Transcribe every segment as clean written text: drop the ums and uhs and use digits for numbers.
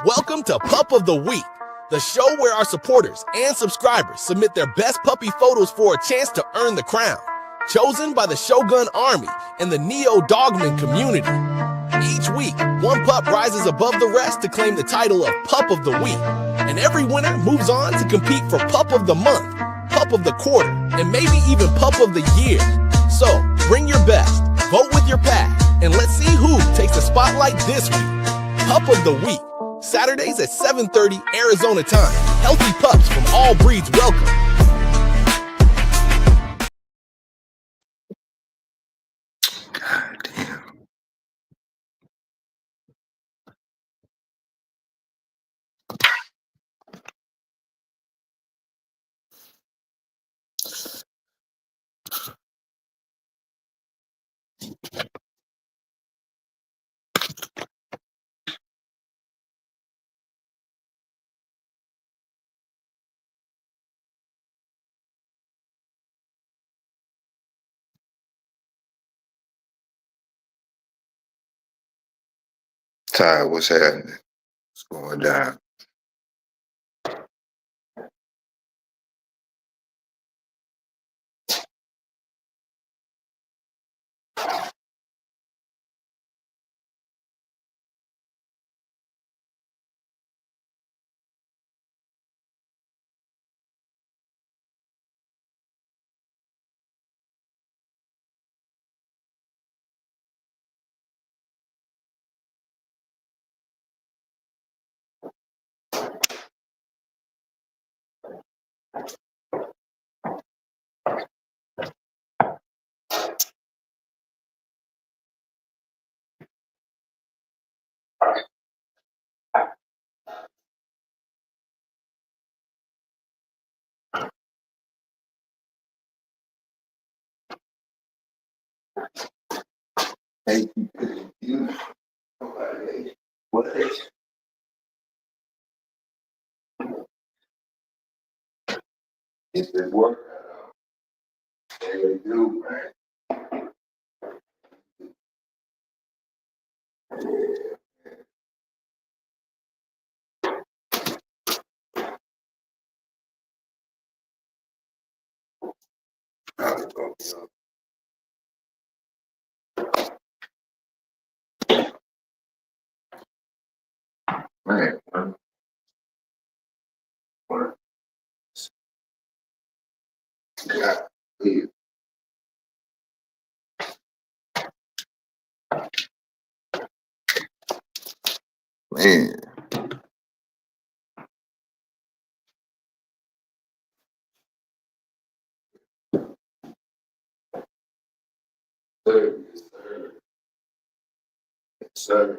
Welcome to Pup of the Week, the show where our supporters and subscribers submit their best puppy photos for a chance to earn the crown, chosen by the Shogun Army and the Neo Dogman community. Each week, one pup rises above the rest to claim the title of Pup of the Week, and every winner moves on to compete for Pup of the Month, Pup of the Quarter, and maybe even Pup of the Year. So, bring your best, vote with your pack, and let's see who takes the spotlight this week. Pup of the Week, Saturdays at 7:30 Arizona time. Healthy pups from all breeds welcome. God damn. Ty, what's happening? What's going down? Hey, you, what? It's the work. They do, man. Man, yeah, please. Man. Sir, sir.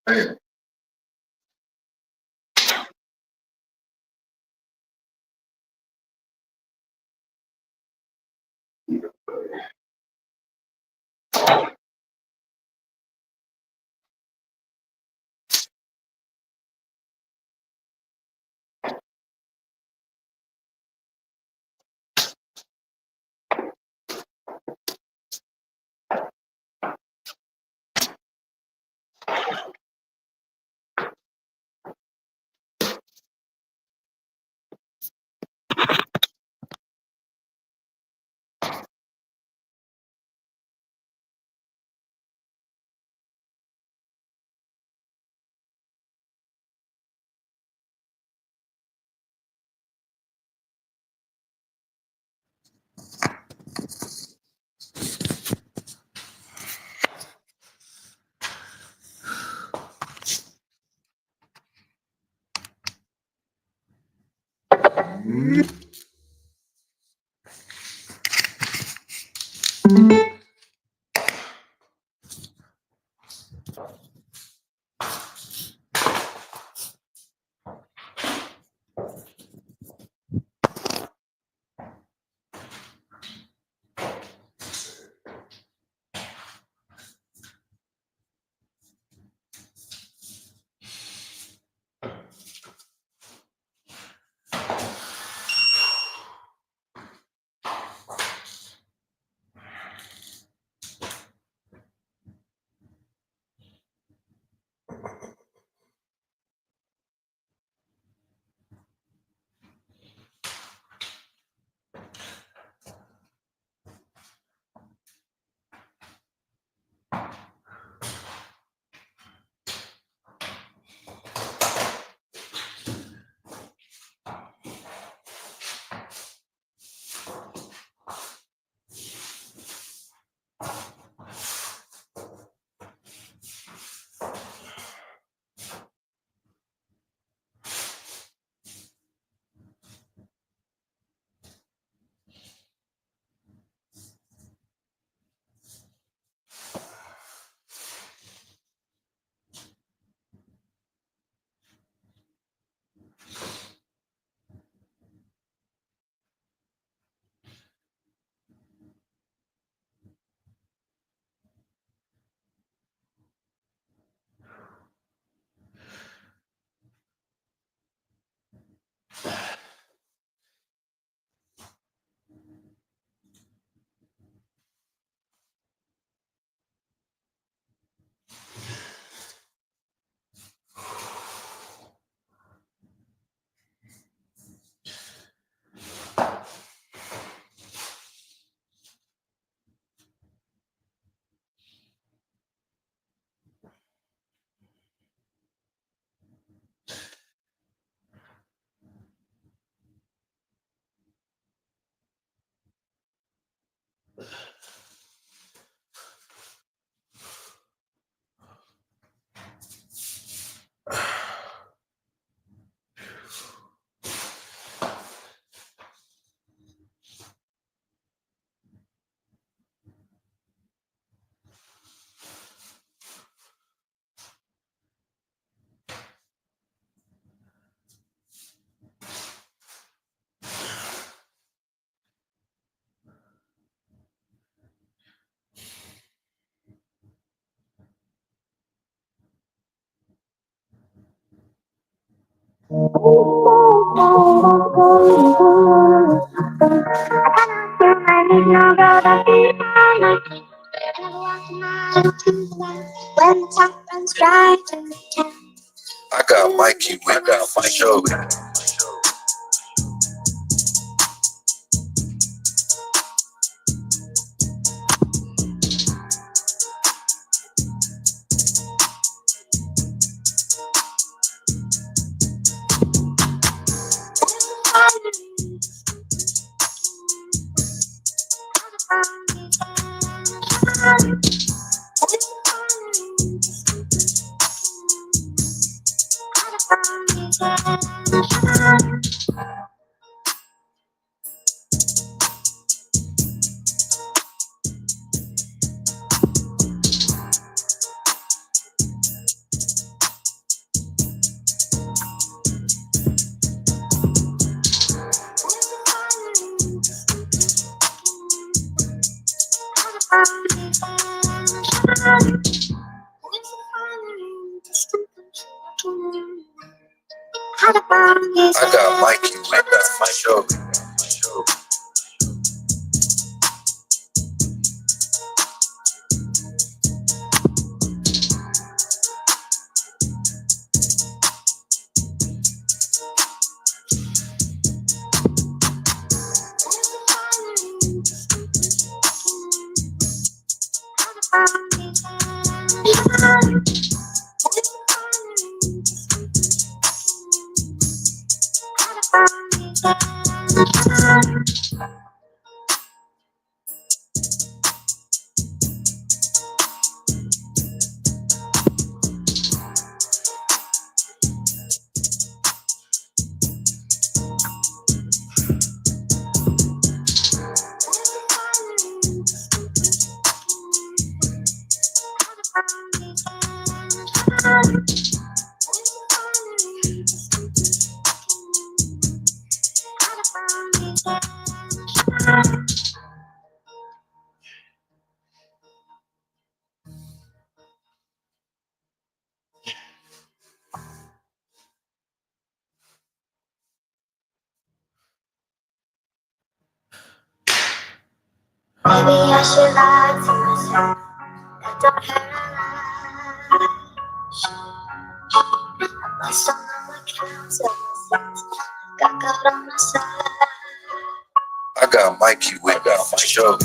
Man. I got Mikey with my show. I got Mikey with my show. Maybe I should lie to myself that don't hurt a lot. I lost all my counts of myself, got caught on my side. I got Mikey with my show.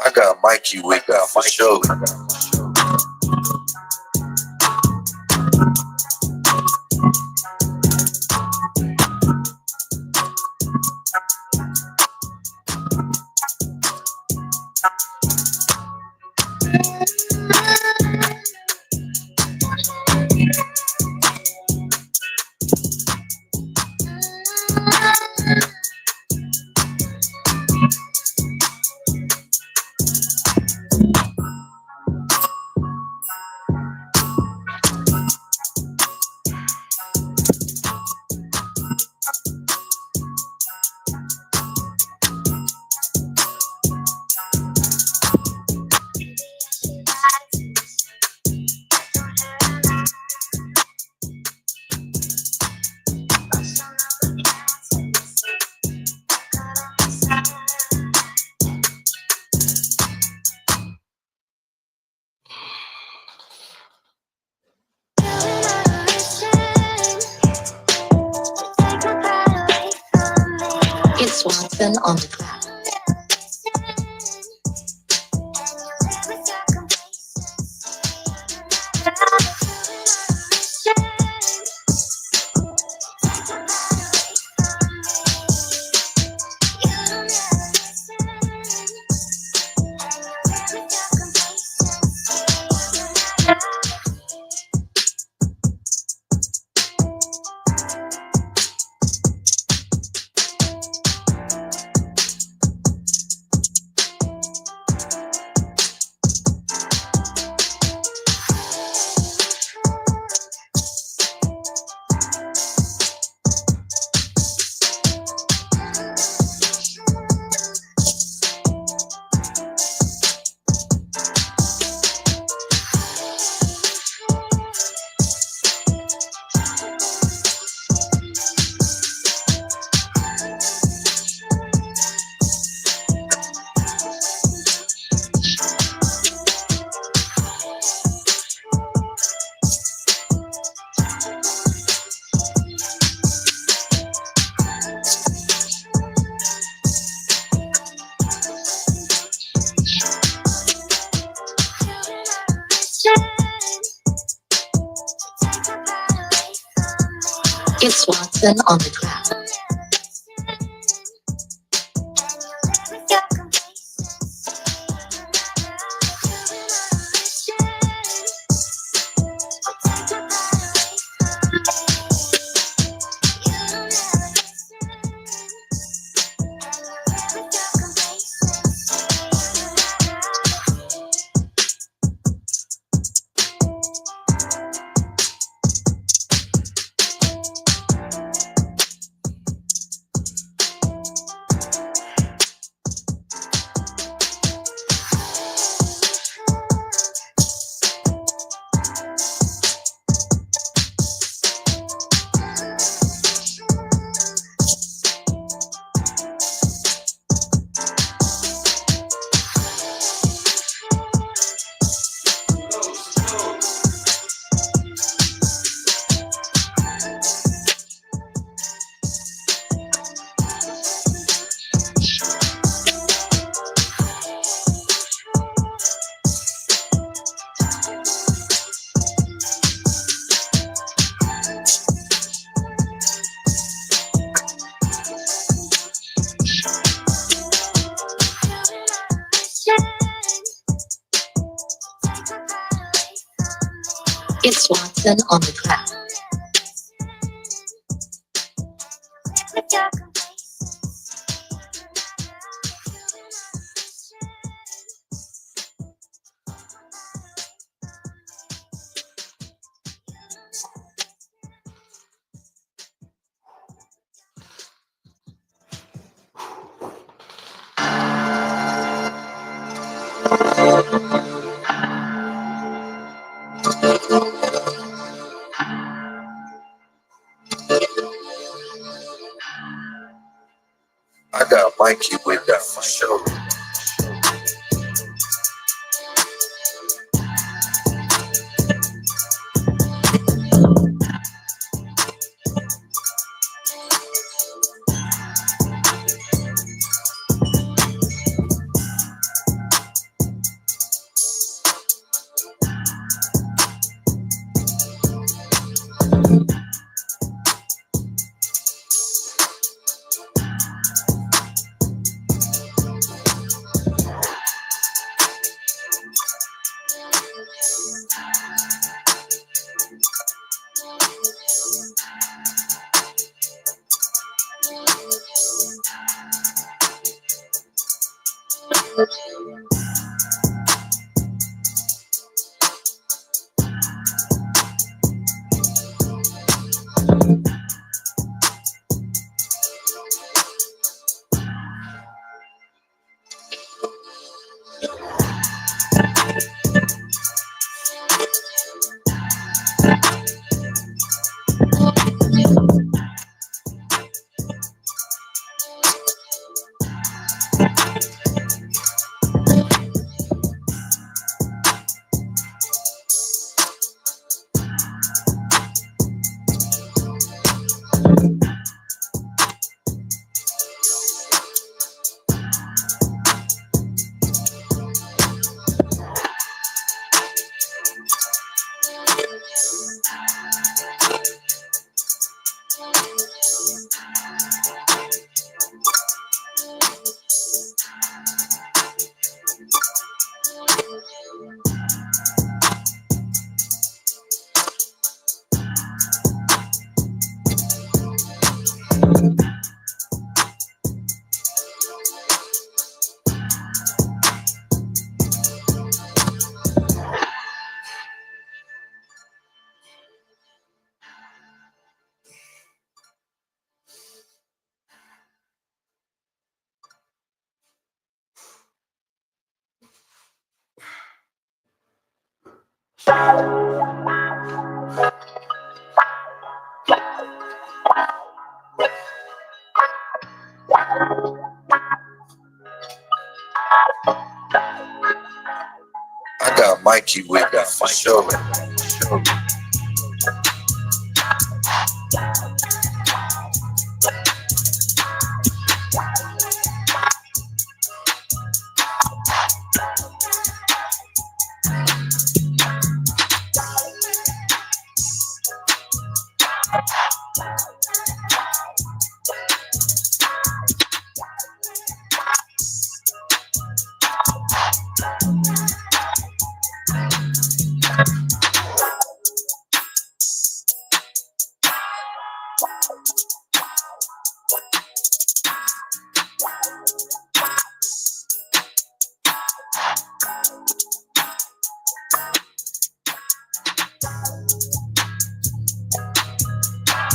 I got Mikey with my show. It's Swanson on the track. It's Watson on the track. It's Watson on the track. I got Mikey with that for sure. I got Mikey with that for sure.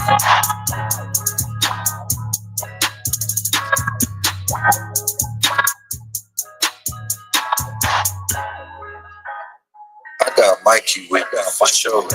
I got Mikey with me for sure.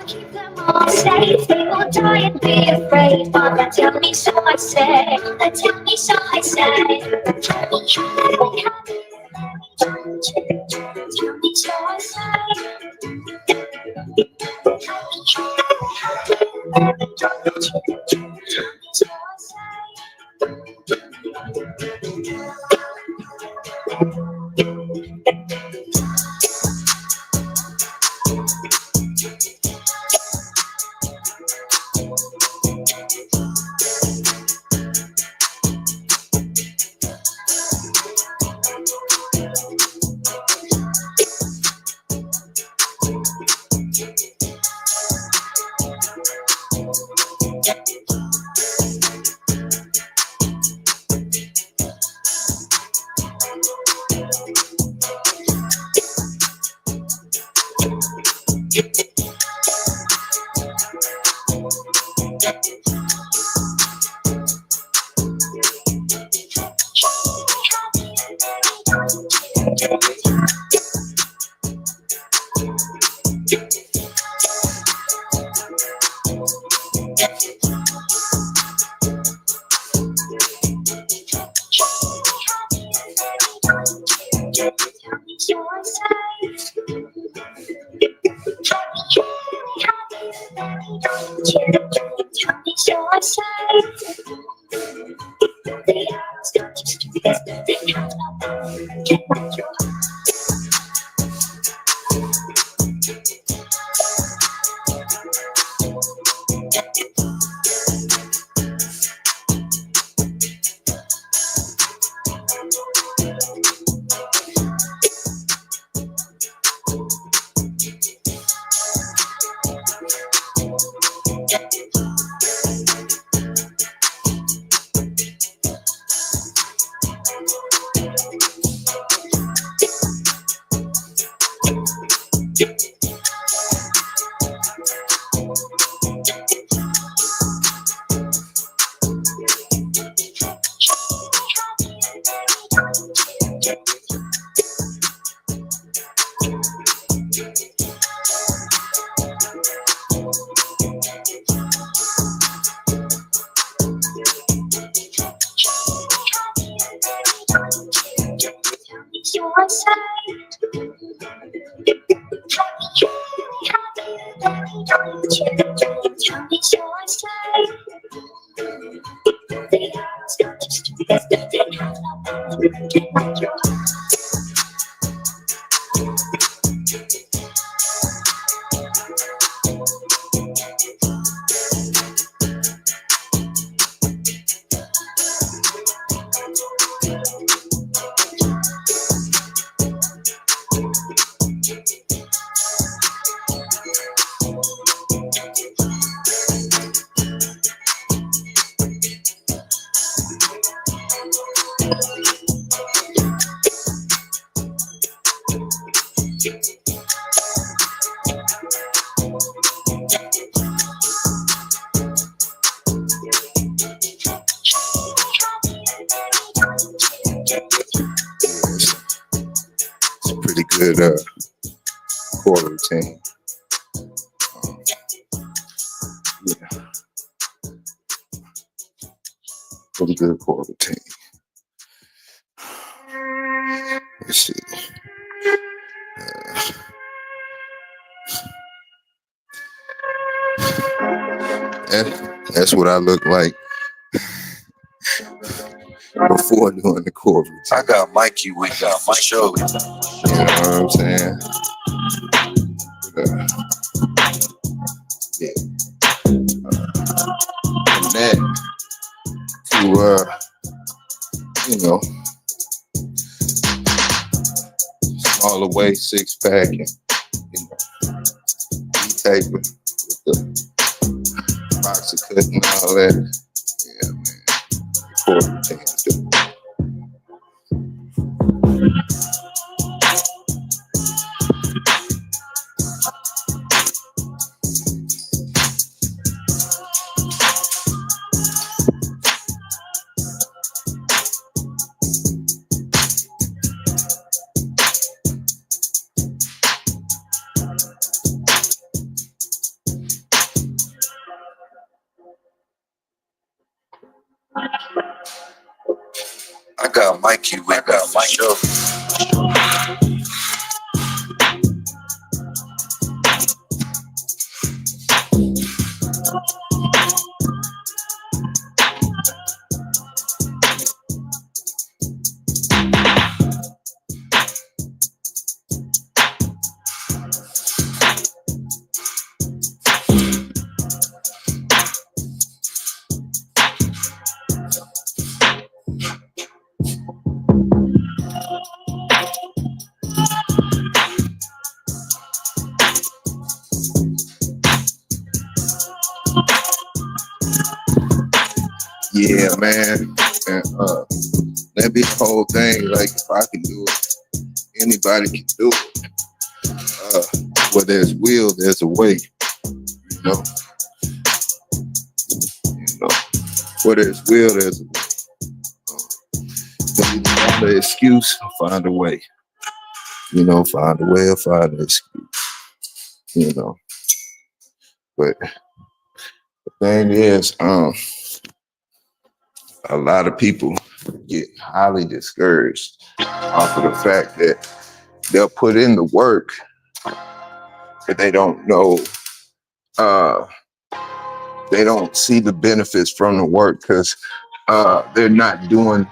Keep them all safe. They will die and be afraid. Mama, tell me so I say. Tell me so I say. Tell me so I It's good to have nobody like you. It's a pretty good core routine. Yeah, pretty good core routine. Let's see. That's what I look like before doing the core routine. I got Mikey with me for sure. You know what I'm saying? Yeah. From that to you know, smaller waist, 6-pack, and you know, E-tape with the boxer cut and all that. Yeah, man. Core routine to do. I got Mikey with me for sure. Yeah, man. And that be the whole thing. Like, if I can do it, anybody can do it. Where there's will, there's a way. You know. Where there's will, there's a way. When you find an excuse, find a way. You know, find a way or find an excuse. You know. But the thing is, a lot of people get highly discouraged off of the fact that they'll put in the work, but they don't know, they don't see the benefits from the work because they're not doing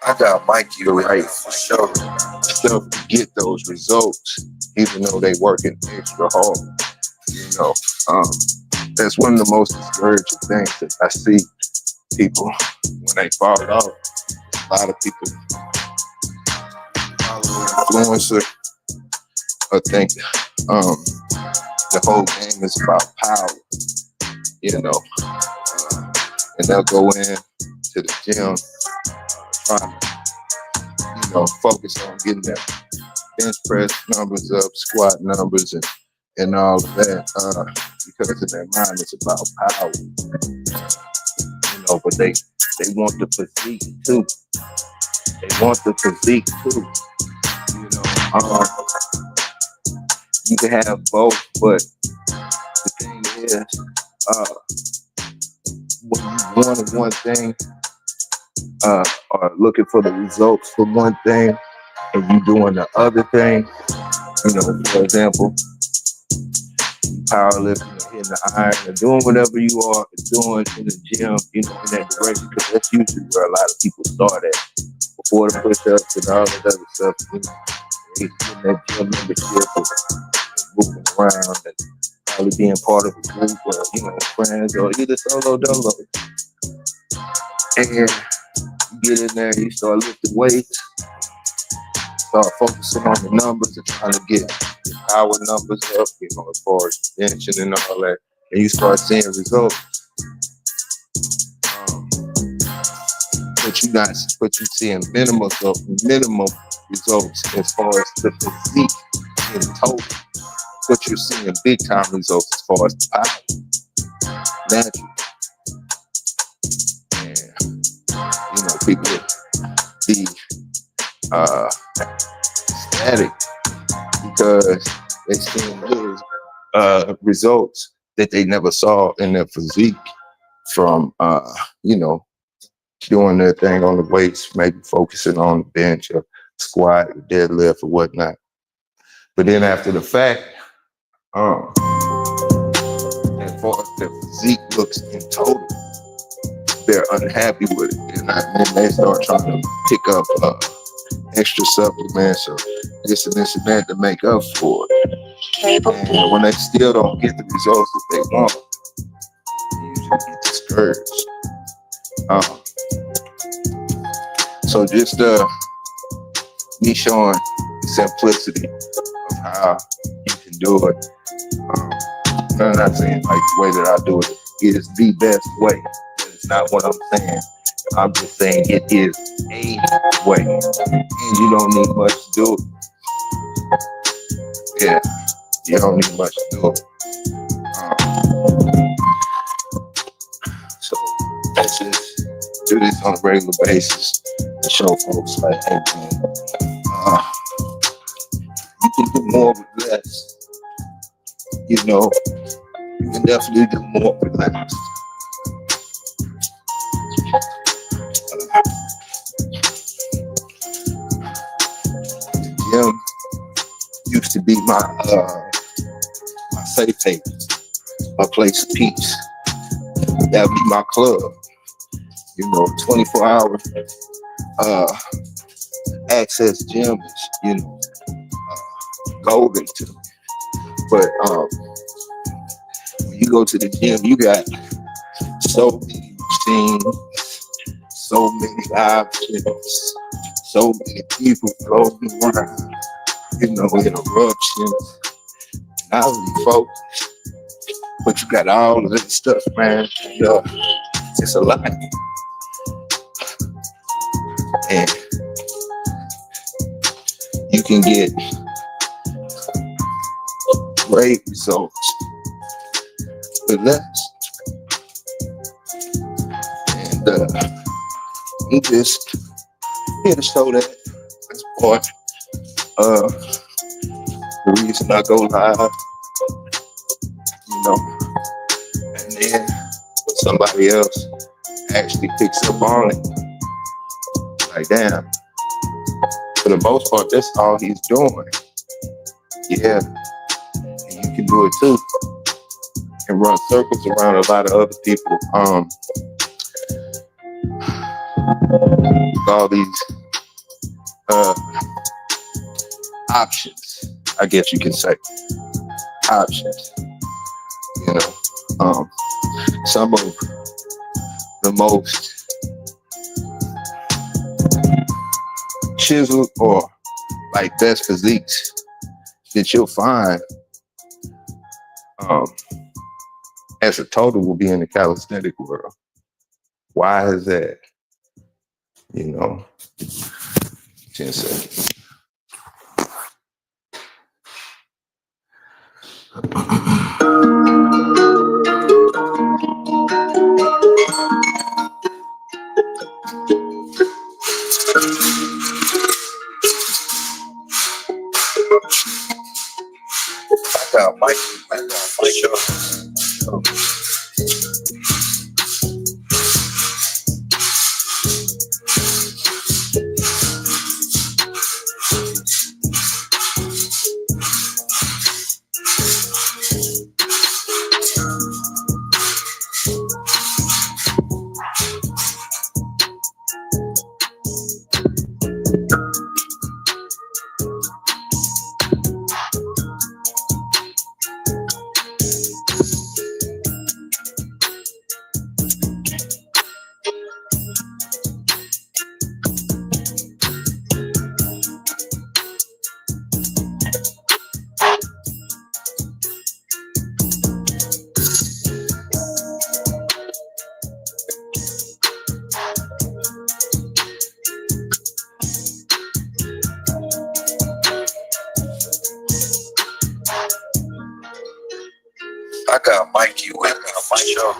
I got Mikey with me right for sure. stuff to get those results, even though they working extra hard. You know, that's one of the most discouraging things that I see people when they fall off. A lot of people follow influencer or think the whole game is about power, you know, and they'll go in to the gym trying to, you know, focus on getting their bench press numbers up, squat numbers, and all of that, because in their mind it's about power. You know, but they want the physique too. They want the physique too. You know, you can have both, but the thing is, when you want one thing, or looking for the results for one thing, and you doing the other thing, you know, for example, powerlifting, hitting the iron or doing whatever you are doing in the gym, you know, in that direction, because that's usually where a lot of people start at before the push-ups and all that other stuff. You know, they getting that gym membership and moving around and probably being part of a group or, you know, friends or either solo dolo. And you get in there, you start lifting weights, start focusing on the numbers and trying to get the power numbers up, you know, as far as benching and all that, and you start seeing results. But you seeing minimum results as far as the physique in total. But you're seeing big time results as far as the power, naturally. And you know, people be static because they seeing those results that they never saw in their physique from you know, doing their thing on the weights, maybe focusing on the bench or squat or deadlift or whatnot. But then after the fact, as far as their physique looks in total, they're unhappy with it. And then they start trying to pick up extra supplements or this and that to make up for it. And when they still don't get the results that they want, they usually get discouraged. So just me showing the simplicity of how you can do it. I'm not saying like the way that I do it is the best way. It's not what I'm saying. I'm just saying it is a way, and you don't need much to do it. Yeah, you don't need much to do it. So let's just do this on a regular basis to show folks like, hey man, you can do more with less. You know, you can definitely do more with less. Gym used to be my safe haven, my place of peace. That would be my club. You know, 24-hour access gym is, you know, golden to me. But when you go to the gym, you got so many machines, so many options, so many people floating around, you know, interruptions, not really focus. But you got all of that stuff, man. And, it's a lot. And you can get great results with less. And I'm just here to show that as part of the reason I go live, you know, and then somebody else actually picks up on it. Like, damn, for the most part, that's all he's doing. Yeah, and you can do it too. And run circles around a lot of other people. All these options, I guess you can say. Options. You know, some of the most chiseled or like best physiques that you'll find as a total will be in the calisthenic world. Why is that? You know, 10 seconds. I got Mike. I got Mikey with me on my show.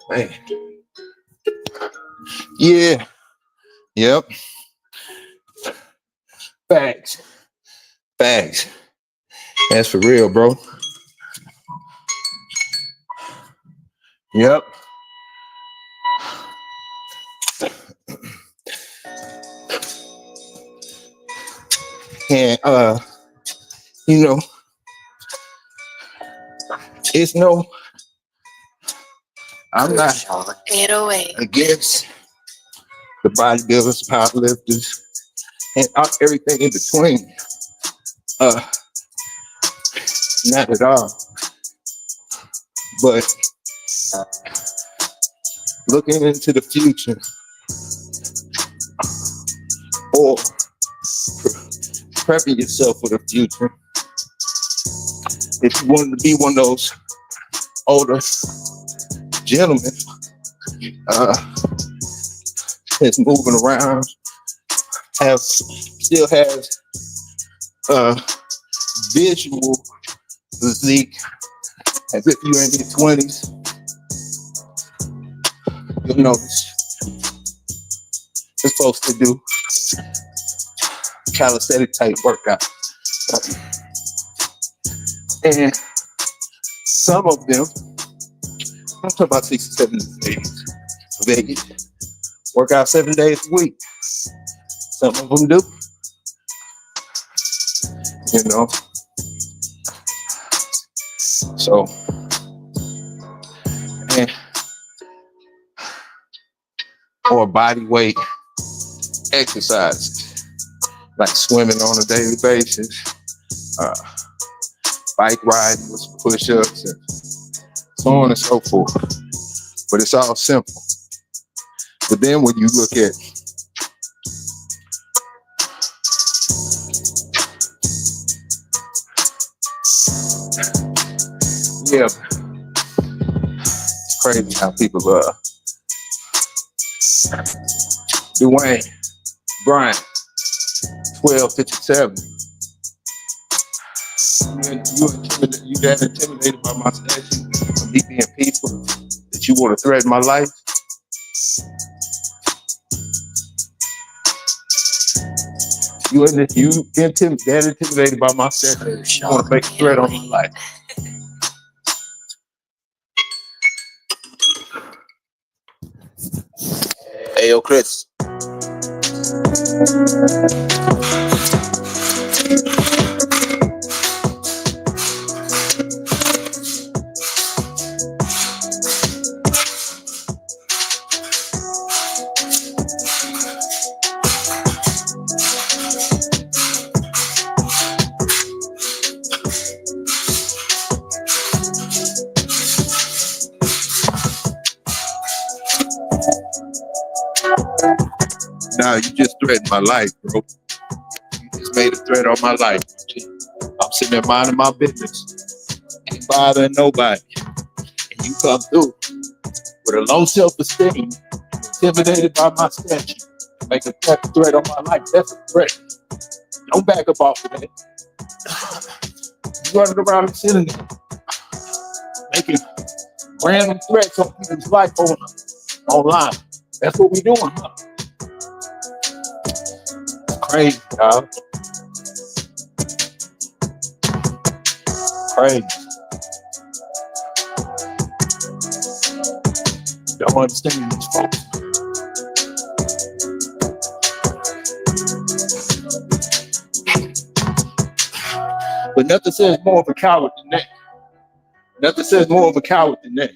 Hey. Yeah. Yep. Facts. Facts. That's for real, bro. Yep. And you know, it's no, I'm not 808. against the bodybuilders, powerlifters, and everything in between. Not at all. But looking into the future, or prepping yourself for the future, if you want to be one of those older gentlemen that's moving around, still has visual physique as if you're in your 20s, you'll notice you're supposed to do calisthenic type workout. And some of them, I'm talking about 6 to 7 days, Vegas, work out 7 days a week. Some of them do, you know. So, and, or body weight exercises, like swimming on a daily basis, bike riding with some push-ups, and so on and so forth. But it's all simple. But then when you look at it's crazy how people Dwayne Bryant, 1257. You that intimidated by my statue of me being peaceful that you want to threaten my life? You that intimidated by my statue, you want to make a threat on my life? Hey, yo, Chris. Nah, you just threatened my life, bro. You just made a threat on my life. I'm sitting there minding my business, ain't bothering nobody, and you come through with a low self-esteem, intimidated by my statue, make a threat on my life. That's a threat. Don't back up off of that. You running around and sitting there, making random threats on people's life online. That's what we doing, huh? Crazy, dog. Crazy. Don't understand these folks. But nothing says more of a coward than that. Nothing says more of a coward than that.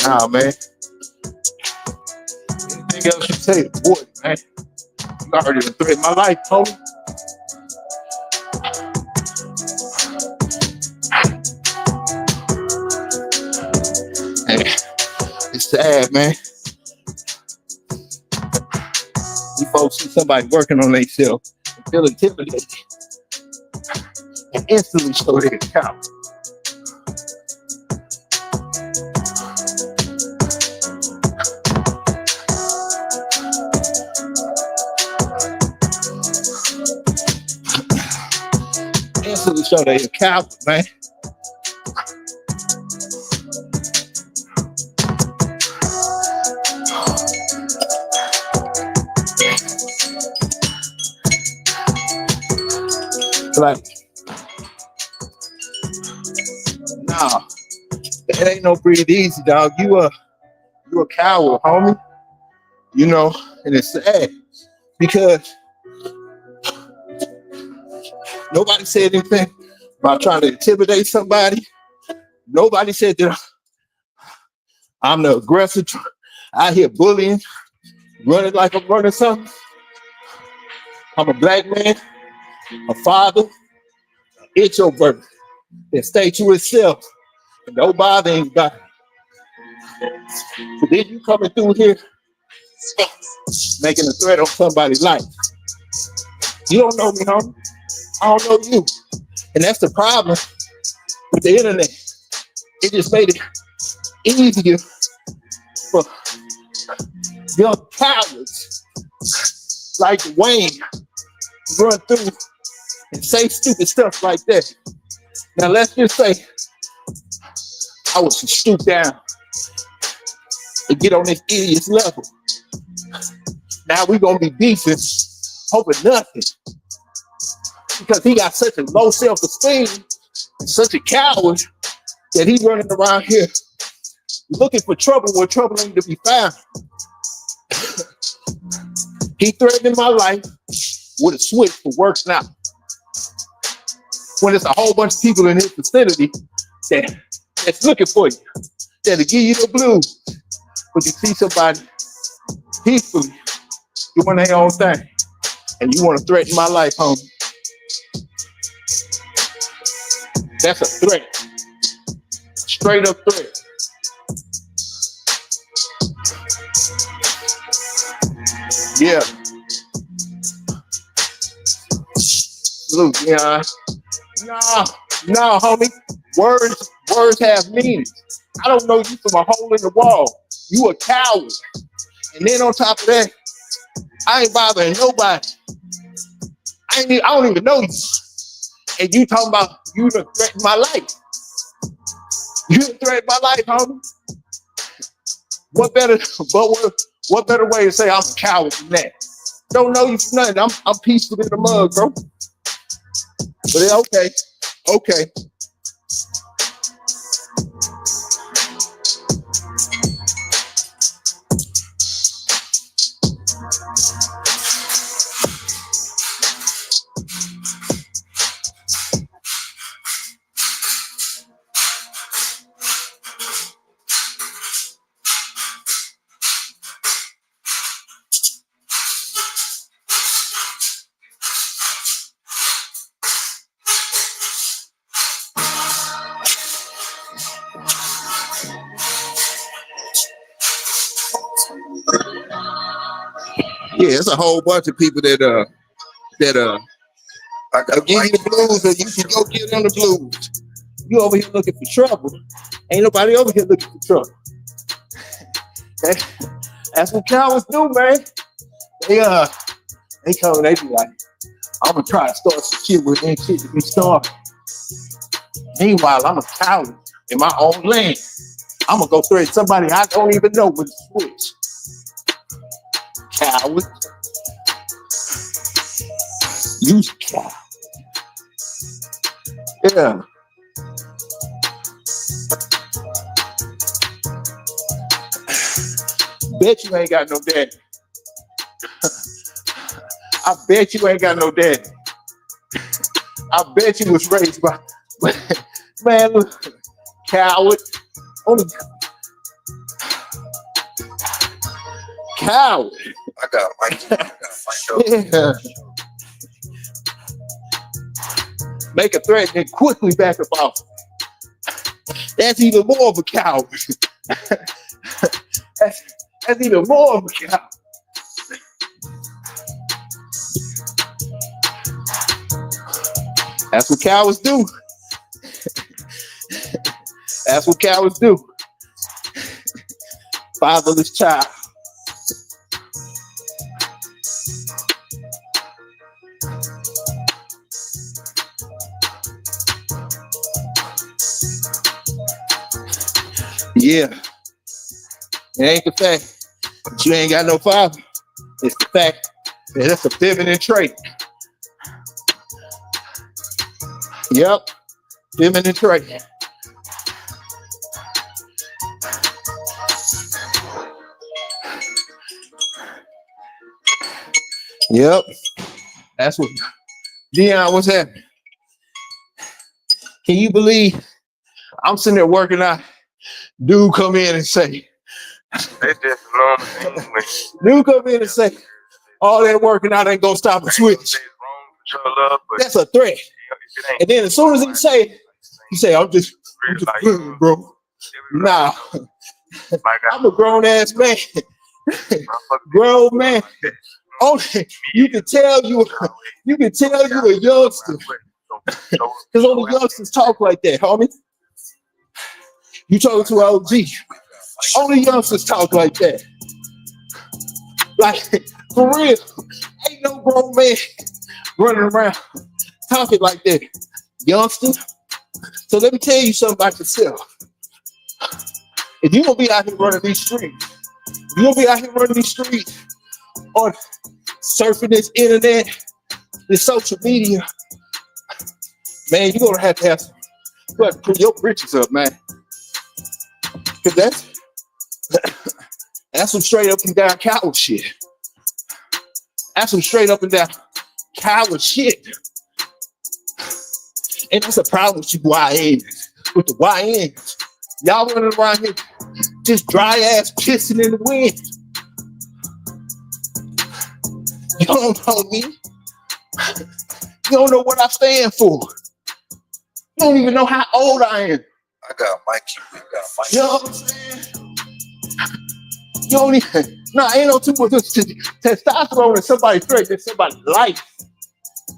Nah, man. Anything else you say, boy, man. You already threatened my life, homie. Hey, it's sad, man. You folks see somebody working on themselves and feel intimidated and instantly show their account. Instantly show their account, man. Like, nah, it ain't no breathe easy, dog. You a coward, homie. You know, and it's sad because nobody said anything about trying to intimidate somebody. Nobody said that I'm the aggressor out here bullying, running like I'm running something. I'm a black man, a father, an introvert that stay to itself and don't bother anybody. But then you coming through here making a threat on somebody's life. You don't know me, homie. I don't know you. And that's the problem with the internet. It just made it easier for young cowards like Wayne to run through and say stupid stuff like that. Now let's just say I was to stoop down and get on this idiot's level. Now we're gonna be beefing over nothing because he got such a low self-esteem and such a coward that he's running around here looking for trouble where trouble ain't to be found. He threatened my life with a switch for works now. When there's a whole bunch of people in his vicinity that's looking for you, that'll give you the blues. But you see somebody peacefully doing their own thing, and you want to threaten my life, homie. That's a threat. Straight up threat. Yeah. Look, yeah. No, homie. Words have meaning. I don't know you from a hole in the wall. You a coward. And then on top of that, I ain't bothering nobody. I don't even know you. And you talking about you done threatened my life. You done threatened my life, homie. What better way to say I'm a coward than that? Don't know you from nothing. I'm peaceful in the mud, bro. But it's okay. Yeah, it's a whole bunch of people that I'll give you the blues, or you can go get them the blues. You over here looking for trouble. Ain't nobody over here looking for trouble. That's what cowards do, man. They come and they be like, I'm gonna try to start some shit with ain't shit to be started. Meanwhile, I'm a coward in my own lane. I'm gonna go threaten somebody I don't even know with a switch. Coward. You's a coward. Yeah. Bet you ain't got no daddy. I bet you ain't got no daddy. I bet you was raised by man, look, coward. Only coward. I got Mikey. I got Mike. Yeah. Make a threat and then quickly back up off. That's even more of a coward. That's even more of a coward. That's what cowards do. That's what cowards do. Fatherless child. Yeah. It ain't the fact that you ain't got no father. It's the fact that that's a feminine trait. Yep. Feminine trait. Yep. That's what Dion, what's happening? Can you believe I'm sitting there working out? Dude come in and say, They just normal English. dude come in and say, all that working out ain't gonna stop a switch. That's a threat. And then as soon as he say, I'm just playing, bro. Nah, I'm a grown ass man. Grown man. Only you can tell you a youngster. Because only youngsters talk like that, homie. You talking to an OG. Only youngsters talk like that. Like, for real. Ain't no grown man running around talking like that. Youngster. So let me tell you something about yourself. If you're going to be out here running these streets, on surfing this internet, this social media, man, you're going to have some, you have to put your britches up, man. Because that's some straight up and down coward shit. That's some straight up and down coward shit. And that's the problem with you YNs. With the YNs. Y'all running around here just dry ass pissing in the wind. You don't know me. You don't know what I stand for. You don't even know how old I am. I got Mikey. I got Mikey. You know what I'm saying? You don't even, ain't no too much testosterone in somebody's threat than somebody's life.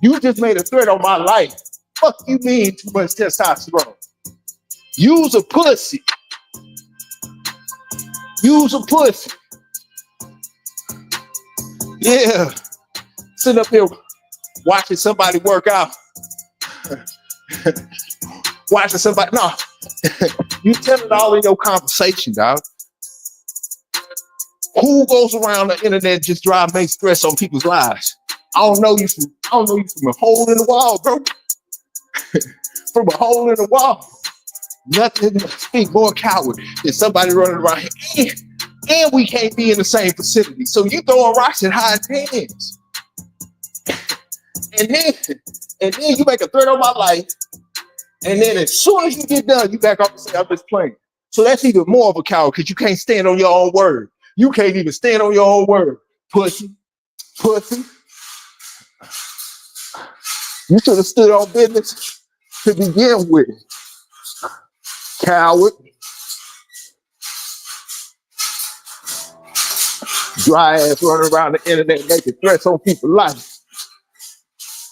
You just made a threat on my life. Fuck you mean too much testosterone? Use a pussy. Use a pussy. Yeah. Sitting up here watching somebody work out. Watching somebody, no. You tell it all in your conversation, dog. Who goes around the internet just try to make stress on people's lives? I don't know you from a hole in the wall, bro. From a hole in the wall. Nothing speak more coward than somebody running around here. And we can't be in the same vicinity. So you throwing rocks and hiding hands. And then you make a threat on my life. And then as soon as you get done, you back up and say, I'm just playing. So that's even more of a coward because you can't stand on your own word. You can't even stand on your own word. Pussy. You should have stood on business to begin with. Coward. Dry ass running around the internet making threats on people's life.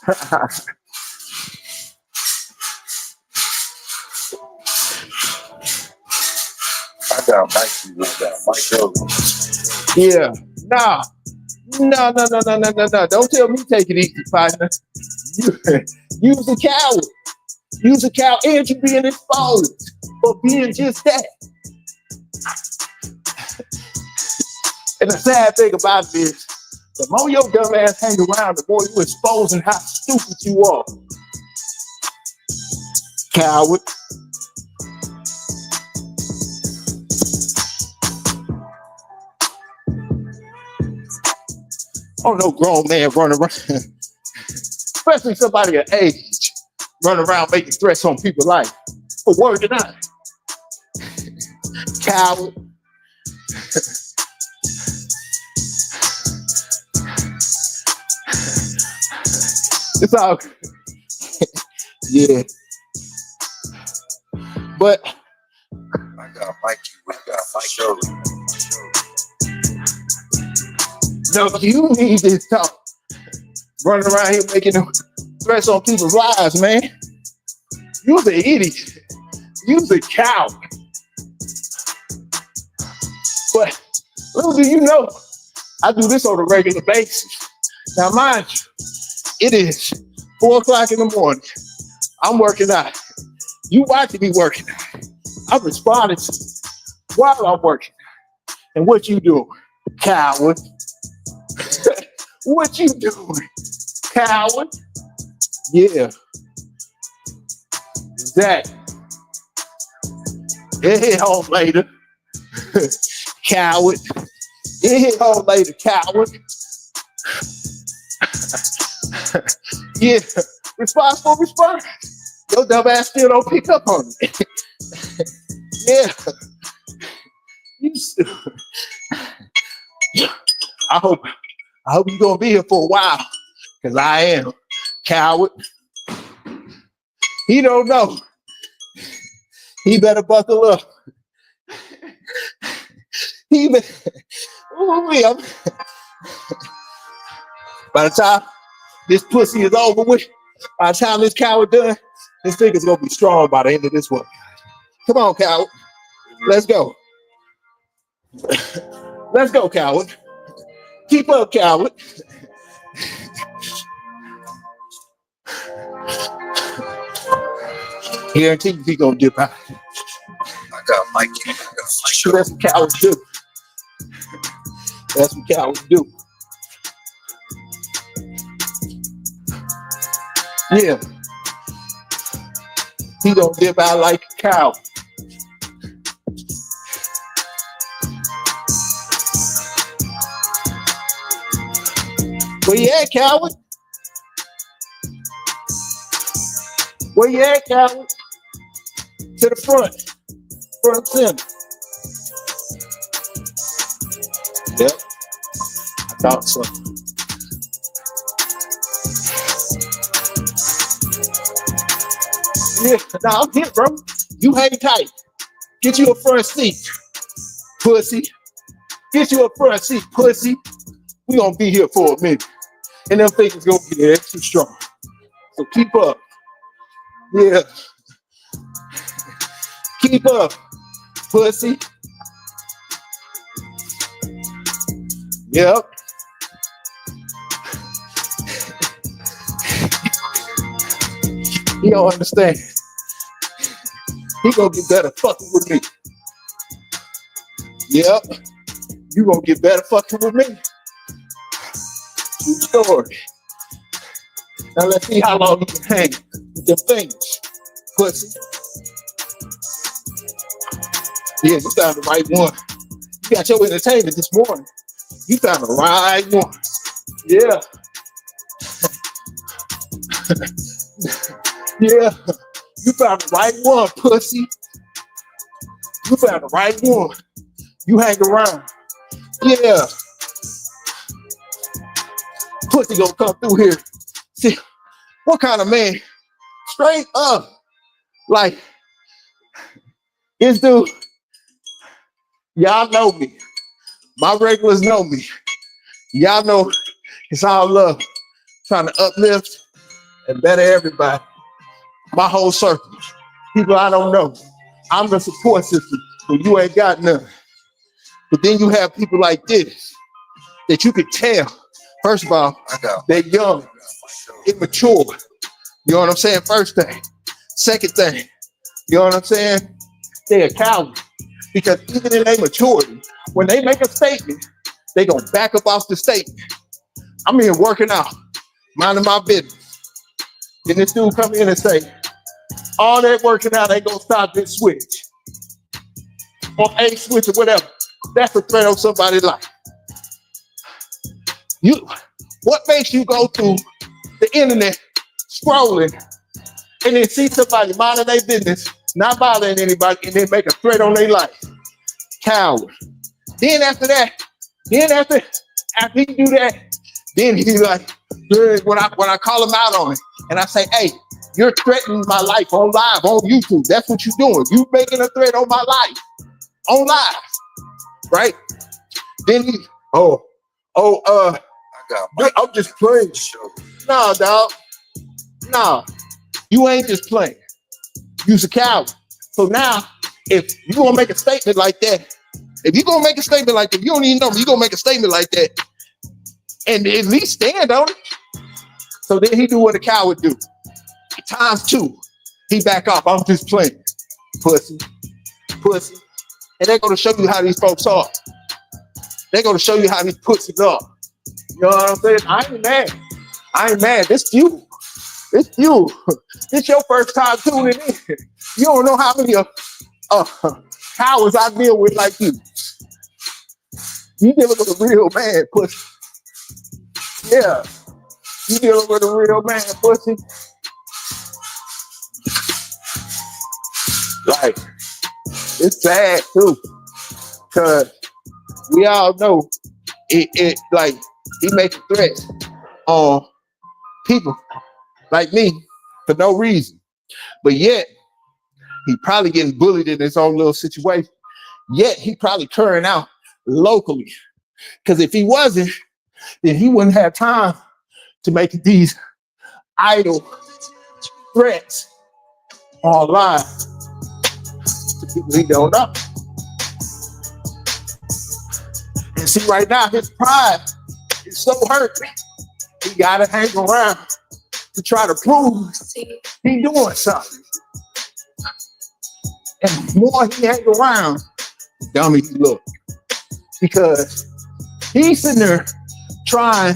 I got Mikey. I got Mikey. Yeah, nah. No. Don't tell me take it easy, partner. Use a coward. Use a coward, and you being exposed for being just that. And the sad thing about this, the more your dumb ass hang around, the more you exposing how stupid you are. Coward. Oh, no grown man running around, especially somebody at age, running around making threats on people's life for working out. Coward. It's all, yeah. But I got Mikey with that for sure. no, you need to stop running around here making threats on people's lives, man. You're an idiot. You're a coward. But little do you know, I do this on a regular basis. Now, mind you, it is 4 o'clock in the morning. I'm working out. You watching me working out. I'm responding to you while I'm working. And what you doing, coward? What you doing, coward? Yeah. Exactly. Hit home later. Coward. Hit home later, coward. Yeah. Responsible response. Your dumb ass still don't pick up on it. Yeah. You I hope you're gonna be here for a while, because I am. Coward. He don't know. He better buckle up. He better, by the time this pussy is over with, by the time this coward done, this finger's gonna be strong by the end of this one. Come on, coward. Let's go. Let's go, coward. Keep up, coward. Guarantee you he gonna dip out. I got Mikey with that for sure. That's what cowards do. That's what cowards do. Yeah. He gonna dip out like a cow. Where you at, coward? Where you at, coward? To the front. Front center. Yep. I thought so. Yeah, nah, I'm here, bro. You hang tight. Get you a front seat, pussy. Get you a front seat, pussy. We gonna be here for a minute. And them fingers gonna get extra strong. So keep up. Yeah. Keep up, pussy. Yep. You don't understand. He gonna get better fucking with me. Yep. You gonna get better fucking with me. True story. Now let's see how long you can hang with your fingers, pussy. Yeah, you found the right one. You got your entertainment this morning. You found the right one. Yeah. Yeah. You found the right one, pussy. You found the right one. You hang around. Yeah. Pussy gonna come through here. See, what kind of man? Straight up. Like, this dude, y'all know me. My regulars know me. Y'all know it's all love. Trying to uplift and better everybody. My whole circle. People I don't know. I'm the support system, but you ain't got none. But then you have people like this that you could tell, first of all, I got they're young, immature. You know what I'm saying? First thing. Second thing, you know what I'm saying? They're a coward. Because even in their maturity, when they make a statement, they gonna back up off the statement. I'm here working out, minding my business. Then this dude come in and say, all that working out ain't gonna stop this switch. Or a switch or whatever. That's a threat on somebody's life. What makes you go through the internet scrolling and then see somebody minding their business, not bothering anybody, and then make a threat on their life? Coward. Then after that, after he do that, then he like, when I call him out on it, and I say, hey, you're threatening my life on live, on YouTube. That's what you're doing. You making a threat on my life, on live, right? Then he, I got I'm just playing. Nah, dog. Nah, you ain't just playing. You's a coward. So now, if you gonna make a statement like that, you don't even know me, you gonna make a statement like that, and at least stand on it. So then he do what a coward do. Times two, he back off. I'm just playing. Pussy. And they're gonna show you how these folks are. They're gonna show you how these pussies are. You know what I'm saying? I ain't mad. It's you. It's your first time tuning in. You don't know how many cowards I deal with like you. You dealing with a real man, pussy. Yeah. You dealing with a real man, pussy. Like, it's sad too. Cause we all know it like he making threats on people like me for no reason. But yet, he probably getting bullied in his own little situation. Yet, he probably curring out locally. Because if he wasn't, then he wouldn't have time to make these idle threats online to people he don't know. And see, right now, his pride is so hurt. He got to hang around to try to prove he doing something. And the more he hang around, the dumber he look. Because he's sitting there trying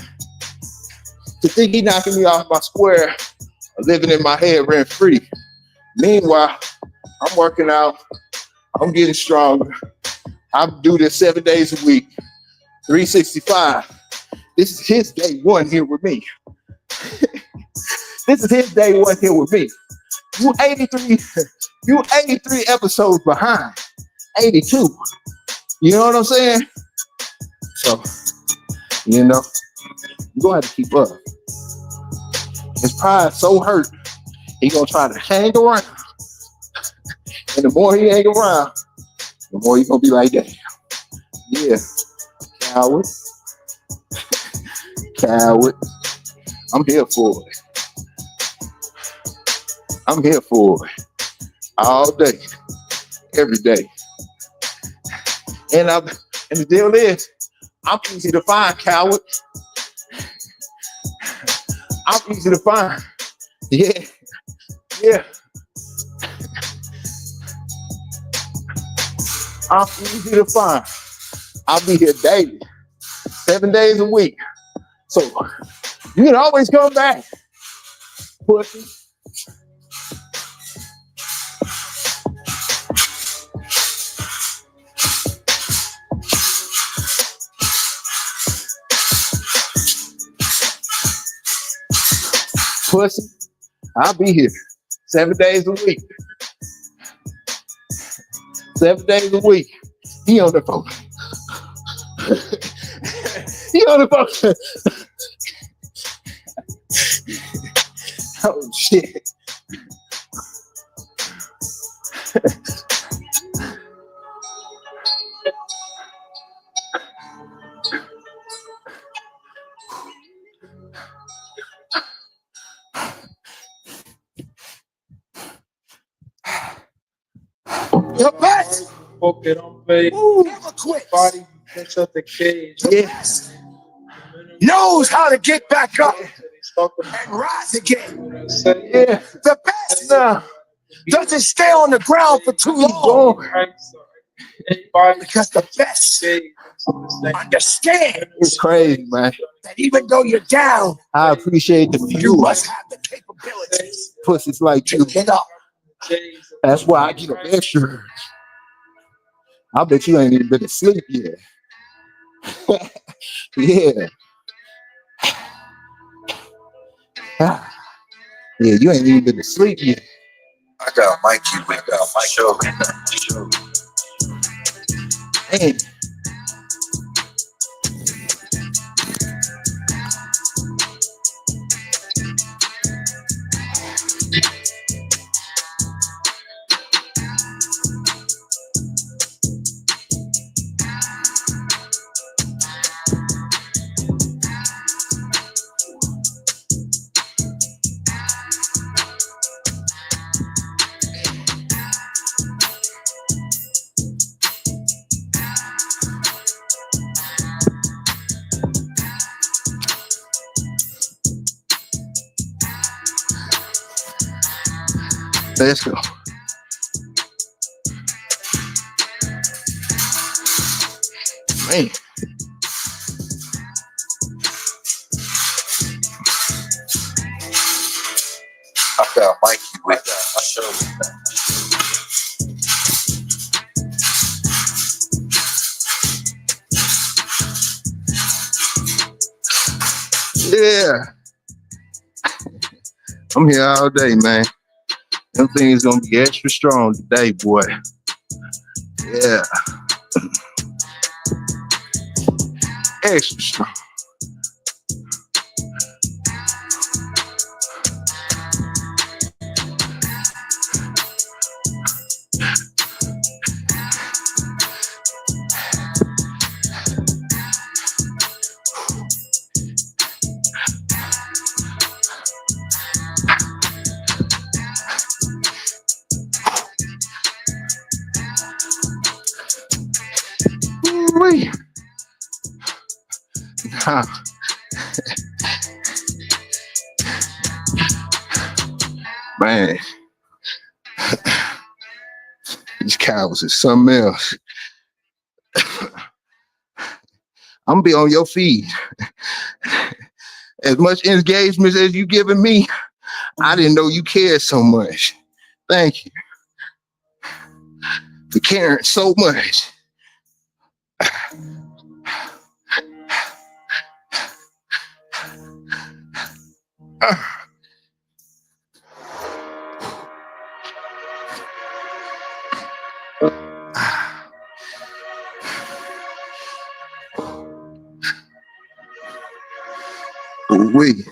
to think he knocking me off my square, living in my head rent free. Meanwhile, I'm working out. I'm getting stronger. I do this 7 days a week, 365. This is his day one here with me. This is his day one here with me. You 83 episodes behind. 82. You know what I'm saying? So, you know, you're gonna have to keep up. His pride so hurt, he gonna try to hang around. And the more he hang around, the more he gonna be like, damn, yeah, coward. Coward. I'm here for it. I'm here for it. All day. Every day. And the deal is, I'm easy to find, coward. I'm easy to find. Yeah. I'm easy to find. I'll be here daily, 7 days a week. So you can always come back, pussy. Pussy, I'll be here 7 days a week. 7 days a week. He on the phone. He on the phone. Oh shit. You're back. Hope they don't play. Never quit. Body push up the cage. Yes. knows how to get back up and rise again. Yeah. The best Nah. doesn't stay on the ground for too long because the best understand It's crazy, man. that even though you're down, I appreciate the you view. must have the capabilities Pussies like to you. get up. That's why I get up extra. I bet you ain't even been asleep yet. Yeah. Yeah, you ain't even been asleep yet. I got Mikey with my show. Man. Let's go. Man. I got Mikey with my show. Yeah. I'm here all day, man. Them things gonna be extra strong today, boy. Yeah. Extra strong. Ooh-wee. Nah. Man, these cows is something else. I'm gonna be on your feed. As much engagement as you giving me, I didn't know you cared so much. Thank you for caring so much. Ooh-wee.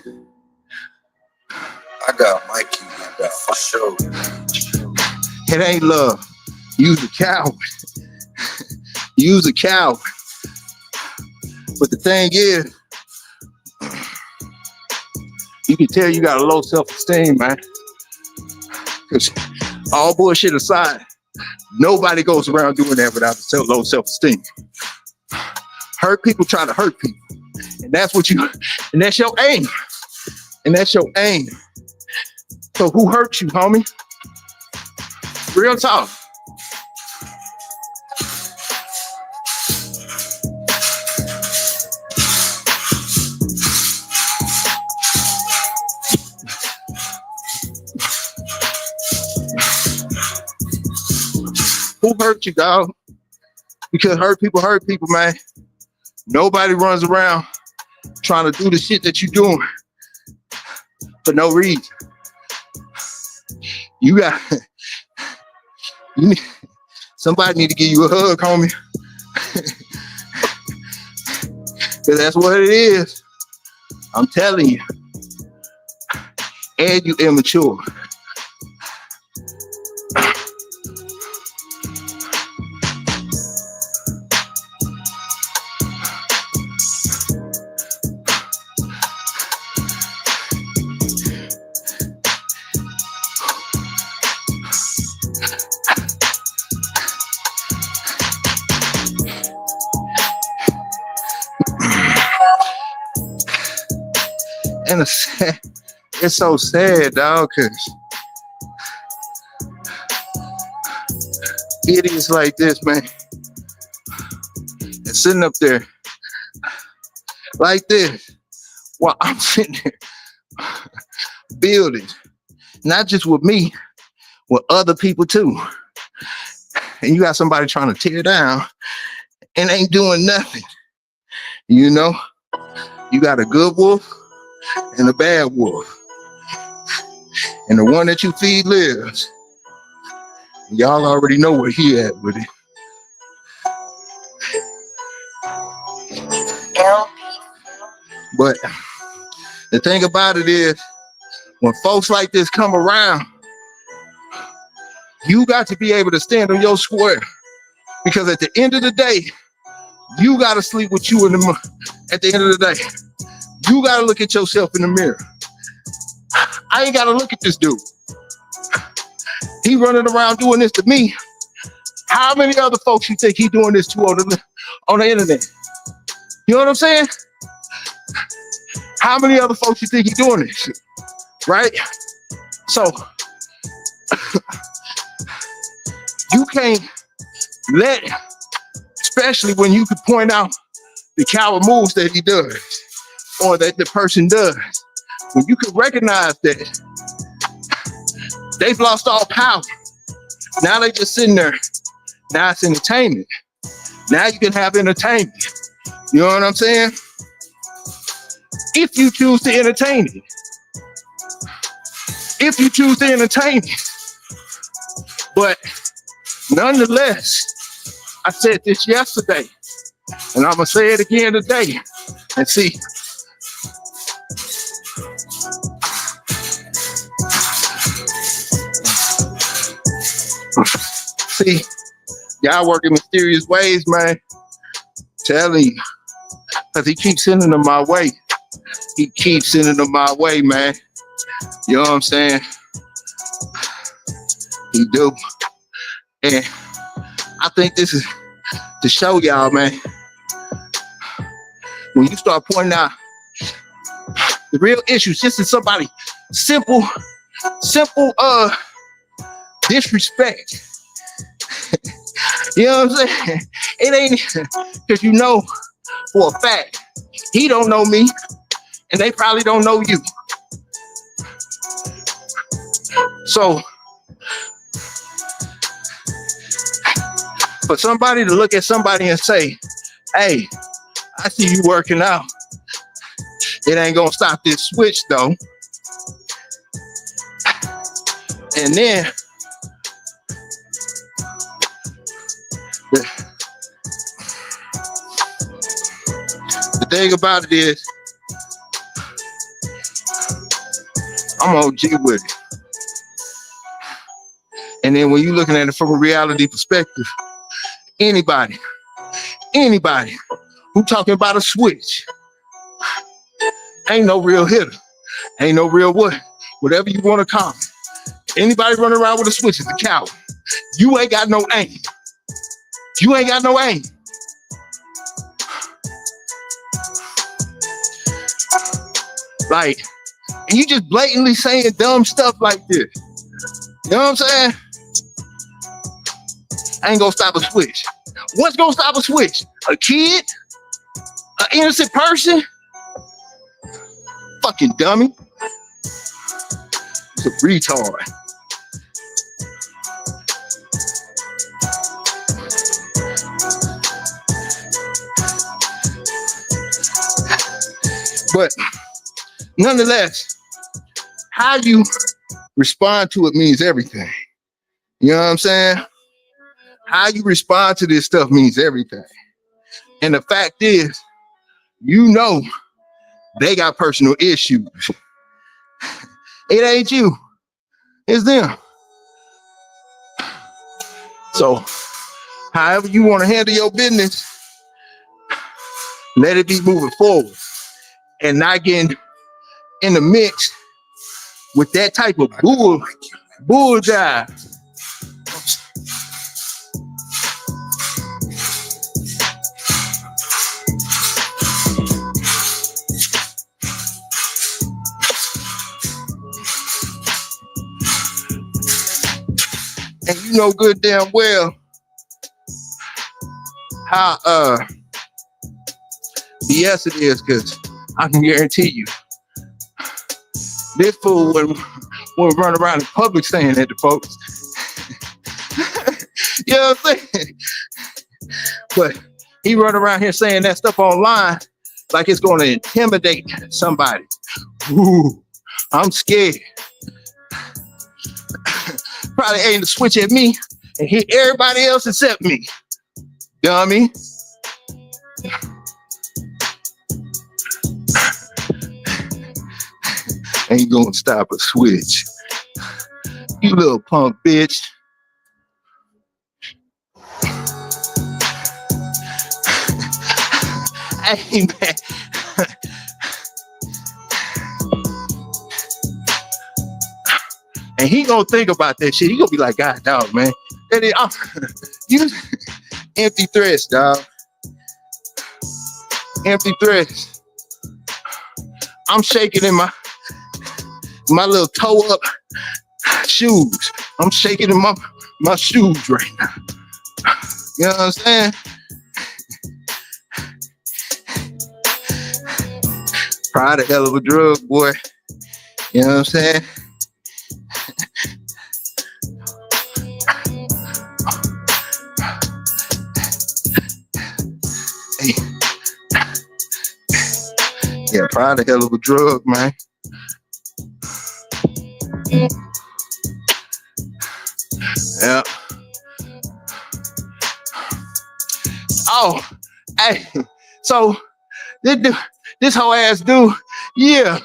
I got Mikey with my show. It ain't love. You's a coward. You's a coward. But the thing is, you can tell you got a low self-esteem, man. Because all bullshit aside, nobody goes around doing that without low self-esteem. Hurt people try to hurt people. And that's what you, and that's your aim. And that's your aim. So who hurt you, homie? Real talk. Who hurt you, dog? Because hurt people, man. Nobody runs around trying to do the shit that you're doing for no reason. You got, somebody need to give you a hug, homie. Because that's what it is. I'm telling you. And you immature. And it's so sad, dog, because idiots like this, man, and sitting up there like this while I'm sitting there building, not just with me, with other people too. And you got somebody trying to tear down and ain't doing nothing. You know, you got a good wolf and a bad wolf. And the one that you feed lives. Y'all already know where he at with it. But the thing about it is, when folks like this come around, you got to be able to stand on your square. Because at the end of the day, you got to sleep with you at the end of the day. You got to look at yourself in the mirror. I ain't got to look at this dude. He running around doing this to me. How many other folks you think he doing this to on the internet? You know what I'm saying? How many other folks you think he doing this? Right? So, you can't let, especially when you could point out the coward moves that he does or that the person does, when you can recognize that they've lost all power. Now they just sitting there. Now it's entertainment. Now you can have entertainment. You know what I'm saying? If you choose to entertain it. If you choose to entertain it. But nonetheless, I said this yesterday, and I'm going to say it again today. And see, y'all work in mysterious ways, man. Telling you. Because he keeps sending them my way. He keeps sending them my way, man. You know what I'm saying? He do. And I think this is to show y'all, man. When you start pointing out the real issues, just in somebody simple disrespect. You know what I'm saying? It ain't because you know for a fact he don't know me and they probably don't know you. So for somebody to look at somebody and say, hey, I see you working out. It ain't gonna stop this switch though. And then the thing about it is, I'm OG with it. And then when you're looking at it from a reality perspective, anybody who talking about a switch ain't no real hitter, ain't no real whatever you want to call it. Anybody running around with a switch is a coward. You ain't got no aim. You ain't got no aim. Like, and you just blatantly saying dumb stuff like this. You know what I'm saying? Ain't gonna stop a switch. What's gonna stop a switch? A kid? An innocent person? Fucking dummy. It's a retard. But nonetheless, how you respond to it means everything. You know what I'm saying? How you respond to this stuff means everything. And the fact is, you know, they got personal issues. It ain't you, it's them. So, however you want to handle your business, let it be moving forward and not getting in the mix with that type of bull jive. you know good damn well how BS it is, because I can guarantee you this fool wouldn't run around in public saying that to folks. You know what I'm saying? But he run around here saying that stuff online like it's going to intimidate somebody. Ooh, I'm scared. Probably aimed to switch at me and hit everybody else except me. Dummy. Ain't gonna stop a switch. You little punk bitch. Hey, man. And he gonna think about that shit. He gonna be like, God, dog, man. You empty threats, dog. Empty threats. I'm shaking in my little toe up shoes. I'm shaking in my shoes right now. You know what I'm saying? Pride a hell of a drug, boy. You know what I'm saying? Yeah, pride a hell of a drug, man. Yeah. Oh, hey, so this whole ass dude, yeah,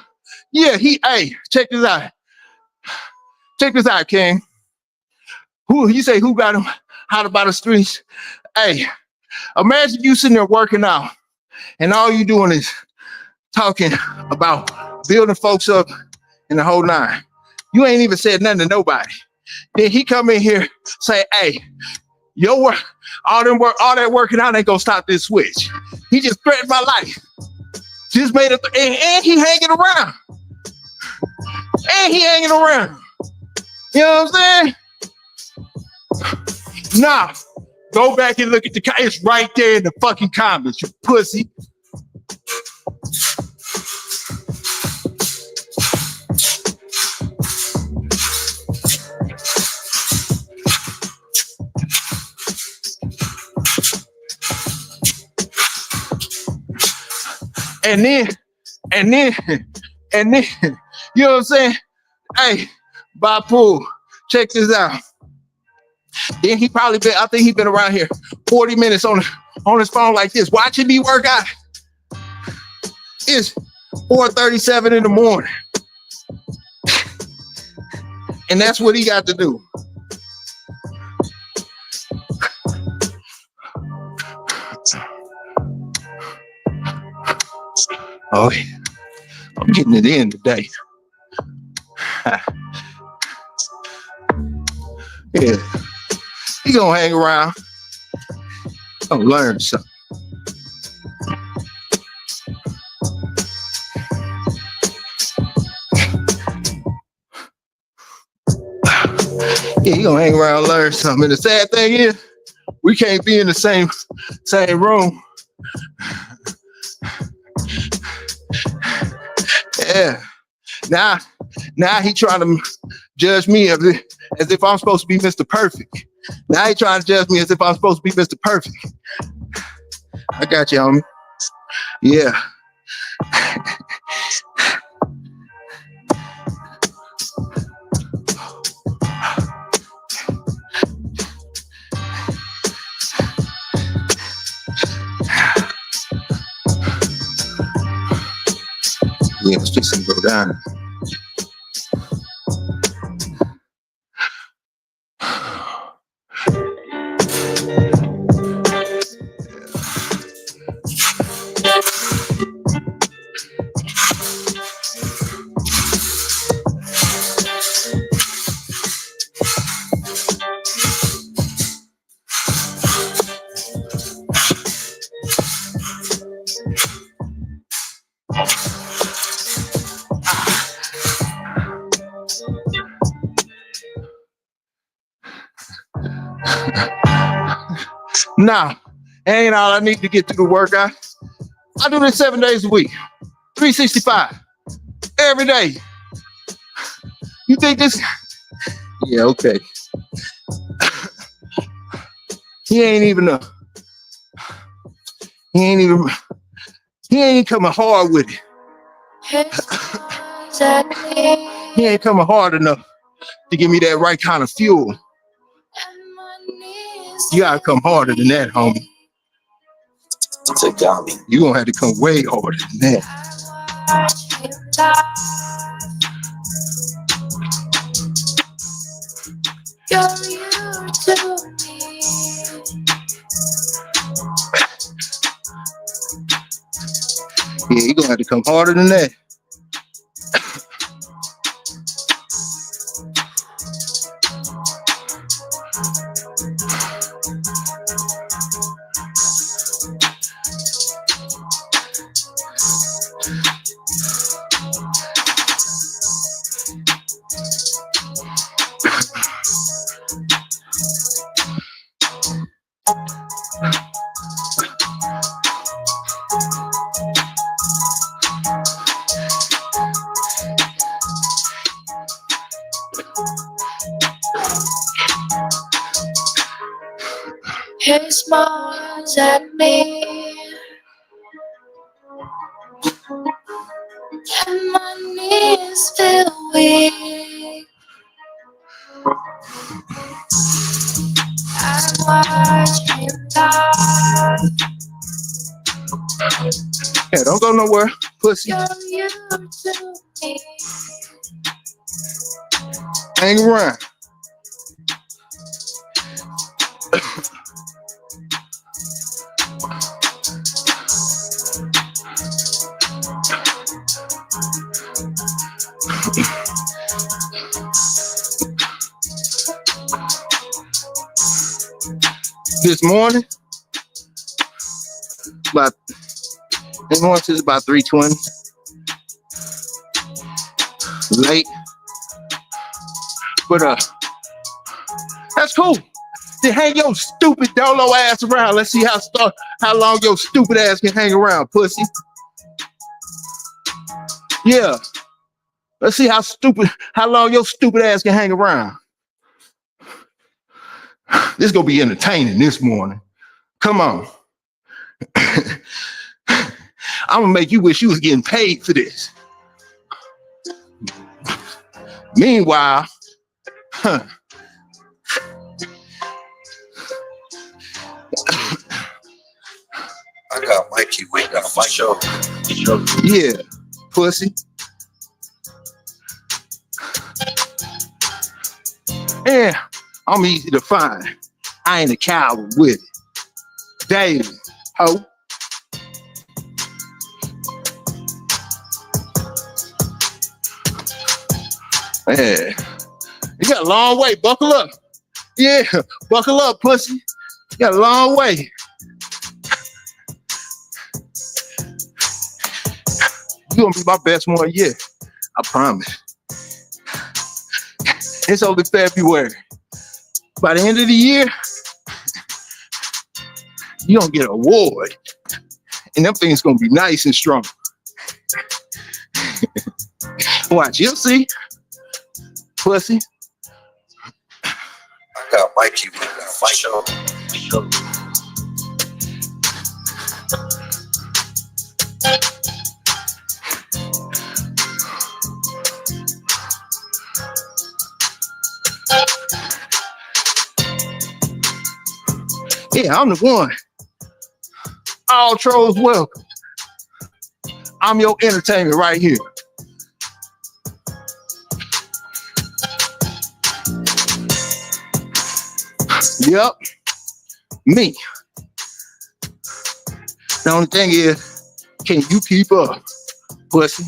hey, check this out. Check this out, King. Who you say who got him out about the streets? Hey, imagine you sitting there working out and all you doing is talking about building folks up in the whole nine. You ain't even said nothing to nobody. Then he come in here, say, hey, your work, all that working out ain't gonna stop this switch. He just threatened my life. Just made it, and he hanging around. And he hanging around. You know what I'm saying? Nah, go back and look at the, it's right there in the fucking comments, you pussy. And then, you know what I'm saying? Hey, Bapu, check this out. Then he probably been, I think he been around here 40 minutes on his phone like this, watching me work out. It's 4:37 in the morning. And that's what he got to do. Oh, I'm getting it in today. Yeah, he gonna hang around. Gonna learn something. Yeah, he gonna hang around and learn something. And the sad thing is, we can't be in the same room. Yeah. Now he trying to judge me as if I'm supposed to be Mr. Perfect. Now he trying to judge me as if I'm supposed to be Mr. Perfect. I got you, homie. Yeah. Yeah, it's just gonna go down. Nah, ain't all I need to get through the workout. I do this 7 days a week, 365, every day. You think this? Yeah, okay. He ain't coming hard with it. He ain't coming hard enough to give me that right kind of fuel. You gotta come harder than that, homie. You gonna have to come way harder than that. Yeah, you gonna have to come harder than that. He smiles at me, and my knees feel weak. I watch him die. Yeah, don't go nowhere, pussy. You're you to me. Hang around. This morning, about 3:20. Late, but that's cool. Then hang your stupid dolo ass around. Let's see how long your stupid ass can hang around, pussy. Yeah, let's see how long your stupid ass can hang around. This is gonna be entertaining this morning. Come on. I'm gonna make you wish you was getting paid for this. Meanwhile, I got Mikey waiting on my show. Yeah, pussy. Yeah, I'm easy to find. I ain't a coward with it. Daily, ho. Yeah, you got a long way. Buckle up. Yeah, buckle up, pussy. You got a long way. You're gonna be my best one yet. I promise. It's only February. By the end of the year, you're gonna get an award. And them things gonna be nice and strong. Watch, you'll see. Pussy. I got Mikey waiting on my show. Yeah, I'm the one. All trolls welcome. I'm your entertainment right here. Yep, me. The only thing is, can you keep up, pussy?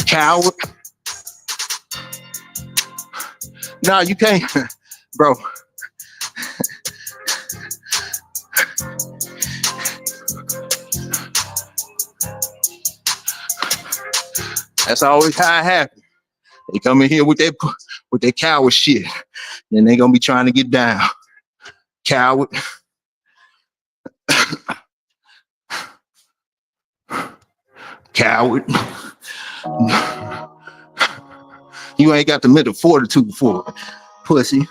Coward. No, you can't, bro. That's always how it happens. They come in here with that coward shit. Then they gonna be trying to get down. Coward. Coward. You ain't got the mental fortitude for it, pussy.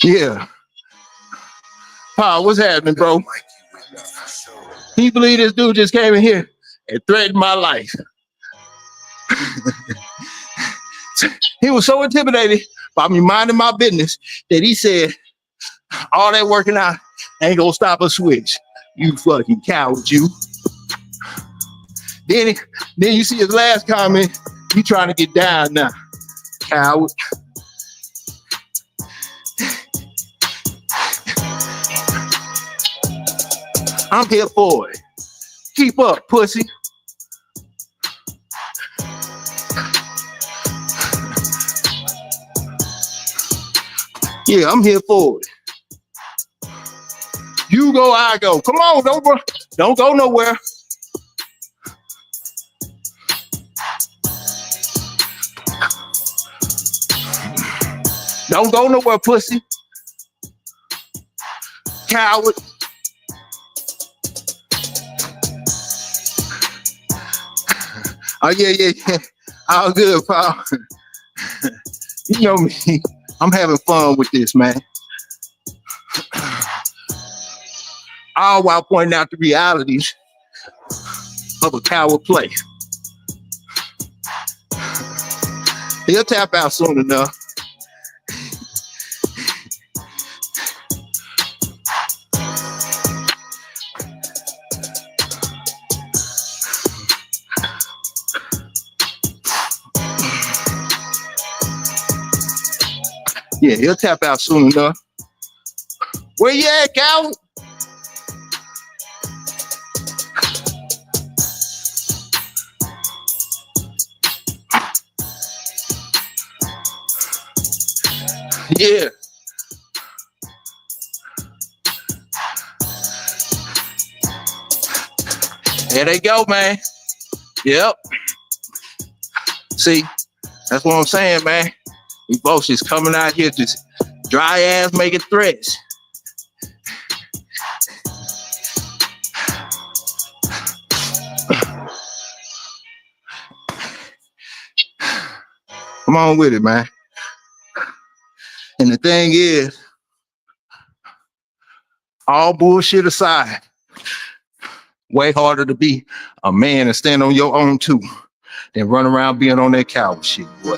Yeah. Paul, what's happening, bro? Can you believe this dude just came in here and threatened my life? He was so intimidated by me minding my business that he said, all that working out ain't gonna stop a switch. You fucking coward, you. Then you see his last comment, he trying to get down now. Coward. I'm here for it. Keep up, pussy. Yeah, I'm here for it. You go, I go. Come on, don't go nowhere. Don't go nowhere, pussy. Coward. Oh, yeah. All good, Paul. You know me. I'm having fun with this, man. All while pointing out the realities of a coward play. He'll tap out soon enough. Yeah, he'll tap out soon enough. Where you at, coward? Yeah. There they go, man. Yep. See, that's what I'm saying, man. We both just coming out here just dry ass making threats. Come on with it, man. And the thing is, all bullshit aside, way harder to be a man and stand on your own too than run around being on that coward shit, boy.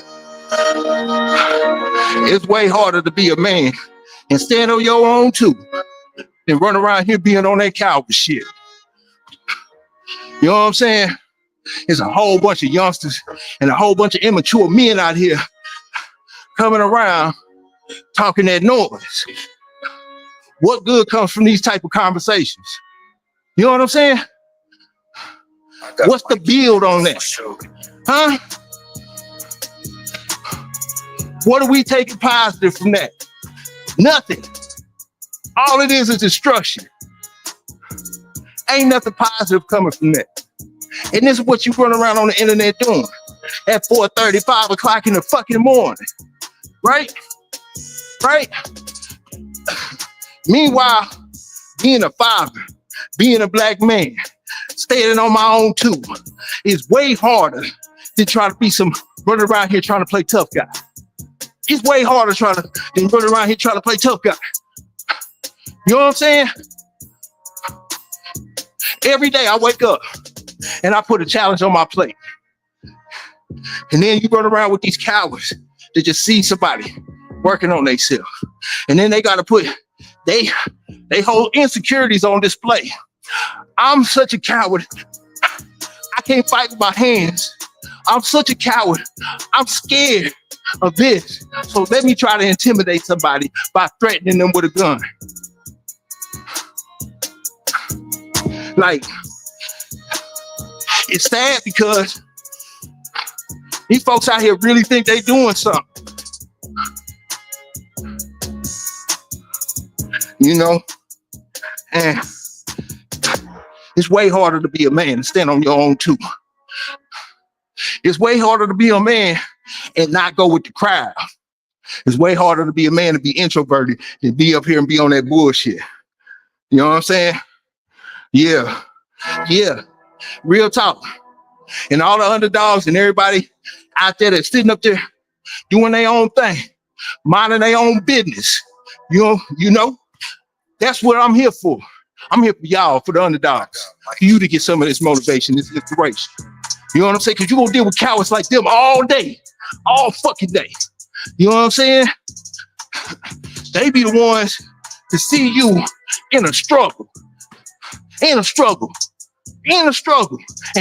It's way harder to be a man and stand on your own too than run around here being on that coward shit. You know what I'm saying? There's a whole bunch of youngsters and a whole bunch of immature men out here coming around talking that noise. What good comes from these type of conversations? You know what I'm saying? What's the build on that? Huh? What are we taking positive from that? Nothing. All it is destruction. Ain't nothing positive coming from that. And this is what you run around on the internet doing at 4:30, 5 o'clock in the fucking morning. Right? Right? Meanwhile, being a father, being a black man, standing on my own too, is way harder than trying to be some running around here trying to play tough guy. It's way harder than running around here trying to play tough guy. You know what I'm saying? Every day I wake up and I put a challenge on my plate. And then you run around with these cowards that just see somebody working on themselves. And then they got to put they hold insecurities on display. I'm such a coward. I can't fight with my hands. I'm such a coward. I'm scared of this. So let me try to intimidate somebody by threatening them with a gun. Like, it's sad because these folks out here really think they doing something. You know? And it's way harder to be a man and stand on your own too. It's way harder to be a man and not go with the crowd. It's way harder to be a man to be introverted than be up here and be on that bullshit. You know what I'm saying? Yeah. Yeah. Real talk. And all the underdogs and everybody out there that's sitting up there doing their own thing, minding their own business. You know, that's what I'm here for. I'm here for y'all, for the underdogs, for you to get some of this motivation, this inspiration. You know what I'm saying? Because you're going to deal with cowards like them all day, all fucking day. You know what I'm saying? They be the ones to see you in a struggle, and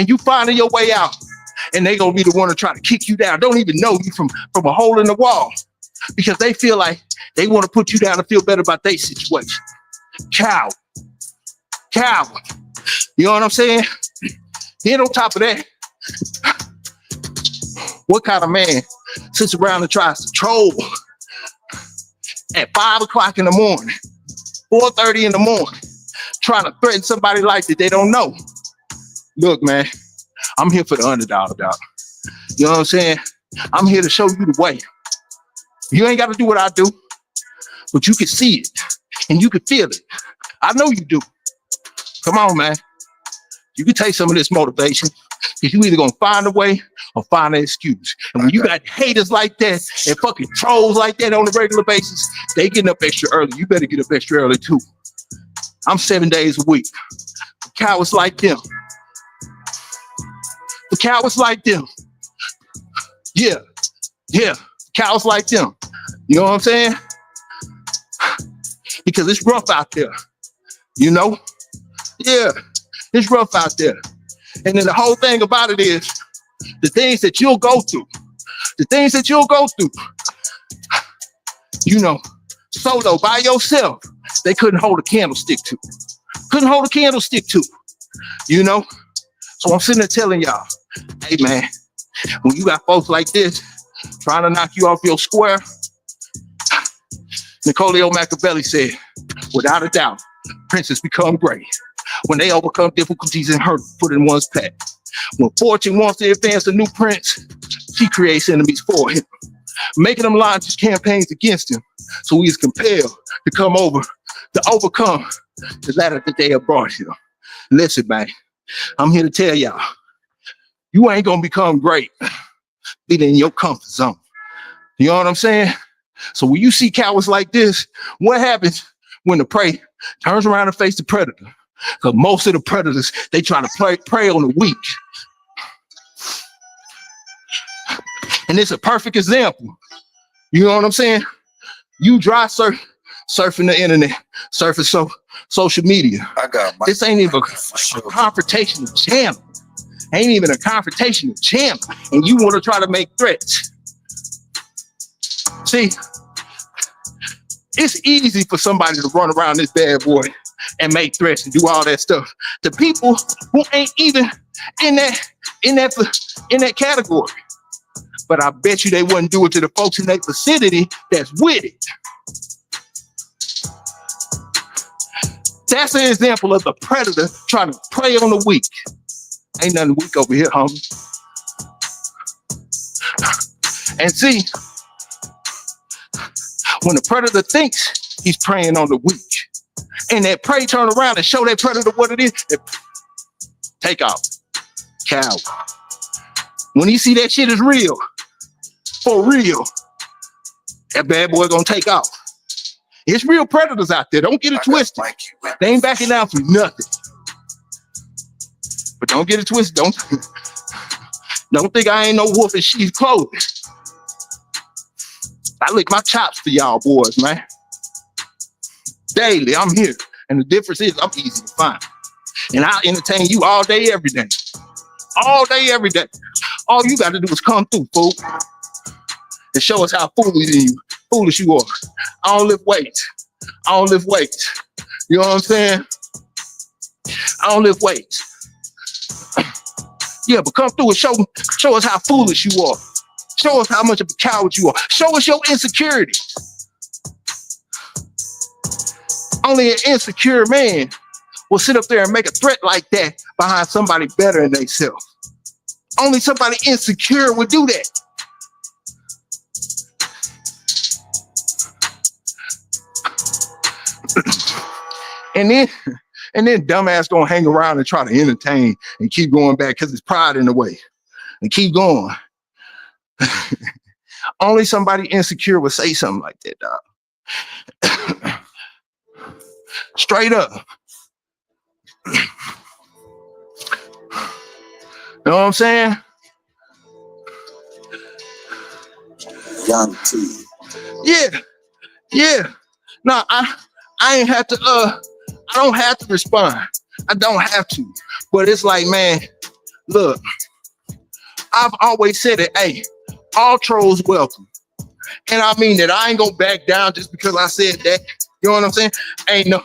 you finding your way out. And they going to be the one to try to kick you down. Don't even know you from a hole in the wall because they feel like they want to put you down to feel better about their situation. Coward. You know what I'm saying? Then on top of that, what kind of man sits around and tries to troll at 5 o'clock in the morning, 4:30 in the morning, trying to threaten somebody's life that they don't know? Look, man, I'm here for the underdog, dog. You know what I'm saying? I'm here to show you the way. You ain't got to do what I do, but you can see it and you can feel it. I know you do. Come on, man. You can take some of this motivation because you either going to find a way or find an excuse. And when you got haters like that and fucking trolls like that on a regular basis, they getting up extra early. You better get up extra early too. I'm 7 days a week. For cowards like them. For cowards like them. Yeah. Cowards like them. You know what I'm saying? Because it's rough out there. You know? Yeah, it's rough out there. And then the whole thing about it is the things that you'll go through, you know, solo by yourself, they couldn't hold a candlestick to. You know? So I'm sitting there telling y'all, hey man, when you got folks like this trying to knock you off your square, Niccolio Machiavelli said, without a doubt, princes become great when they overcome difficulties and hurt put in one's path. When fortune wants to advance a new prince, she creates enemies for him, making them launch his campaigns against him. So he is compelled to come over to overcome the ladder that they have brought him. Listen, man, I'm here to tell y'all, you ain't gonna become great being in your comfort zone. You know what I'm saying? So when you see cowards like this, what happens when the prey turns around and face the predator? Because most of the predators, they try to prey on the weak. And it's a perfect example. You know what I'm saying? You dry surfing the internet, surfing social media. This ain't even a confrontational channel. Ain't even a confrontational channel. And you want to try to make threats. See, it's easy for somebody to run around this bad boy and make threats and do all that stuff. The people who ain't even in that category. But I bet you they wouldn't do it to the folks in their vicinity that's with it. That's an example of the predator trying to prey on the weak. Ain't nothing weak over here, homie. And see, when the predator thinks he's preying on the weak, and that prey turn around and show that predator what it is, take off. Cow. When he see that shit is real, for real, that bad boy gonna take off. It's real predators out there. Don't get it twisted. They ain't backing down for nothing. But don't get it twisted. Don't think I ain't no wolf in sheep's clothing. I lick my chops for y'all boys, man. Daily, I'm here. And the difference is I'm easy to find. And I'll entertain you all day, every day. All day, every day. All you got to do is come through, fool. And show us how foolish you are. I don't lift weights. You know what I'm saying? I don't lift weights. Yeah, but come through and show us how foolish you are. Show us how much of a coward you are. Show us your insecurities. Only an insecure man will sit up there and make a threat like that behind somebody better than themselves. Only somebody insecure would do that. And then dumbass gonna hang around and try to entertain and keep going back because it's pride in the way. And keep going. Only somebody insecure would say something like that, dog. Straight up. You know what I'm saying? Young T. Yeah. No, I ain't have to I don't have to respond. I don't have to. But it's like, man, look, I've always said it, hey, all trolls welcome. And I mean that. I ain't gonna back down just because I said that. You know what I'm saying? Ain't no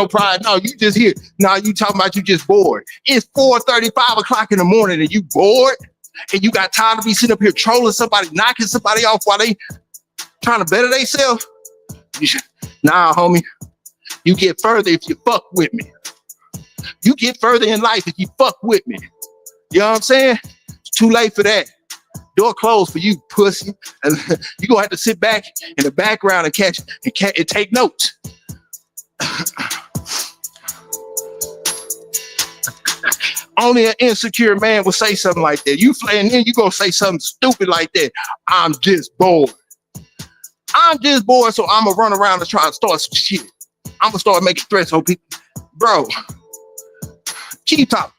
pride. No, you just here. No, you talking about you just bored. It's 4:30, 5 o'clock in the morning and you bored? And you got tired of me sitting up here trolling somebody, knocking somebody off while they trying to better themselves? Nah, homie. You get further if you fuck with me. You get further in life if you fuck with me. You know what I'm saying? It's too late for that. Door closed for you, pussy. And you gonna have to sit back in the background and catch and take notes. Only an insecure man will say something like that. And then you gonna say something stupid like that. I'm just bored. I'm just bored, so I'm gonna run around and try to start some shit. I'm gonna start making threats on people. Bro, keep talking.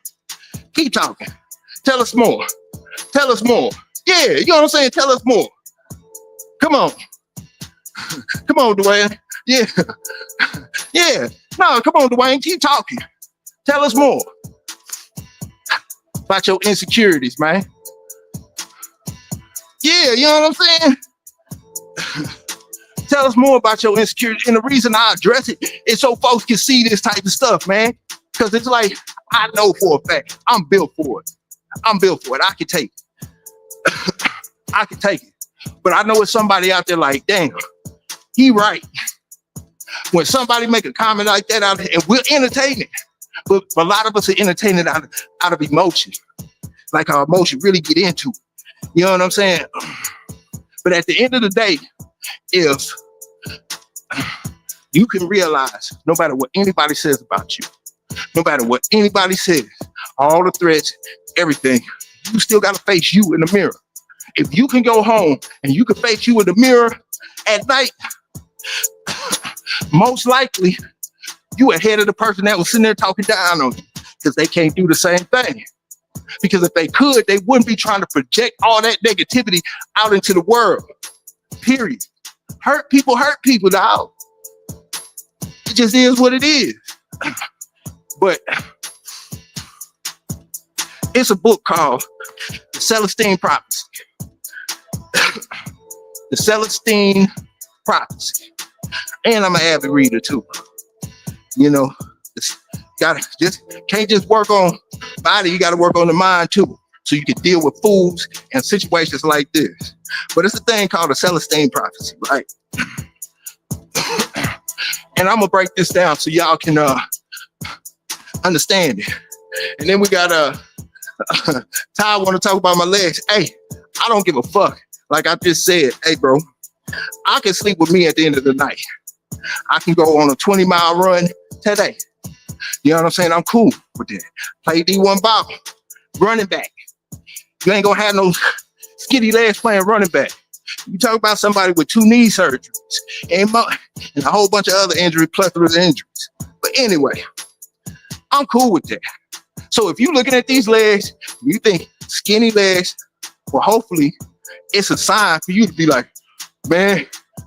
Keep talking. Tell us more. Tell us more. Yeah, you know what I'm saying? Tell us more. Come on. Come on, Dwayne. Yeah. Yeah. No, come on, Dwayne. Keep talking. Tell us more about your insecurities, man. Yeah, you know what I'm saying? Tell us more about your insecurities. And the reason I address it is so folks can see this type of stuff, man. Because it's like, I know for a fact, I'm built for it. I'm built for it. I can take it. I can take it. But I know it's somebody out there like, damn, he right. When somebody make a comment like that out there, and we're entertaining, but a lot of us are entertaining out of emotion. Like our emotion really get into it. You know what I'm saying? But at the end of the day, if you can realize, no matter what anybody says about you, no matter what anybody says, all the threats, everything, you still got to face you in the mirror. If you can go home and you can face you in the mirror at night, most likely you ahead of the person that was sitting there talking down on you, because they can't do the same thing. Because if they could, they wouldn't be trying to project all that negativity out into the world. Period. Hurt people, dog. It just is what it is. But it's a book called The Celestine Prophecy. The Celestine Prophecy. And I'm an avid reader too. You know, can't just work on body, you gotta work on the mind too. So you can deal with fools and situations like this. But it's a thing called the Celestine Prophecy, right? And I'm gonna break this down so y'all can understand it. And then we got Ty want to talk about my legs. Hey, I don't give a fuck. Like I just said, hey bro, I can sleep with me at the end of the night. I can go on a 20-mile run today. You know what I'm saying? I'm cool with that. Play D1 ball, running back. You ain't gonna have no skinny legs playing running back. You talk about somebody with 2 knee surgeries and a whole bunch of other injuries, plethora of injuries. But anyway, I'm cool with that. So if you're looking at these legs, you think skinny legs, well, hopefully it's a sign for you to be like, man,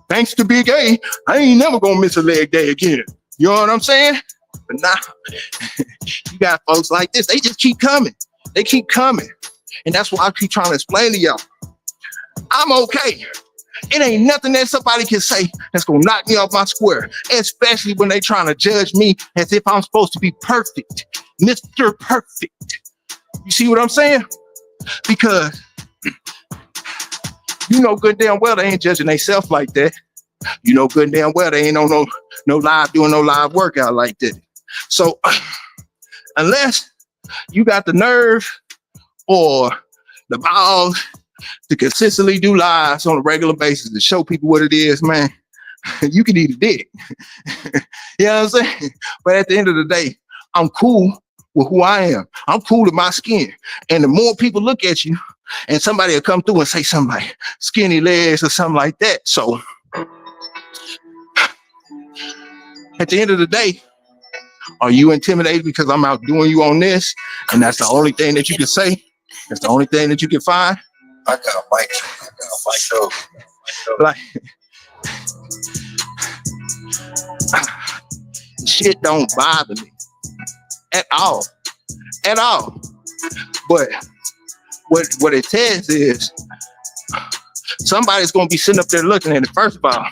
thanks to Big A, I ain't never gonna miss a leg day again. You know what I'm saying? But now, you got folks like this, they just keep coming. They keep coming. And that's why I keep trying to explain to y'all. I'm okay. It ain't nothing that somebody can say that's gonna knock me off my square, especially when they trying to judge me as if I'm supposed to be perfect, Mr. Perfect. You see what I'm saying? Because you know good damn well they ain't judging themselves like that. You know good damn well they ain't on no live doing no live workout like that. So unless you got the nerve or the balls to consistently do lives on a regular basis to show people what it is, man, you can eat a dick. You know what I'm saying? But at the end of the day, I'm cool with who I am. I'm cool with my skin. And the more people look at you, and somebody will come through and say something like skinny legs or something like that. So at the end of the day, are you intimidated because I'm outdoing you on this? And that's the only thing that you can say? That's the only thing that you can find? I got Mikey. I got my show. Like, shit don't bother me at all. At all. But what it says is somebody's gonna be sitting up there looking at it. First of all,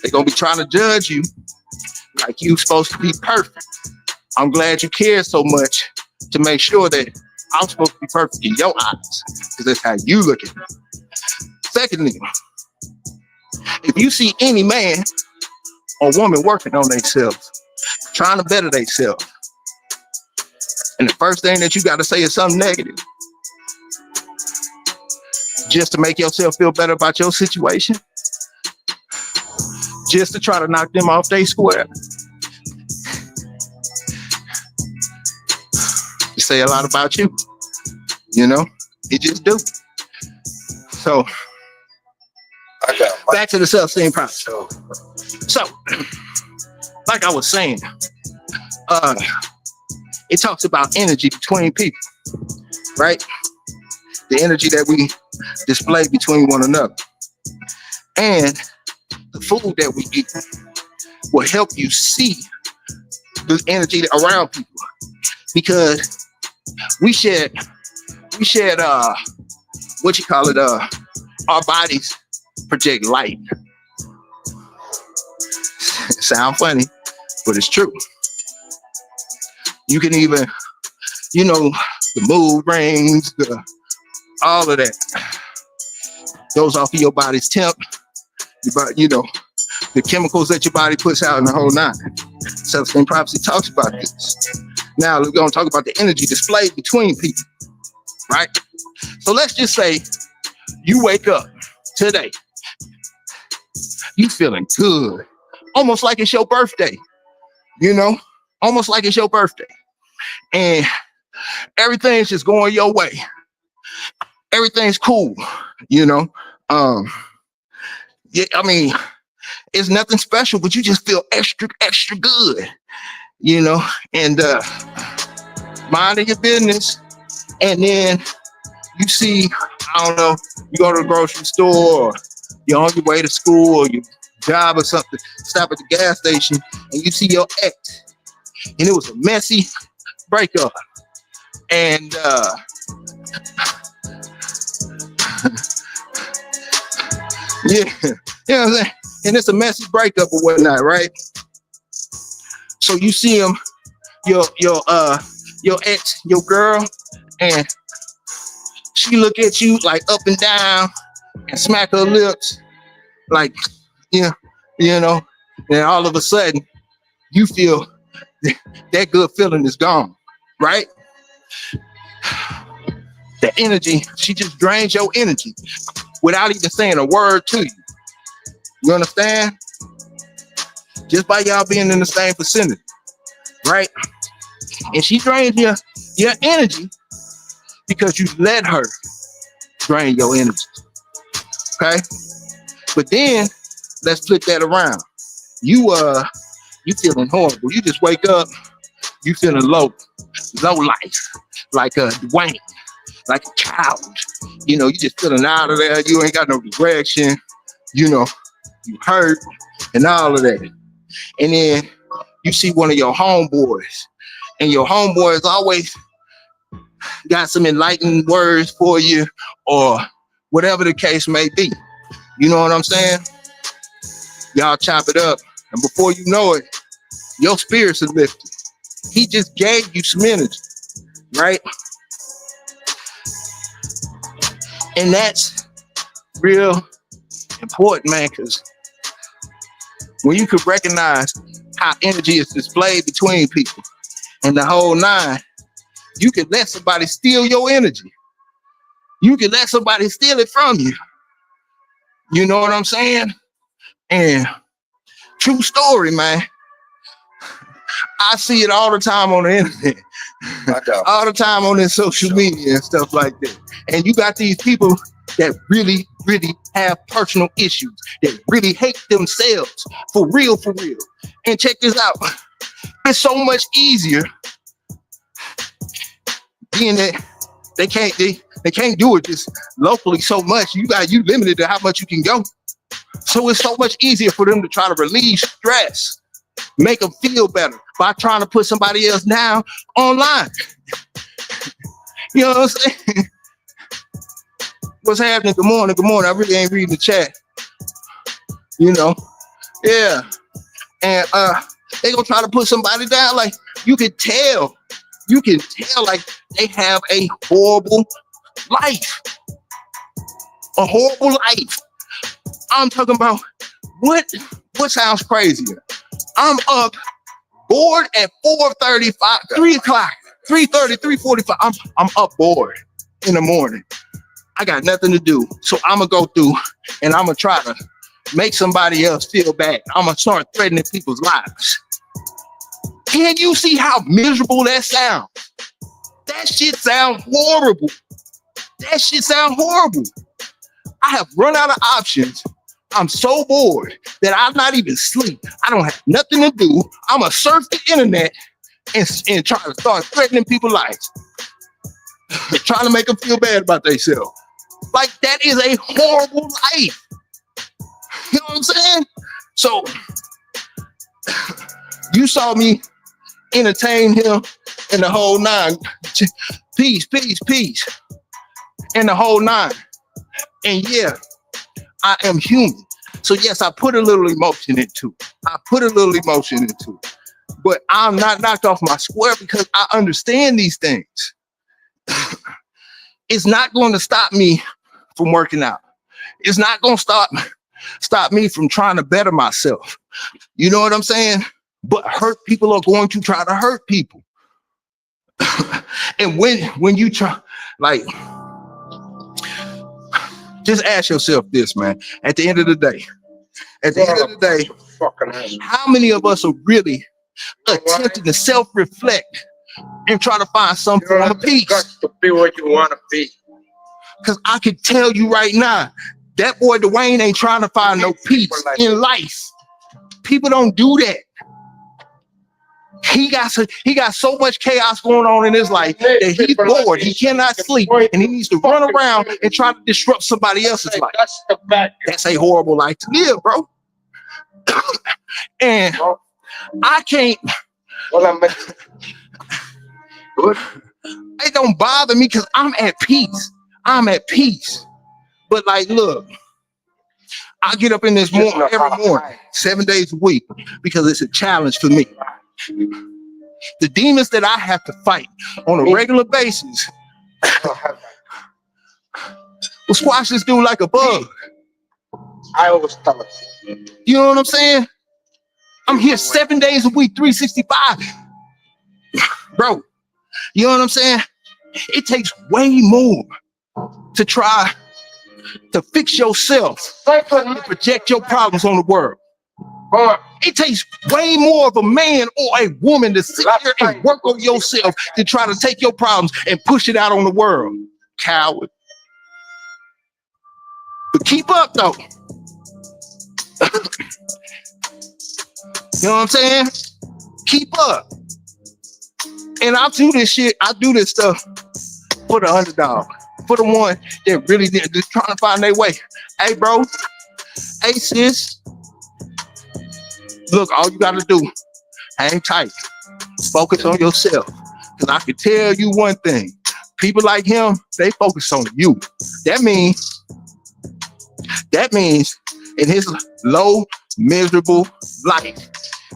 they're gonna be trying to judge you like you supposed to be perfect. I'm glad you care so much to make sure that I'm supposed to be perfect in your eyes, because that's how you look at it. Secondly, if you see any man or woman working on themselves, trying to better themselves, and the first thing that you got to say is something negative, just to make yourself feel better about your situation, just to try to knock them off their square, you say a lot about you. You know, you just do. So, I got Mikey. back to the self-esteem process. So, like I was saying, it talks about energy between people, right? The energy that we display between one another. And the food that we eat will help you see the energy around people. Because we shed our bodies project light. Sound funny, but it's true. You can even, the mood rings, all of that goes off of your body's temp, the chemicals that your body puts out in the whole nine. Self-esteem prophecy talks about this. Now we're going to talk about the energy displayed between people, right? So let's just say you wake up today, you feeling good, almost like it's your birthday, almost like it's your birthday, and everything's just going your way. Everything's cool, Yeah, I mean, it's nothing special, but you just feel extra good, and minding your business. And then you see, I don't know, you go to the grocery store, or you're on your way to school or your job or something, stop at the gas station, and you see your ex, and it was a messy breakup. And yeah, you know what I'm saying? And it's a messy breakup or whatnot, right? So you see him, your ex, your girl, and she look at you like up and down and smack her lips, like, and all of a sudden you feel that good feeling is gone, right? The energy, she just drains your energy without even saying a word to you. You understand? Just by y'all being in the same vicinity, right? And she drains your energy because you let her drain your energy. Okay? But then let's flip that around. You feeling horrible. You just wake up, you feeling low life, like a Dwayne, like a child. You just feeling out of there. You ain't got no direction. You hurt and all of that. And then you see one of your homeboys, and your homeboys always got some enlightening words for you, or whatever the case may be. You know what I'm saying? Y'all chop it up, and before you know it, your spirits are lifted. He just gave you some energy, right? And that's real important, man, because when you could recognize how energy is displayed between people and the whole nine, you can let somebody steal your energy. You can let somebody steal it from you. You know what I'm saying? And True story, man. I see it all the time on the internet, I got all the time on this social media and stuff like that. And you got these people that really, really have personal issues, that really hate themselves for real, for real. And check this out. It's so much easier being that they can't do it just locally so much. You limited to how much you can go. So it's so much easier for them to try to relieve stress, make them feel better by trying to put somebody else down online. You know what I'm saying? What's happening? Good morning. Good morning. I really ain't reading the chat. You know? Yeah. And they gonna try to put somebody down. Like you can tell like they have a horrible life. A horrible life. I'm talking about what sounds crazier. I'm up bored at 4:35, 3 o'clock, 3:30, 3:45. I'm up bored in the morning. I got nothing to do. So I'm gonna go through and I'm gonna try to make somebody else feel bad. I'm gonna start threatening people's lives. Can you see how miserable that sounds? That shit sounds horrible. That shit sounds horrible. I have run out of options. I'm so bored that I'm not even sleep. I don't have nothing to do. I'm gonna surf the internet and try to start threatening people's lives. Trying to make them feel bad about themselves. Like that is a horrible life. You know what I'm saying? So you saw me entertain him in the whole nine. Peace, peace, peace. In the whole nine. And yeah, I am human. So yes, I put a little emotion into it. But I'm not knocked off my square because I understand these things. It's not going to stop me from working out. It's not going to stop me from trying to better myself. You know what I'm saying? But hurt people are going to try to hurt people. And when you try, like, just ask yourself this, man. At the end of the day, how many of us are really attempting to self-reflect and try to find some form of peace? To be what you want to be. Because I can tell you right now, that boy Dwayne ain't trying to find no peace in life. People don't do that. He got so much chaos going on in his life that he's bored. He cannot sleep, and he needs to run around and try to disrupt somebody else's life. That's the fact. That's a horrible life to live, bro. And I can't. It don't bother me because I'm at peace. But like, look, I get up in this morning every morning, 7 days a week, because it's a challenge for me. The demons that I have to fight on a regular basis will squash this dude like a bug. I always tell it. You know what I'm saying? I'm here 7 days a week, 365. Bro, you know what I'm saying? It takes way more to try to fix yourself and project your problems on the world. It takes way more of a man or a woman to sit here and work on yourself to try to take your problems and push it out on the world. Coward. But keep up, though. You know what I'm saying? Keep up. And I do this shit. I do this stuff for the underdog. For the one that really just trying to find their way. Hey, bro. Hey, sis. Look, all you got to do, hang tight. Focus on yourself. Because I can tell you one thing. People like him, they focus on you. That means in his low, miserable life,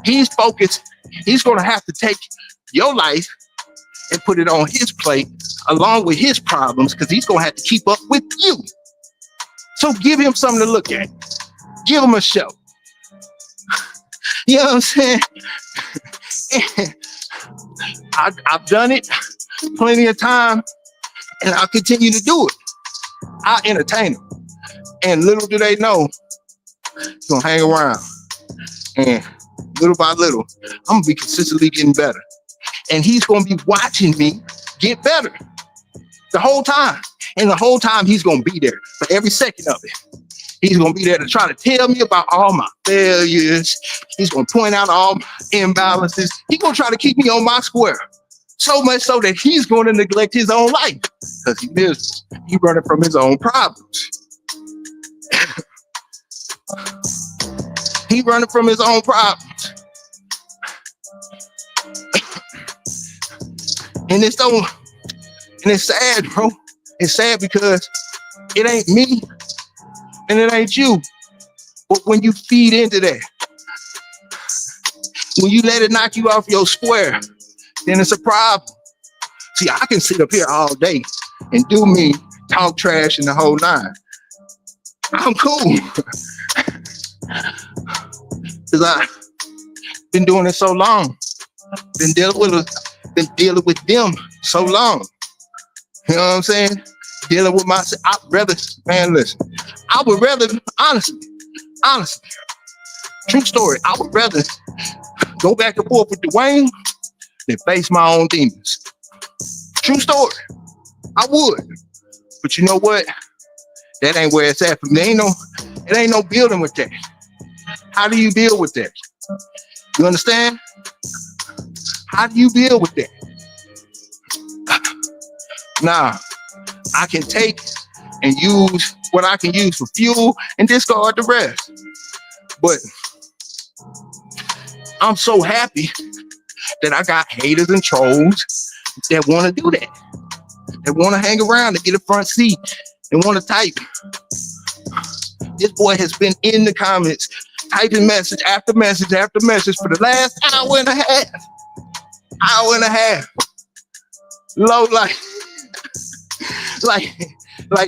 he's focused. He's going to have to take your life and put it on his plate along with his problems because he's going to have to keep up with you. So give him something to look at. Give him a show. You know what I'm saying? I've done it plenty of time and I'll continue to do it. I'll entertain them. And little do they know, he's going to hang around. And little by little, I'm gonna be consistently getting better. And he's gonna be watching me get better the whole time. And the whole time he's gonna be there for every second of it. He's gonna be there to try to tell me about all my failures. He's gonna point out all my imbalances. He's gonna try to keep me on my square. So much so that he's gonna neglect his own life. Because he's running from his own problems. He running from his own problems. And it's sad, bro. It's sad because it ain't me and it ain't you. But when you feed into that, when you let it knock you off your square, then it's a problem. See, I can sit up here all day and do me, talk trash and the whole nine. I'm cool. Because I've been doing it so long. Been dealing with them so long. You know what I'm saying? Dealing with myself. I would rather, honestly, true story, I would rather go back and forth with Dwayne than face my own demons. True story. I would. But you know what? That ain't where it's at for me. It ain't no building with that. How do you deal with that? You understand? How do you deal with that? Nah, I can take and use what I can use for fuel and discard the rest. But I'm so happy that I got haters and trolls that want to do that. That want to hang around and get a front seat and want to type. This boy has been in the comments typing message after message after message for the last hour and a half. Low, like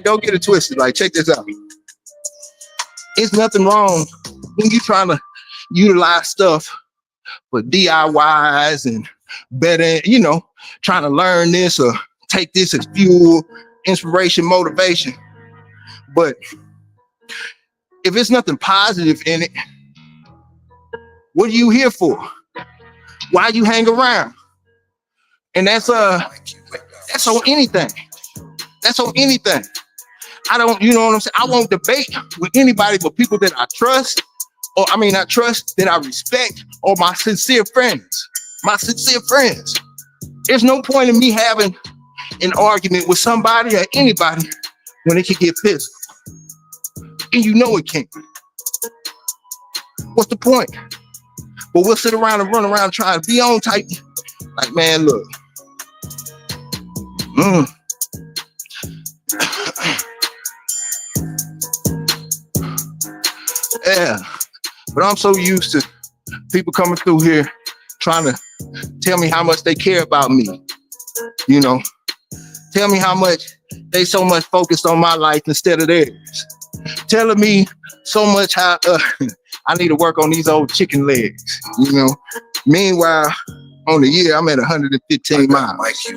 don't get it twisted. Like, check this out. It's nothing wrong when you trying to utilize stuff for DIYs and better, trying to learn this or take this as fuel, inspiration, motivation. But if it's nothing positive in it, what are you here for? Why you hang around? And that's on anything. That's on anything. I don't, you know what I'm saying? I won't debate with anybody but people that I trust, not trust, that I respect, or my sincere friends. There's no point in me having an argument with somebody or anybody when it can get physical. And you know it can't. What's the point? But we'll sit around and run around trying to be on type. Like, man, look. Yeah, but I'm so used to people coming through here trying to tell me how much they care about me. Tell me how much they so much focused on my life instead of theirs. Telling me so much how I need to work on these old chicken legs. Meanwhile, on the year I'm at 115 miles.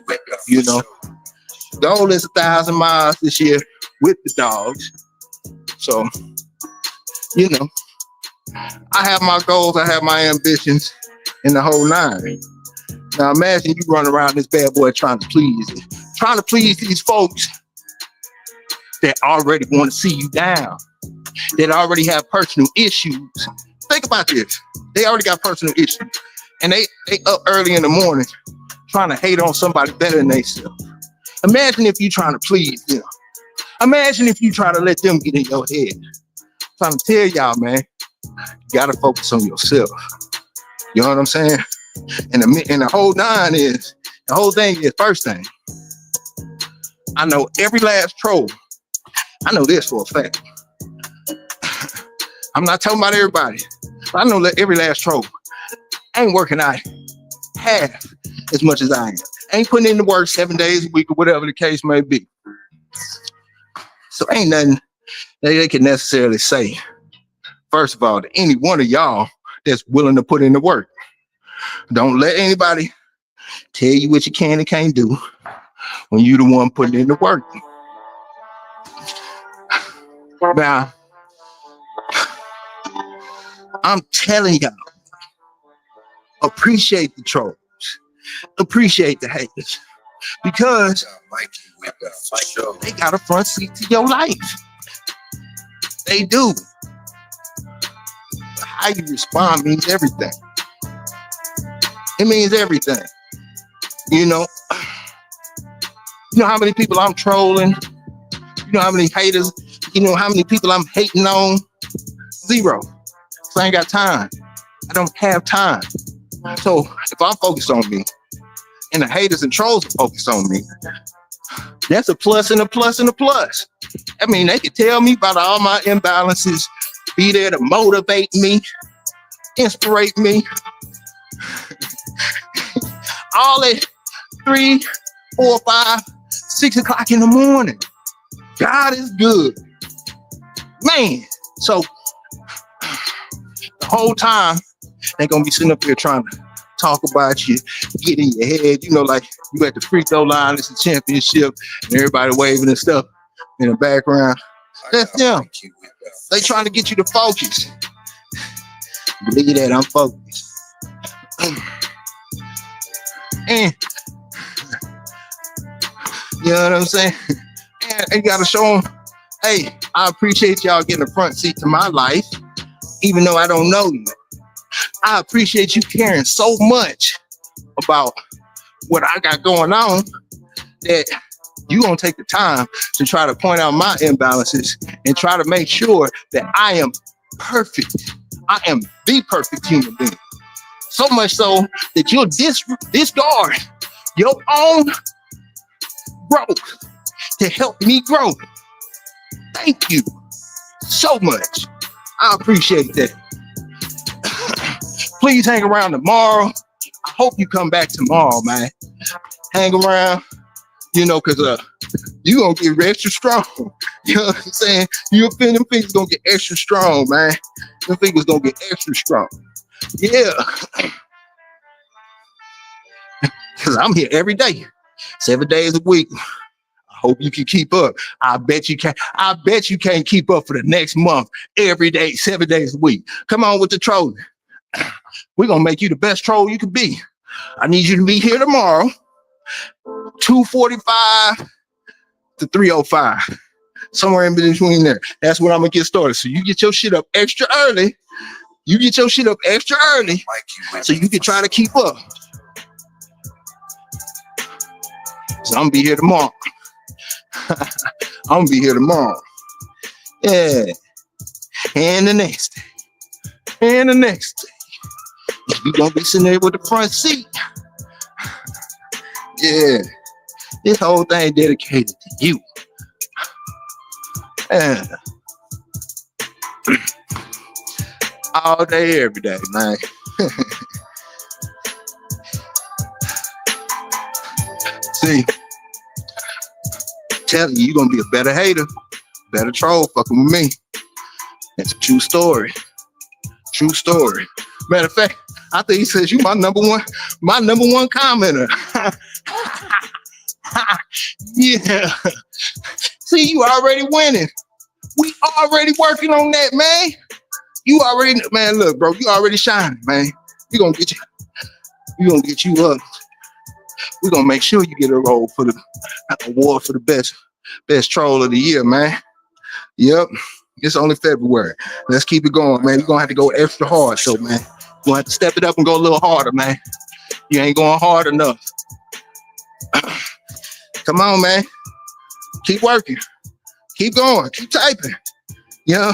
Goal is 1,000 miles this year with the dogs. So, I have my goals, I have my ambitions, and the whole nine. Now imagine you run around this bad boy trying to please these folks that already want to see you down, that already have personal issues. Think about this. They already got personal issues. And they up early in the morning trying to hate on somebody better than themselves. Imagine if you trying to please them. Imagine if you trying to let them get in your head. I'm trying to tell y'all, man, you gotta focus on yourself. You know what I'm saying? And the whole nine is, the whole thing is, first thing, I know every last troll. I know this for a fact. I'm not talking about everybody, but I know that every last troll ain't working out half as much as I am. Ain't putting in the work 7 days a week or whatever the case may be. So ain't nothing that they can necessarily say, first of all, to any one of y'all that's willing to put in the work. Don't let anybody tell you what you can and can't do when you the one putting in the work. Now, I'm telling y'all, appreciate the trolls, appreciate the haters, because Mikey with the for sure. they got a front seat to your life. They do. How you respond means everything. It means everything. You know how many people I'm trolling? You know how many haters? You know how many people I'm hating on? 0. So I ain't got time. I don't have time. So if I'm focused on me and the haters and trolls are focused on me, that's a plus and a plus and a plus. I mean, they can tell me about all my imbalances, be there to motivate me, inspirate me. All at 3, 4, 5, 6 o'clock in the morning. God is good. Man. So the whole time they're gonna be sitting up here trying to talk about you, get in your head, you know, like you at the free throw line, it's a championship, and everybody waving and stuff in the background. That's them. They trying to get you to focus. Believe that I'm focused. And you know what I'm saying? And you gotta show them, hey, I appreciate y'all getting a front seat to my life, even though I don't know you. I appreciate you caring so much about what I got going on that you gonna take the time to try to point out my imbalances and try to make sure that I am perfect. I am the perfect human being. So much so that you'll discard your own growth to help me grow. Thank you so much. I appreciate that. Please hang around tomorrow. I hope you come back tomorrow, man. Hang around, you know, because you going to get extra strong. You know what I'm saying? Them fingers going to get extra strong, man. Them fingers going to get extra strong. Yeah. Because I'm here every day, 7 days a week. I hope you can keep up. I bet you can. I bet you can't keep up for the next month, every day, 7 days a week. Come on with the trolling. We're going to make you the best troll you can be. I need you to be here tomorrow, 2:45 to 3:05, somewhere in between there. That's when I'm going to get started. So you get your shit up extra early. So you can try to keep up. So I'm going to be here tomorrow. Yeah. And the next day. You're going to be sitting there with the front seat. Yeah. This whole thing dedicated to you. Yeah. All day, every day, man. See, telling you, you're going to be a better hater, better troll fucking with me. It's a true story. Matter of fact, I think he says you my number one commenter. Yeah. See, you already winning. We already working on that, man. Man, look, bro, you already shining, man. We're gonna get you up. We're gonna make sure you get a role for the award for the best troll of the year, man. Yep. It's only February. Let's keep it going, man. You're gonna have to go extra hard, so man. You're gonna have to step it up and go a little harder, man. You ain't going hard enough. Come on, man. Keep working. Keep going. Keep typing. You know?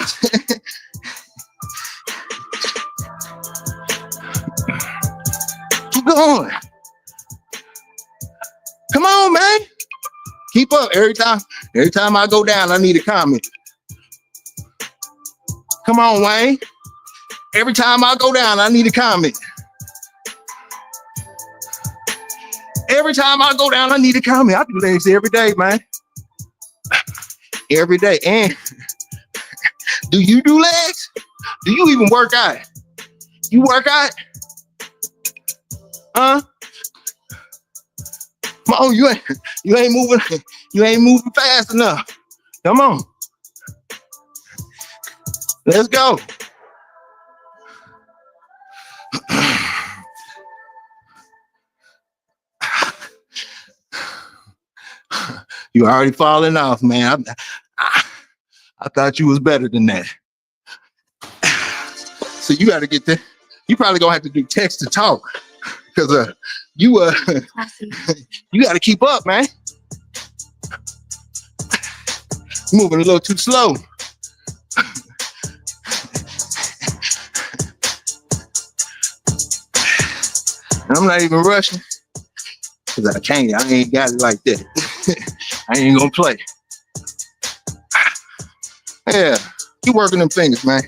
Keep going. Come on, man. Keep up. Every time I go down, I need a comment. Come on, Wayne. Every time I go down, I need a comment. Every time I go down, I need a comment. I do legs every day, man. Every day. And do you do legs? Do you even work out? You work out? Huh? Come on, you ain't moving fast enough. Come on. Let's go. You already falling off, man. I thought you was better than that. So you got to get there. You probably gonna have to do text to talk because you got to keep up, man. Moving a little too slow. I'm not even rushing because I can't. I ain't got it like that. I ain't gonna play. Yeah, keep working them fingers, man.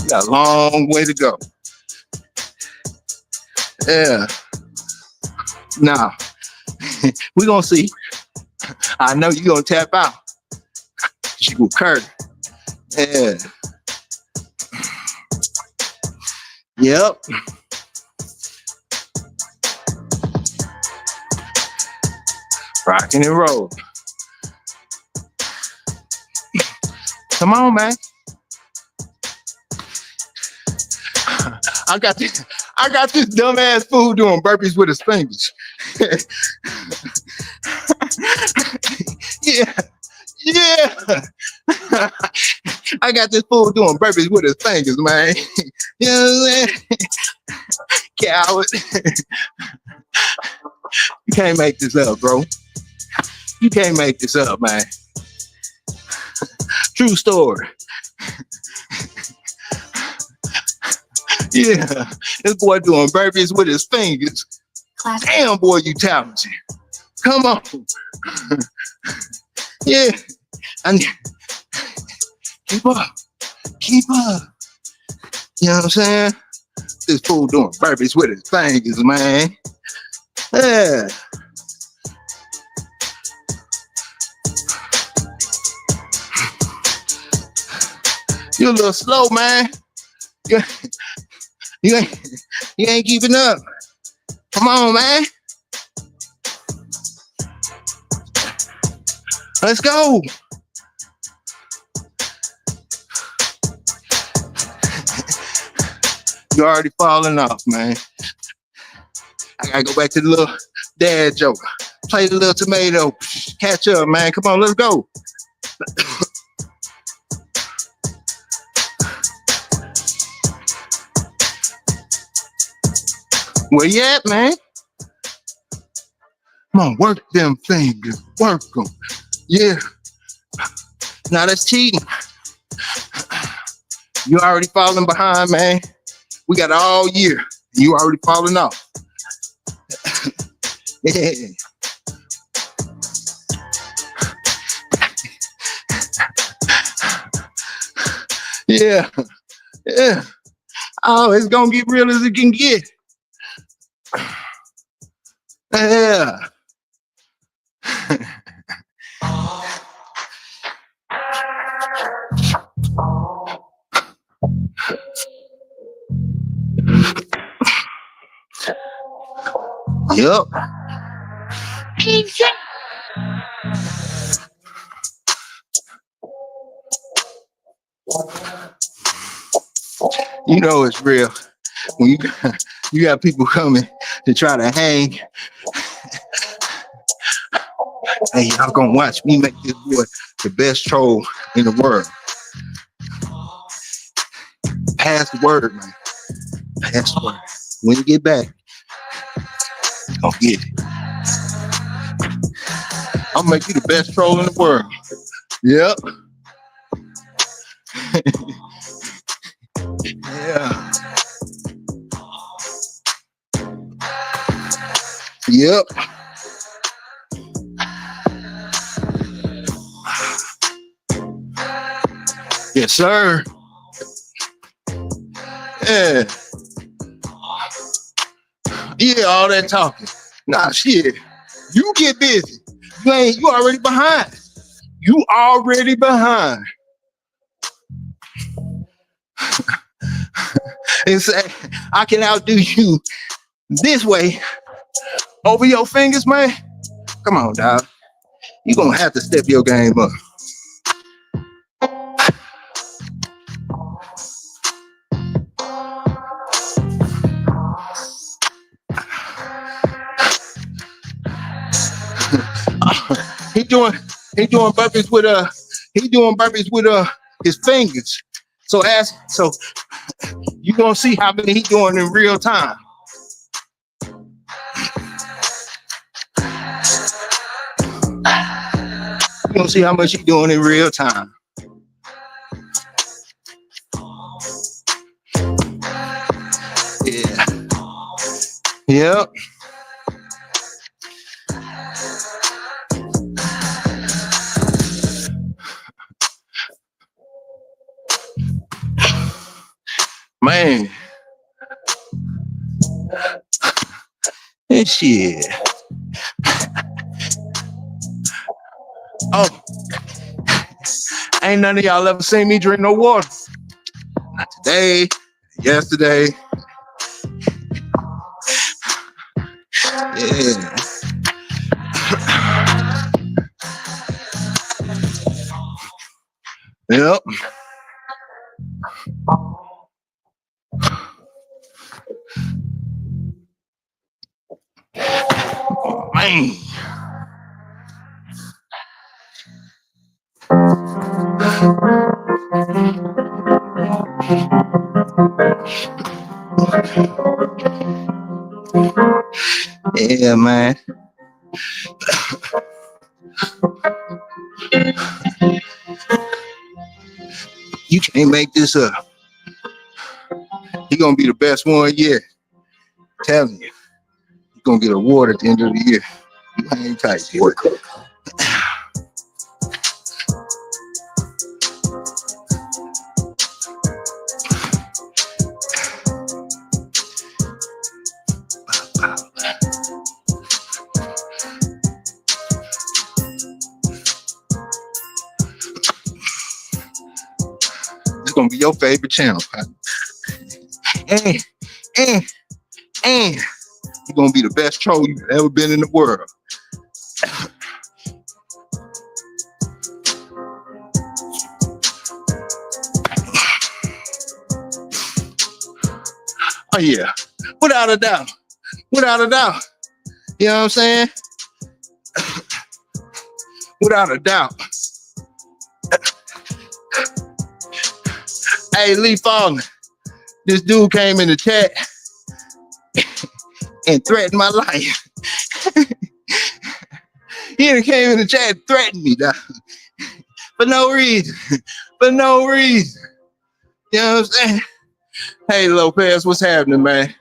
You got a long way to go. Yeah. Now, we gonna see. I know you gonna tap out. You go curve. Yeah. Yep. Rocking and roll. Come on, man. I got this dumbass fool doing burpees with his fingers. Yeah. I got this fool doing burpees with his fingers, man. You know what I'm saying? Coward. You can't make this up, bro. You can't make this up, man. True story. Yeah, this boy doing burpees with his fingers. Damn, boy, you talented. Come on. Yeah. Keep up. Keep up. You know what I'm saying? This fool doing burpees with his fingers, man. Yeah. You're a little slow, man. You ain't keeping up. Come on, man. Let's go. You're already falling off, man. I gotta go back to the little dad joke. Play the little tomato. Catch up, man. Come on, let's go. Where you at, man? Come on, work them fingers. Work them. Yeah. Now that's cheating. You already falling behind, man. We got all year. You already falling off. Yeah. Yeah. Yeah. Oh, it's gonna get real as it can get. Yeah. Yep. You know it's real when you got people coming to try to hang. Hey, y'all gonna watch me make this boy the best troll in the world. Pass the word, man. Pass the word. When you get back, you're gonna get it. I'll make you the best troll in the world. Yep. Yeah. Yep. Yes, sir. Yeah. Yeah, all that talking. Nah, shit. You get busy. You already behind. You already behind. And say, I can outdo you this way over your fingers, man. Come on, dog. You're gonna have to step your game up. He doing burpees with his fingers. So you gonna see how many he doing in real time. You gonna see how much he doing in real time. Yeah. Yep. Man. This shit. Oh. Ain't none of y'all ever seen me drink no water. Not today, yesterday. Yeah. Yep. Man. Yeah, man. You can't make this up. You're gonna be the best one yet. Telling you. You're gonna get an award at the end of the year. You hang tight, boy. It's gonna be your favorite channel. And you're gonna be the best troll you've ever been in the world. Oh yeah, without a doubt. Without a doubt. You know what I'm saying? Without a doubt. Hey, Lee Fallen, this dude came in the chat and threatened my life. He done came in the chat and threatened me, dog. For no reason. For no reason. You know what I'm saying? Hey, Lopez, what's happening, man?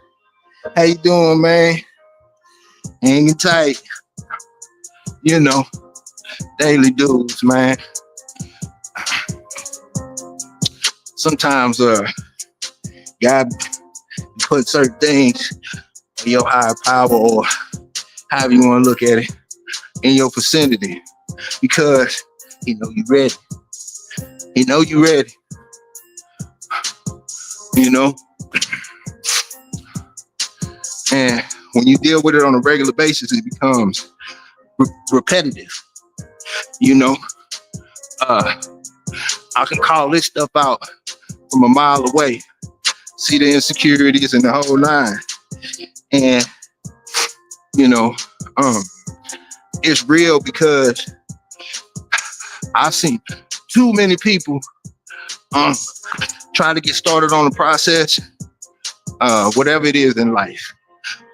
How you doing, man? Hanging tight. You know, daily dudes, man. Sometimes, God put certain things in your higher power, or however you want to look at it, in your vicinity, because He know you ready. He know you ready. You know? And when you deal with it on a regular basis, it becomes repetitive. You know? I can call this stuff out from a mile away, see the insecurities and the whole line. And, you know, it's real because I've seen too many people try to get started on the process, whatever it is in life,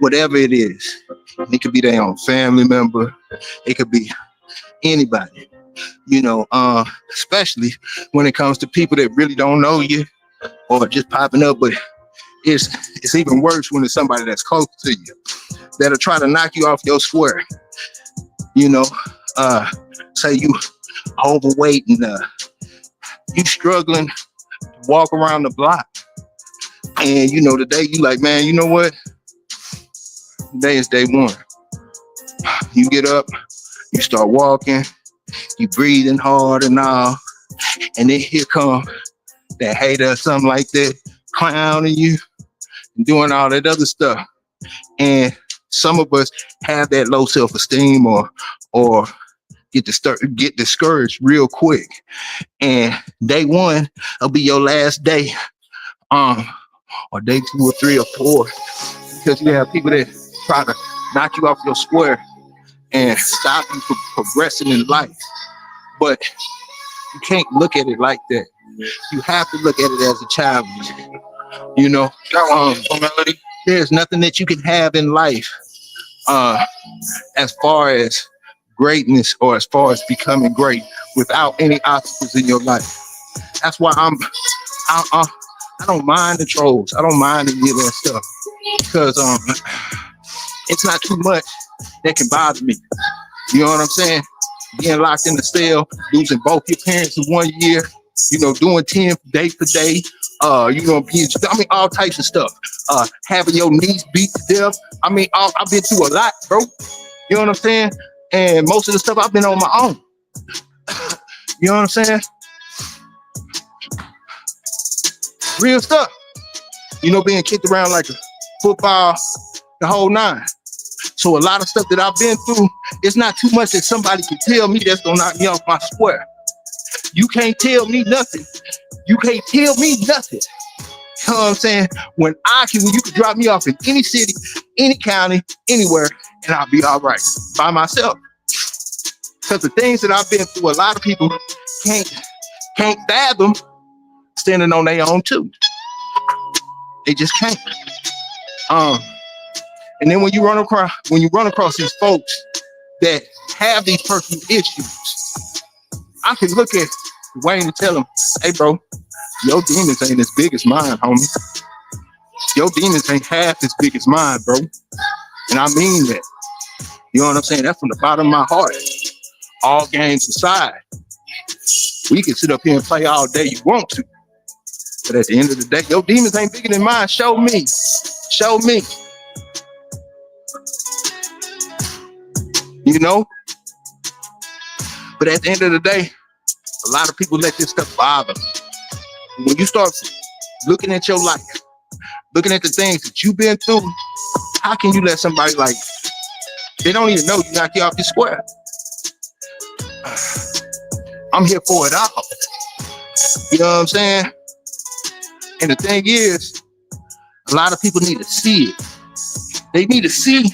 whatever it is. It could be their own family member. It could be anybody, you know, especially when it comes to people that really don't know you or just popping up. But it's even worse when it's somebody that's close to you that'll try to knock you off your square. You know, say you overweight and you struggling to walk around the block. And, you know, today you like, man, you know what? Today is day one. You get up, you start walking, you breathing hard and all. And then here come that hater or something like that, clowning you and doing all that other stuff. And some of us have that low self-esteem or get discouraged real quick. And day one will be your last day, or day 2 or 3 or 4, because you have people that try to knock you off your square and stop you from progressing in life. But you can't look at it like that. You have to look at it as a challenge. You know, there's nothing that you can have in life as far as greatness or as far as becoming great without any obstacles in your life. That's why I don't mind the trolls. I don't mind any of that stuff because it's not too much that can bother me. You know what I'm saying? Being locked in the cell, losing both your parents in 1 year, you know, doing 10 day for day, you know, all types of stuff. Having your niece beat to death. I mean, I've been through a lot, bro. You know what I'm saying? And most of the stuff I've been on my own. You know what I'm saying? Real stuff. You know, being kicked around like a football, the whole nine. So a lot of stuff that I've been through, it's not too much that somebody can tell me that's gonna knock me off my square. You can't tell me nothing. You can't tell me nothing. You know what I'm saying? When you can drop me off in any city, any county, anywhere, and I'll be all right by myself. Because the things that I've been through, a lot of people can't fathom standing on their own too. They just can't. And then when you run across these folks that have these personal issues, I can look at Wayne and tell him, hey bro, your demons ain't as big as mine, homie. Your demons ain't half as big as mine, bro. And I mean that. You know what I'm saying? That's from the bottom of my heart. All games aside, we can sit up here and play all day you want to. But at the end of the day, your demons ain't bigger than mine. Show me. Show me. You know? But at the end of the day, a lot of people let this stuff bother them. When you start looking at your life, looking at the things that you've been through, how can you let somebody like, they don't even know you knock you off your square? I'm here for it all. You know what I'm saying? And the thing is, a lot of people need to see it. They need to see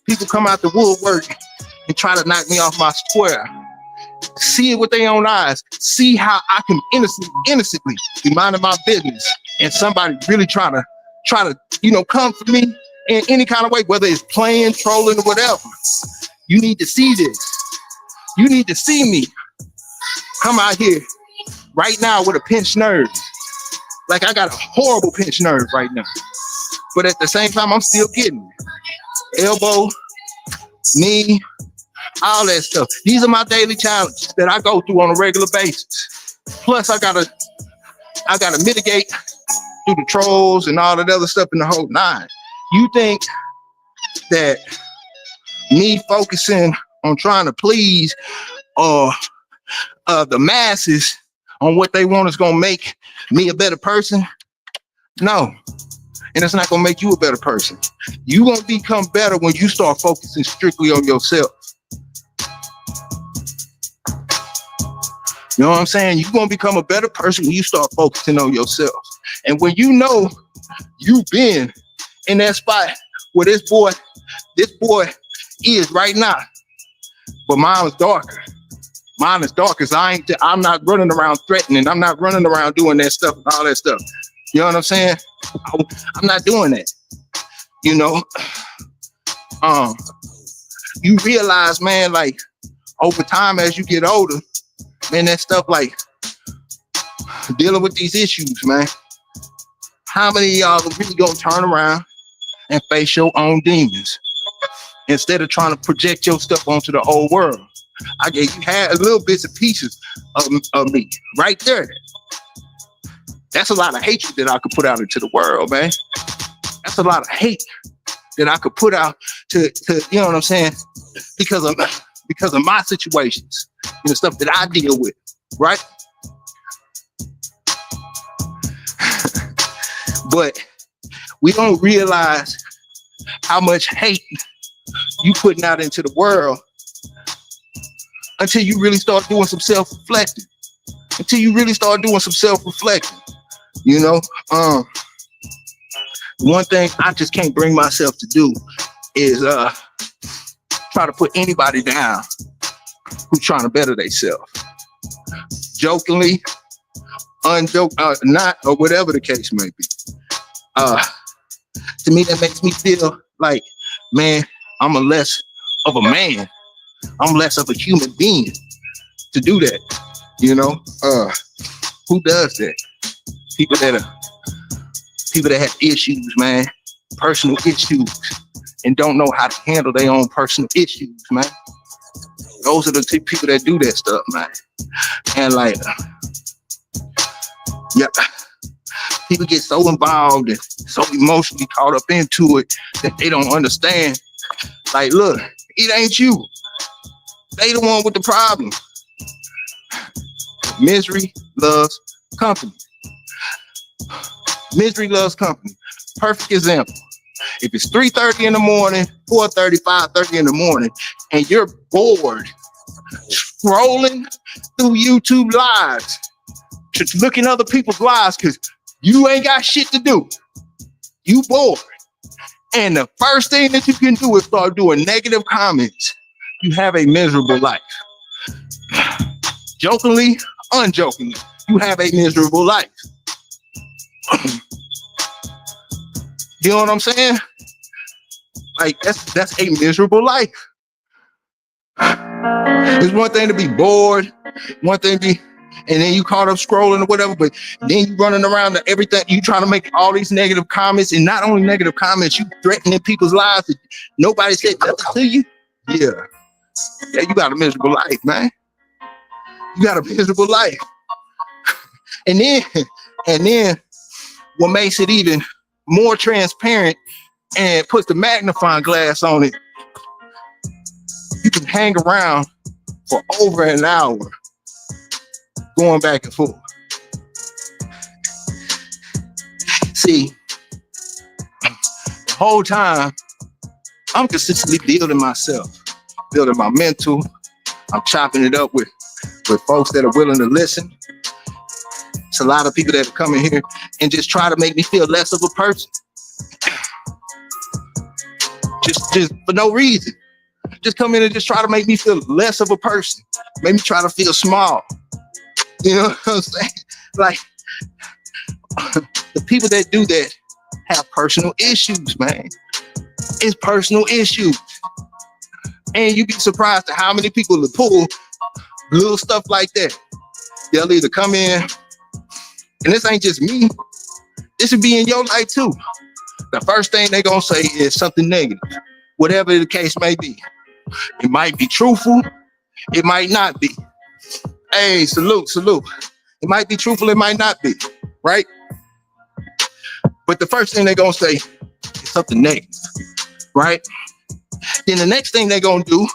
people come out the woodwork and try to knock me off my square. See it with their own eyes. See how I can innocently be minding my business, and somebody really try to, you know, come for me in any kind of way, whether it's playing, trolling, or whatever. You need to see this. You need to see me come out here right now with a pinched nerve. Like I got a horrible pinched nerve right now. But at the same time, I'm still getting it. Elbow, knee, all that stuff. These are my daily challenges that I go through on a regular basis. Plus, I gotta mitigate through the trolls and all that other stuff in the whole nine. You think that me focusing on trying to please the masses on what they want is gonna make me a better person? No. And it's not gonna make you a better person. You gonna become better when you start focusing strictly on yourself. You know what I'm saying? You're gonna become a better person when you start focusing on yourself. And when you know you've been in that spot where this boy is right now, but mine was darker. Mine is dark because I'm not running around threatening. I'm not running around doing that stuff and all that stuff. You know what I'm saying? I'm not doing that. You know, you realize, man, like over time as you get older, man, that stuff like dealing with these issues, man. How many of y'all are really gonna turn around and face your own demons instead of trying to project your stuff onto the whole world? I gave you had little bits and pieces of me right there. That's a lot of hatred that I could put out into the world, man. That's a lot of hate that I could put out to you know what I'm saying? Because of my situations and the stuff that I deal with, right? But we don't realize how much hate you putting out into the world until you really start doing some self-reflecting. You know, one thing I just can't bring myself to do is try to put anybody down who's trying to better themselves. Jokingly, not, or whatever the case may be. To me, that makes me feel like, man, I'm a less of a man. I'm less of a human being to do that. You know, who does that? People that have issues, man, personal issues, and don't know how to handle their own personal issues, man. Those are the people that do that stuff, man. And like, yeah, people get so involved and so emotionally caught up into it that they don't understand. Like, look, it ain't you. They the one with the problem. Misery loves company. Misery loves company. Perfect example. If it's 3:30 in the morning, 4:30, 5:30 in the morning, and you're bored scrolling through YouTube lives, just looking at other people's lives because you ain't got shit to do. You bored. And the first thing that you can do is start doing negative comments. You have a miserable life. Jokingly, unjokingly, you have a miserable life. You know what I'm saying? Like, that's a miserable life. It's one thing to be bored, one thing to be, and then you caught up scrolling or whatever, but then you running around to everything, you trying to make all these negative comments, and not only negative comments, you threatening people's lives that nobody said nothing to you. Yeah, you got a miserable life, man. You got a miserable life. And then what makes it even more transparent and puts the magnifying glass on it, you can hang around for over an hour going back and forth. See, the whole time I'm consistently building myself, building my mental. I'm chopping it up with folks that are willing to listen. It's a lot of people that come in here and just try to make me feel less of a person. Just for no reason. Just come in and just try to make me feel less of a person. Make me try to feel small. You know what I'm saying? Like, the people that do that have personal issues, man. It's personal issues. And you'd be surprised at how many people will pull little stuff like that. They'll either come in, and this ain't just me, this would be in your life too. The first thing they're gonna say is something negative, whatever the case may be. It might be truthful, it might not be. Hey, salute. It might be truthful, it might not be, right? But the first thing they're gonna say is something negative, right? Then the next thing they're gonna do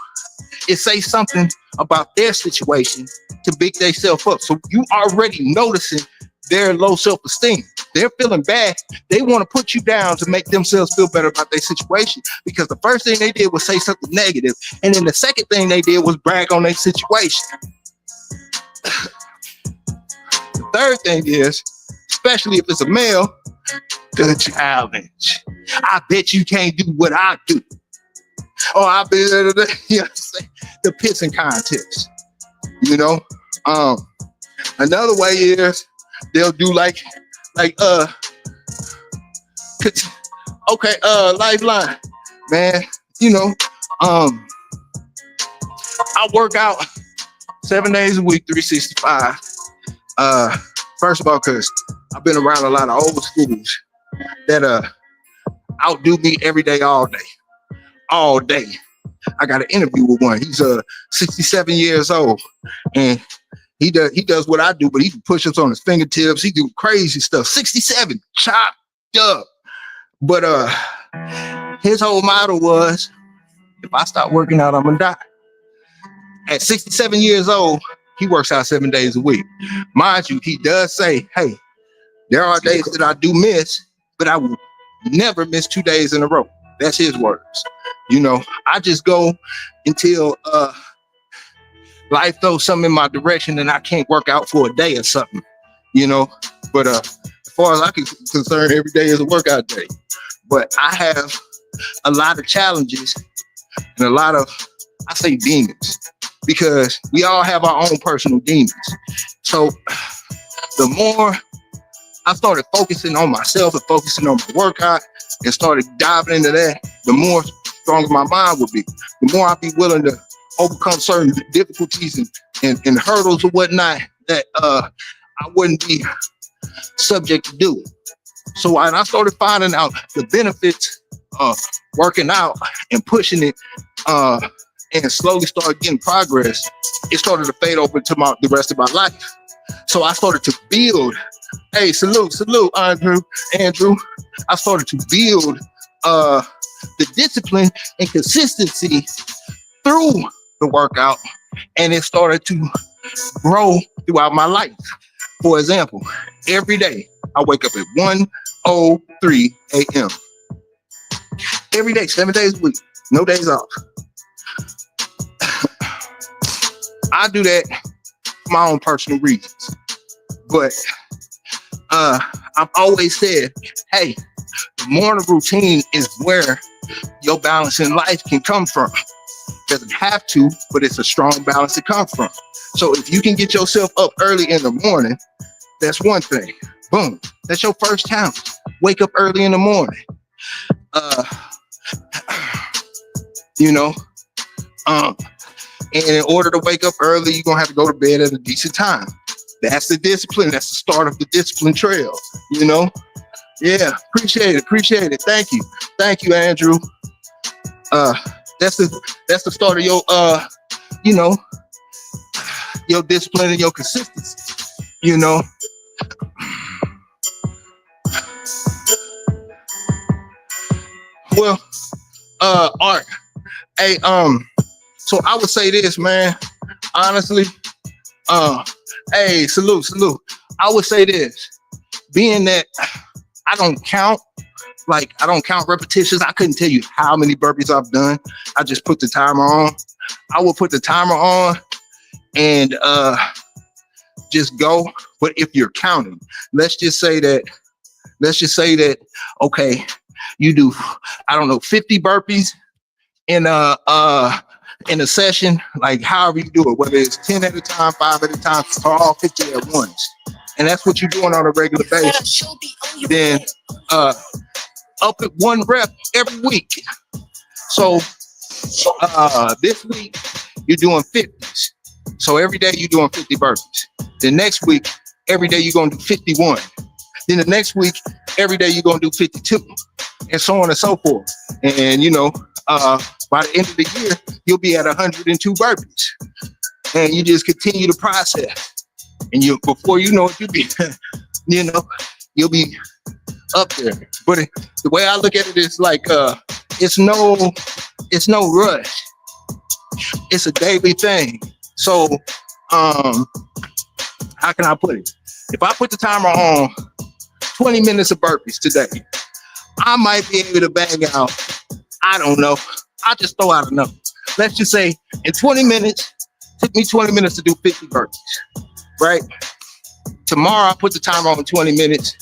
is say something about their situation to big themselves up. So you already noticing their low self-esteem. They're feeling bad. They want to put you down to make themselves feel better about their situation, because the first thing they did was say something negative, and then the second thing they did was brag on their situation. The third thing is, especially if it's a male, the challenge. I bet you can't do what I do. Oh, I bet, you know what I'm saying? The pissing contest. You know, another way is they'll do like Lifeline, man. You know, I work out 7 days a week, 365. First of all, because I've been around a lot of old schools that outdo me every day, all day. I got an interview with one. He's 67 years old, and he does what I do, but he do push-ups on his fingertips. He do crazy stuff. 67, chopped up. But his whole motto was, if I stop working out, I'm gonna die. At 67 years old, he works out 7 days a week. Mind you, he does say, hey, there are days that I do miss, but I will never miss 2 days in a row. That's his words. You know, I just go until life throws something in my direction and I can't work out for a day or something, you know. But as far as I'm concerned, every day is a workout day. But I have a lot of challenges and a lot of, I say demons, because we all have our own personal demons. So the more I started focusing on myself and focusing on my workout and started diving into that, the more stronger my mind would be. The more I'd be willing to overcome certain difficulties and hurdles or whatnot that I wouldn't be subject to do. So when I started finding out the benefits of working out and pushing it and slowly started getting progress, it started to fade over to the rest of my life. So I started to build, hey, salute, Andrew. I started to build the discipline and consistency through the workout, and it started to grow throughout my life. For example, every day I wake up at 1:03 a.m. Every day, 7 days a week, no days off. I do that for my own personal reasons, but I've always said, hey, the morning routine is where your balance in life can come from. Doesn't have to, but it's a strong balance to come from. So if you can get yourself up early in the morning, that's one thing. Boom, that's your first challenge. Wake up early in the morning. And in order to wake up early, you're gonna have to go to bed at a decent time. That's the discipline. That's the start of the discipline trail, Yeah, appreciate it. Thank you, Andrew. That's the start of your your discipline and your consistency, Well, Art, hey, so I would say this, man, honestly, hey, salute. I would say this, being that I don't count repetitions. I couldn't tell you how many burpees I've done. I just put the timer on. I will put the timer on and just go. But if you're counting, let's just say that, okay, you do, 50 burpees in a session, like however you do it, whether it's 10 at a time, 5 at a time, or all 50 at once. And that's what you're doing on a regular basis. Then up at 1 rep every week. So this week you're doing 50s. So every day you're doing 50 burpees. The next week, every day you're gonna do 51. Then the next week, every day you're gonna do 52, and so on and so forth. And by the end of the year, you'll be at 102 burpees, and you just continue to process. And before you know it, you'll be up there. But the way I look at it is like it's no rush. It's a daily thing. So how can I put it? If I put the timer on 20 minutes of burpees today, I might be able to bang out, I don't know, I'll just throw out a number. Let's just say in 20 minutes, took me 20 minutes to do 50 burpees, right? Tomorrow I put the timer on 20 minutes,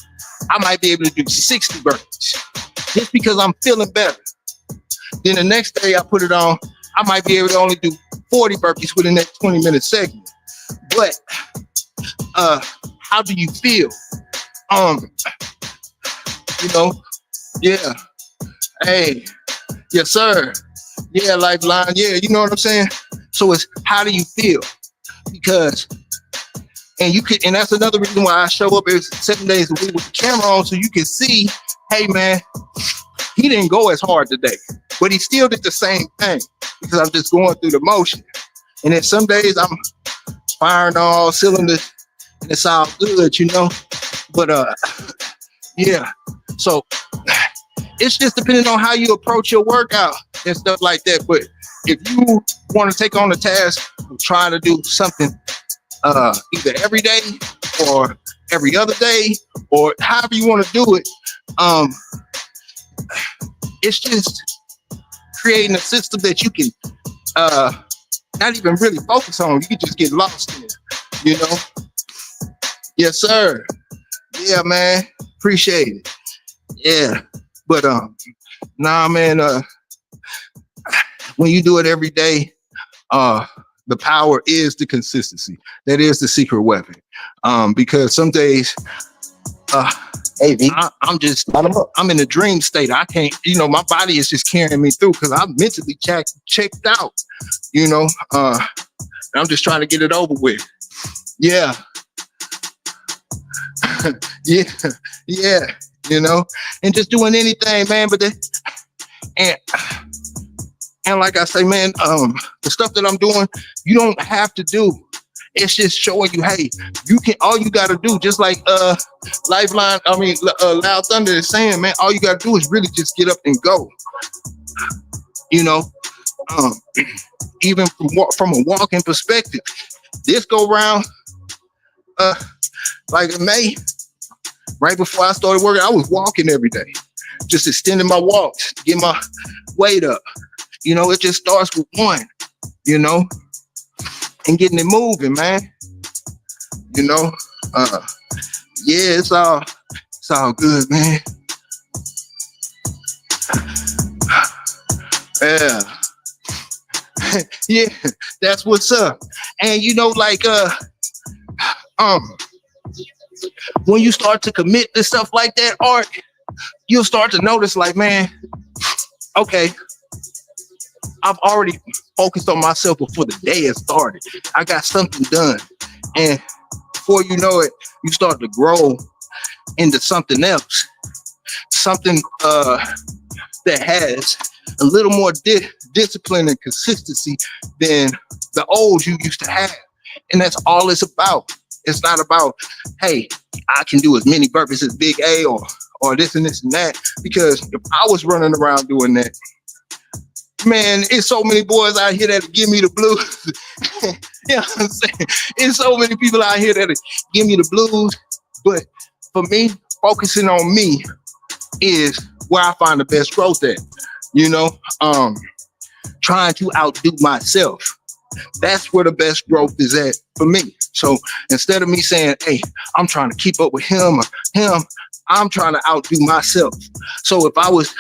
I might be able to do 60 burpees just because I'm feeling better. Then the next day I put it on, I might be able to only do 40 burpees within that 20-minute segment. But how do you feel? Yeah. Hey, yes, sir. Yeah, Lifeline. Yeah, you know what I'm saying? So it's how do you feel? Because and that's another reason why I show up every 7 days a week with the camera on, so you can see, hey man, he didn't go as hard today, but he still did the same thing because I'm just going through the motion. And then some days I'm firing all cylinders and it's all good, But yeah. So it's just depending on how you approach your workout and stuff like that. But if you want to take on the task of trying to do something either every day or every other day or however you want to do it, it's just creating a system that you can not even really focus on. You can just get lost in it, Yes, sir. Yeah, man. Appreciate it. Yeah. But nah, man, when you do it every day, the power is the consistency. That is the secret weapon. Because some days, Hey, V. I'm in a dream state. I can't, my body is just carrying me through because I'm mentally checked out, and I'm just trying to get it over with. Yeah. yeah, and just doing anything, man. But and like I say, man, the stuff that I'm doing, you don't have to do. It's just showing you, hey, you can. All you got to do, just like Lifeline. Loud Thunder is saying, man, all you got to do is really just get up and go. Even from a walking perspective, this go round, like in May, right before I started working, I was walking every day, just extending my walks, to get my weight up. It just starts with one, and getting it moving, man. Yeah, it's all good, man. Yeah. Yeah, that's what's up. And when you start to commit to stuff like that, Art, you'll start to notice, like, man, okay, I've already focused on myself before the day has started. I got something done. And before you know it, you start to grow into something else. Something that has a little more discipline and consistency than the old you used to have. And that's all it's about. It's not about, hey, I can do as many burpees as Big A or this and this and that. Because if I was running around doing that, man, it's so many boys out here that give me the blues. You know what I'm saying? It's so many people out here that give me the blues. But for me, focusing on me is where I find the best growth at. Trying to outdo myself. That's where the best growth is at for me. So instead of me saying, hey, I'm trying to keep up with him or him, I'm trying to outdo myself. So if I was,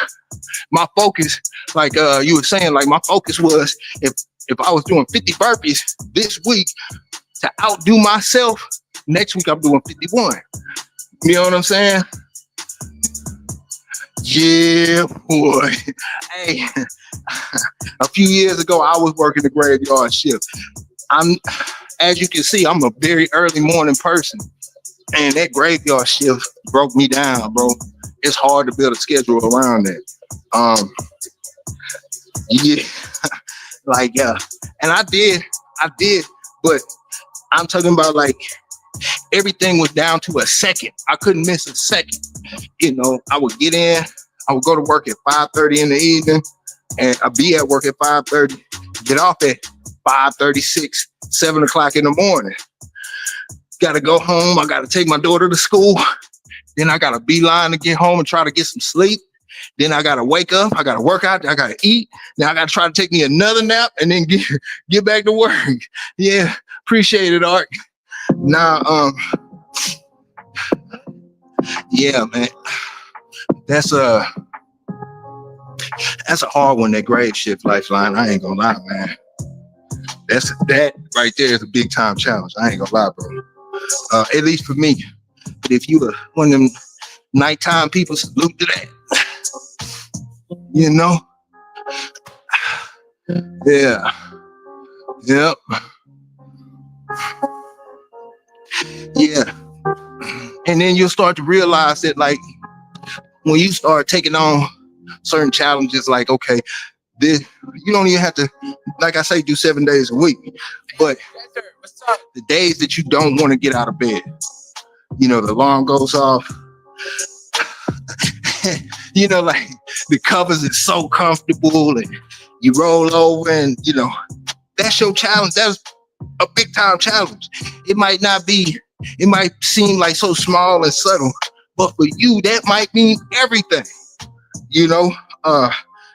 my focus, like you were saying, like my focus was, if I was doing 50 burpees this week to outdo myself, next week I'm doing 51. You know what I'm saying? Yeah, boy. Hey, a few years ago, I was working the graveyard shift. As you can see, I'm a very early morning person. And that graveyard shift broke me down, bro. It's hard to build a schedule around that. Yeah, and I did, but I'm talking about like everything was down to a second. I couldn't miss a second. I would get in, I would go to work at 5:30 in the evening, and I'd be at work at 5:30, get off at 5:36, 7 o'clock in the morning. Got to go home. I got to take my daughter to school. Then I got a beeline to get home and try to get some sleep. Then I got to wake up. I got to work out. I got to eat. Now I got to try to take me another nap and then get back to work. Yeah, appreciate it, Art. Now, yeah, man, that's a hard one, that grave shift, Lifeline. I ain't gonna lie, man. That right there is a big time challenge. I ain't gonna lie, bro. At least for me. But if you were one of them nighttime people, salute to that. Yeah. Yep. Yeah. And then you'll start to realize that, like, when you start taking on certain challenges, like, okay, you don't even have to, like I say, do 7 days a week. But the days that you don't want to get out of bed, the alarm goes off. Like the covers is so comfortable and you roll over and, that's your challenge. That's a big time challenge. It might seem like so small and subtle, but for you, that might mean everything.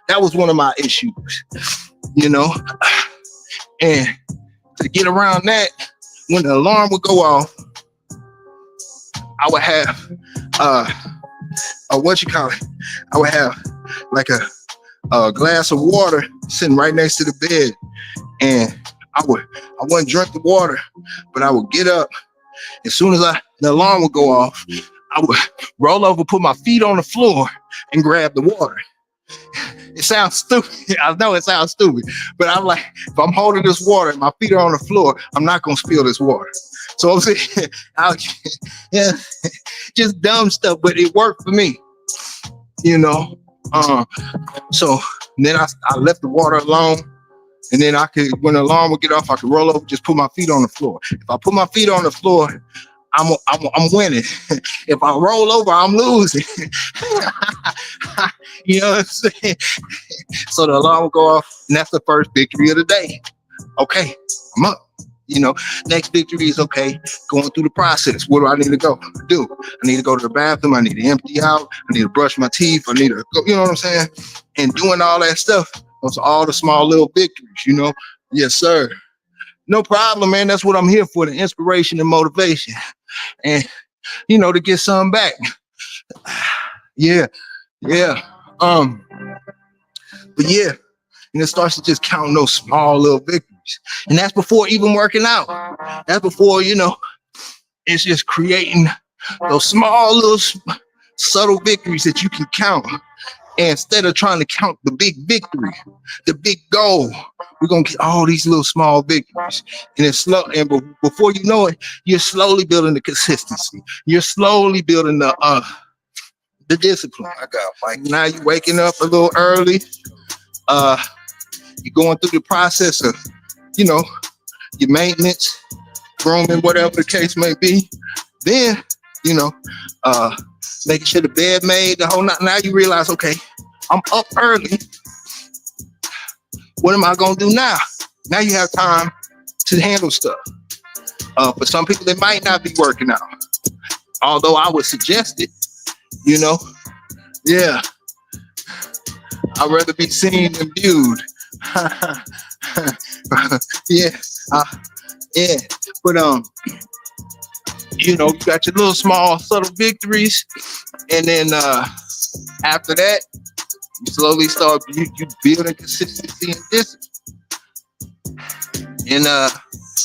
That was one of my issues, and to get around that, when the alarm would go off, I would have, I would have like a glass of water sitting right next to the bed, and I wouldn't drink the water, but I would get up. As soon as the alarm would go off, I would roll over, put my feet on the floor, and grab the water. It sounds stupid. I know it sounds stupid, but I'm like, if I'm holding this water and my feet are on the floor, I'm not gonna spill this water. So I'm saying, yeah, just dumb stuff, but it worked for me, you know. So then I left the water alone, and then when the alarm would get off, I could roll over, just put my feet on the floor. If I put my feet on the floor, I'm winning. If I roll over, I'm losing. You know what I'm saying? So the alarm will go off, and that's the first victory of the day. Okay, I'm up. You know, next victory is okay, going through the process. What do I need to go do? I need to go to the bathroom. I need to empty out. I need to brush my teeth. I need to go, you know what I'm saying? And doing all that stuff, those are all the small little victories, you know? Yes, sir. No problem, man. That's what I'm here for, the inspiration and motivation. And, you know, to get something back. Yeah. But yeah, and it starts to just count those small little victories. And that's before even working out. That's before, you know, it's just creating those small little subtle victories that you can count. And instead of trying to count the big victory, the big goal, we're going to get all these little small victories. And it's slow. And before you know it, you're slowly building the consistency. You're slowly building the discipline. I got Mike. Now you're waking up a little early. You're going through the process of, you know, your maintenance, grooming, whatever the case may be. Then, you know, making sure the bed made, the whole night. Now you realize, okay, I'm up early. What am I gonna do now? Now you have time to handle stuff. For some people, they might not be working out. Although I would suggest it, you know. Yeah. I'd rather be seen than viewed. Yeah. But you know, you got your little small subtle victories, and then after that, you slowly start you building consistency and discipline. And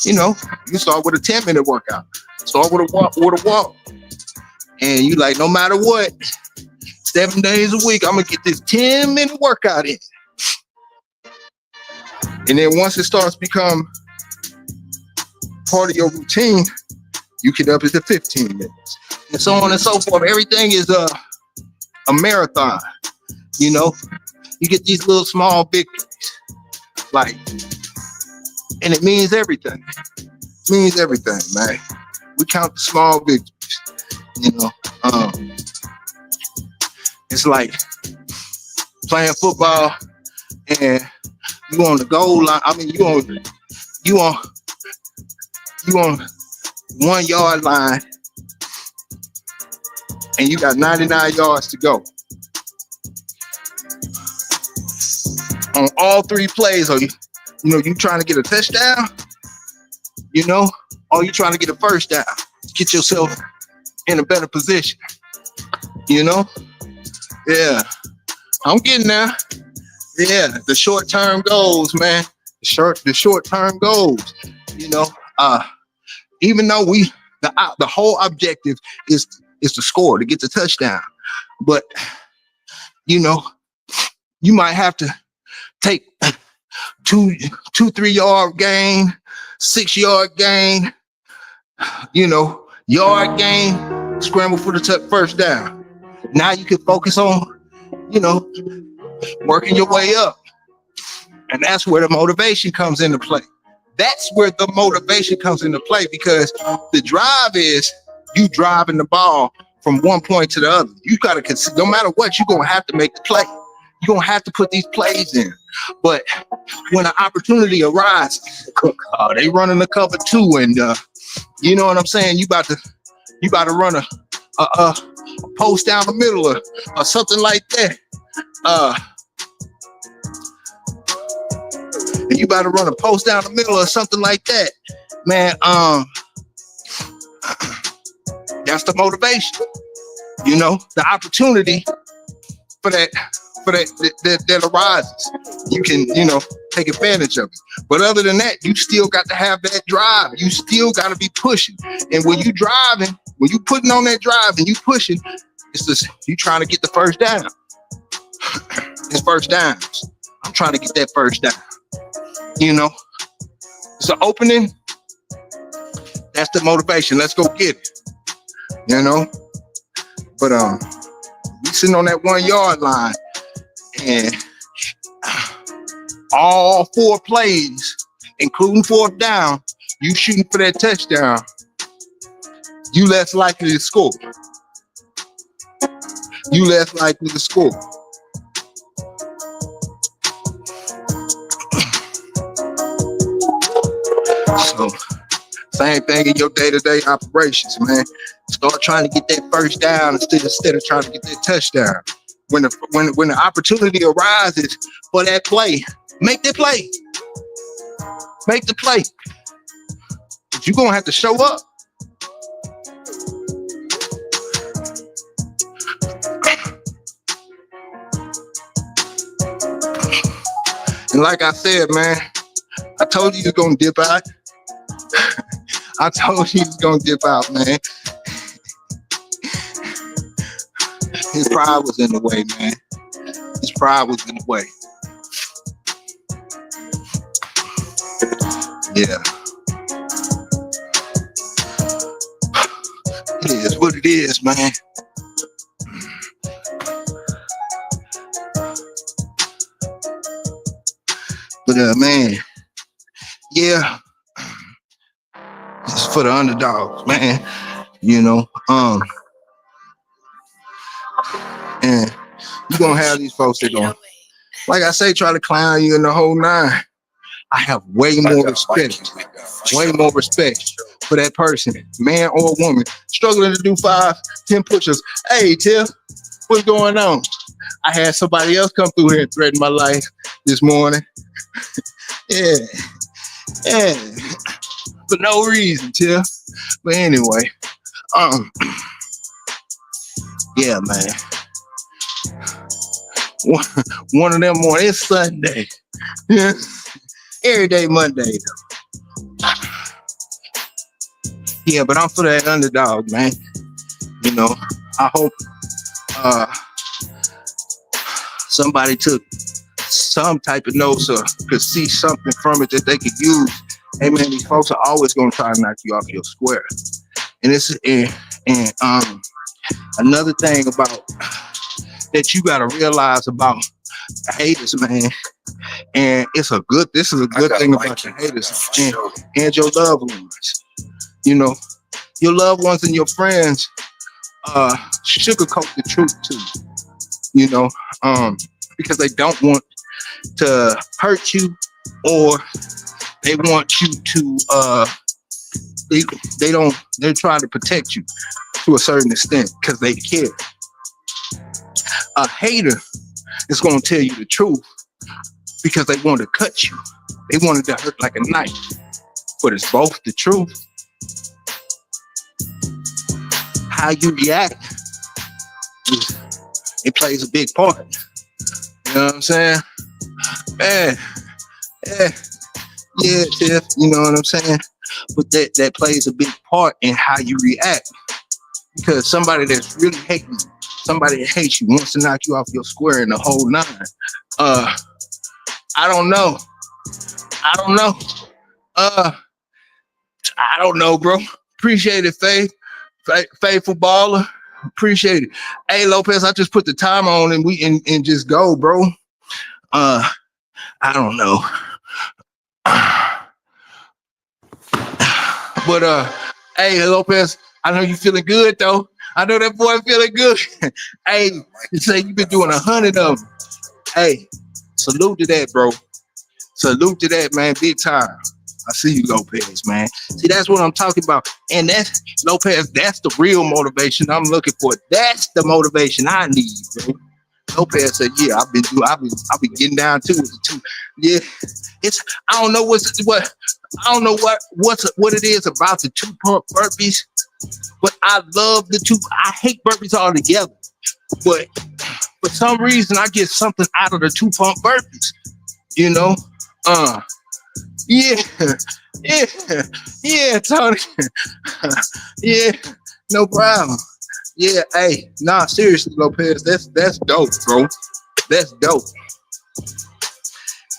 you know, you start with a 10-minute workout. Start with a walk. And you like, no matter what, 7 days a week, I'm gonna get this 10-minute workout in. And then once it starts to become part of your routine, you can up it to 15 minutes. And so on and so forth. Everything is a marathon. You know, you get these little small victories. Like, and it means everything. It means everything, man. We count the small victories. You know, it's like playing football and you on the goal line. I mean, you on 1 yard line and you got 99 yards to go. On all 3 plays, are you trying to get a touchdown? You know, or you trying to get a first down? Get yourself in a better position. You know? Yeah. I'm getting there. Yeah, the short-term goals, man. The short-term goals. You know, even though the whole objective is to score, to get the touchdown. But you know, you might have to take 2-3 yard gain, 6 yard gain, you know, yard gain, scramble for the first down. Now you can focus on, you know, working your way up. And that's where the motivation comes into play. That's where the motivation comes into play, because the drive is you driving the ball from one point to the other. You gotta consider, no matter what, you're gonna have to make the play. You're gonna have to put these plays in. But when an opportunity arises, they running a cover 2, and you know what I'm saying? You about to run a post down the middle or something like that. And you about to run a post down the middle or something like that, man. That's the motivation. You know, the opportunity for for that arises, you can, take advantage of it. But other than that, you still got to have that drive. You still got to be pushing. And when you driving, when you putting on that drive and you pushing, it's just you trying to get the first down. It's first downs. I'm trying to get that first down. It's an opening. That's the motivation. Let's go get it. But we sitting on that 1 yard line, and all 4 plays, including 4th down, you shooting for that touchdown, you less likely to score. You less likely to score. So, same thing in your day-to-day operations, man. Start trying to get that first down instead of trying to get that touchdown. When the opportunity arises for that play, make that play. Make the play. But you're gonna have to show up. And like I said, man, I told you you're gonna dip out. I told you he was gonna dip out, man. His pride was in the way, man. His pride was in the way. Yeah. It is what it is, man. But man, yeah. It's for the underdogs, man. And you're gonna have these folks that going, like I say, try to clown you in the whole nine. I have way more respect for that person, man or woman, struggling to do 5, 10 push-ups. Hey, Tiff, what's going on? I had somebody else come through here and threaten my life this morning. Yeah. For no reason, Tiff. But anyway, yeah, man. One of them on it's Sunday. Yeah. Every day Monday though. Yeah, but I'm for that underdog, man. I hope somebody took some type of notes or could see something from it that they could use. Hey man, these folks are always gonna try to knock you off your square. And another thing about that you gotta realize about the haters, man. And this is a good thing about your haters and your loved ones. Your loved ones and your friends sugarcoat the truth too. Because they don't want to hurt you, or they want you to they're trying to protect you to a certain extent because they care. A hater is going to tell you the truth because they want to cut you. They want it to hurt like a knife, but it's both the truth. How you react, it plays a big part. You know what I'm saying? Yeah, Tiff, you know what I'm saying? But that plays a big part in how you react. Because somebody that's really hating you, somebody that hates you, wants to knock you off your square in the whole nine. I don't know. I don't know, bro. Appreciate it, Faithful baller. Appreciate it. Hey, Lopez, I just put the timer on and just go, bro. I don't know. But hey, Lopez, I know you feeling good though. I know that boy feeling good. Hey, you say you've been doing 100 of them. Hey, salute to that, bro. Salute to that, man. Big time. I see you, Lopez, man. See, that's what I'm talking about. And that's, Lopez, that's the real motivation I'm looking for. That's the motivation I need, bro. Lopez said, yeah, I've been getting down to it too. Yeah. I don't know what it is about the 2-pump burpees, but I love the 2. I hate burpees altogether. But for some reason I get something out of the 2-pump burpees. You know, yeah, Tony, yeah, no problem. Yeah, hey, nah, seriously, Lopez, that's dope, bro. That's dope.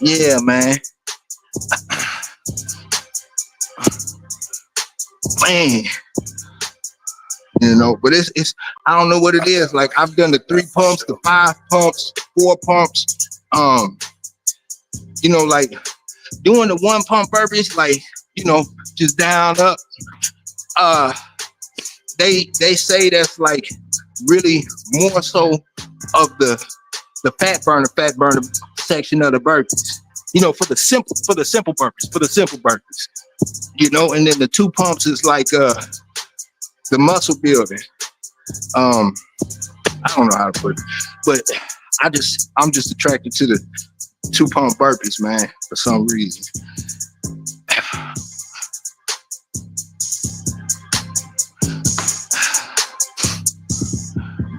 Yeah, man. Man. You know, but it's I don't know what it is. Like I've done the 3 pumps, the 5 pumps, 4 pumps. You know, like doing the 1-pump burpees, like, you know, just down up. They say that's like really more so of the fat burner section of the burpees. You know, for the simple burpees. You know, and then the 2 pumps is like the muscle building. I don't know how to put it, but I'm just attracted to the 2-pump burpees, man, for some reason.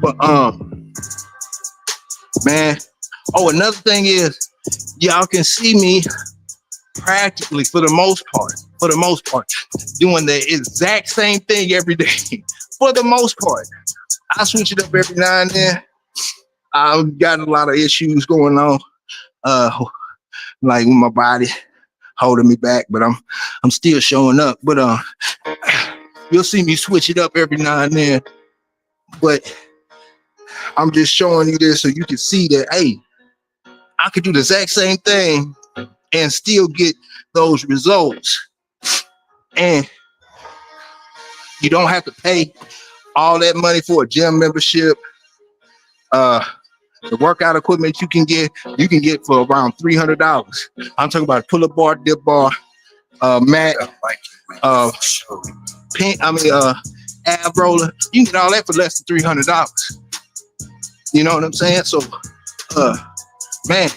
But man, another thing is y'all can see me practically for the most part, doing the exact same thing every day. For the most part, I switch it up every now and then. I've got a lot of issues going on, like with my body holding me back, but I'm still showing up. But you'll see me switch it up every now and then. But I'm just showing you this so you can see that, hey, I could do the exact same thing and still get those results. And you don't have to pay all that money for a gym membership. The workout equipment you can get for around $300. I'm talking about pull-up bar, dip bar, mat, ab roller. You can get all that for less than $300. You know what I'm saying? So, man,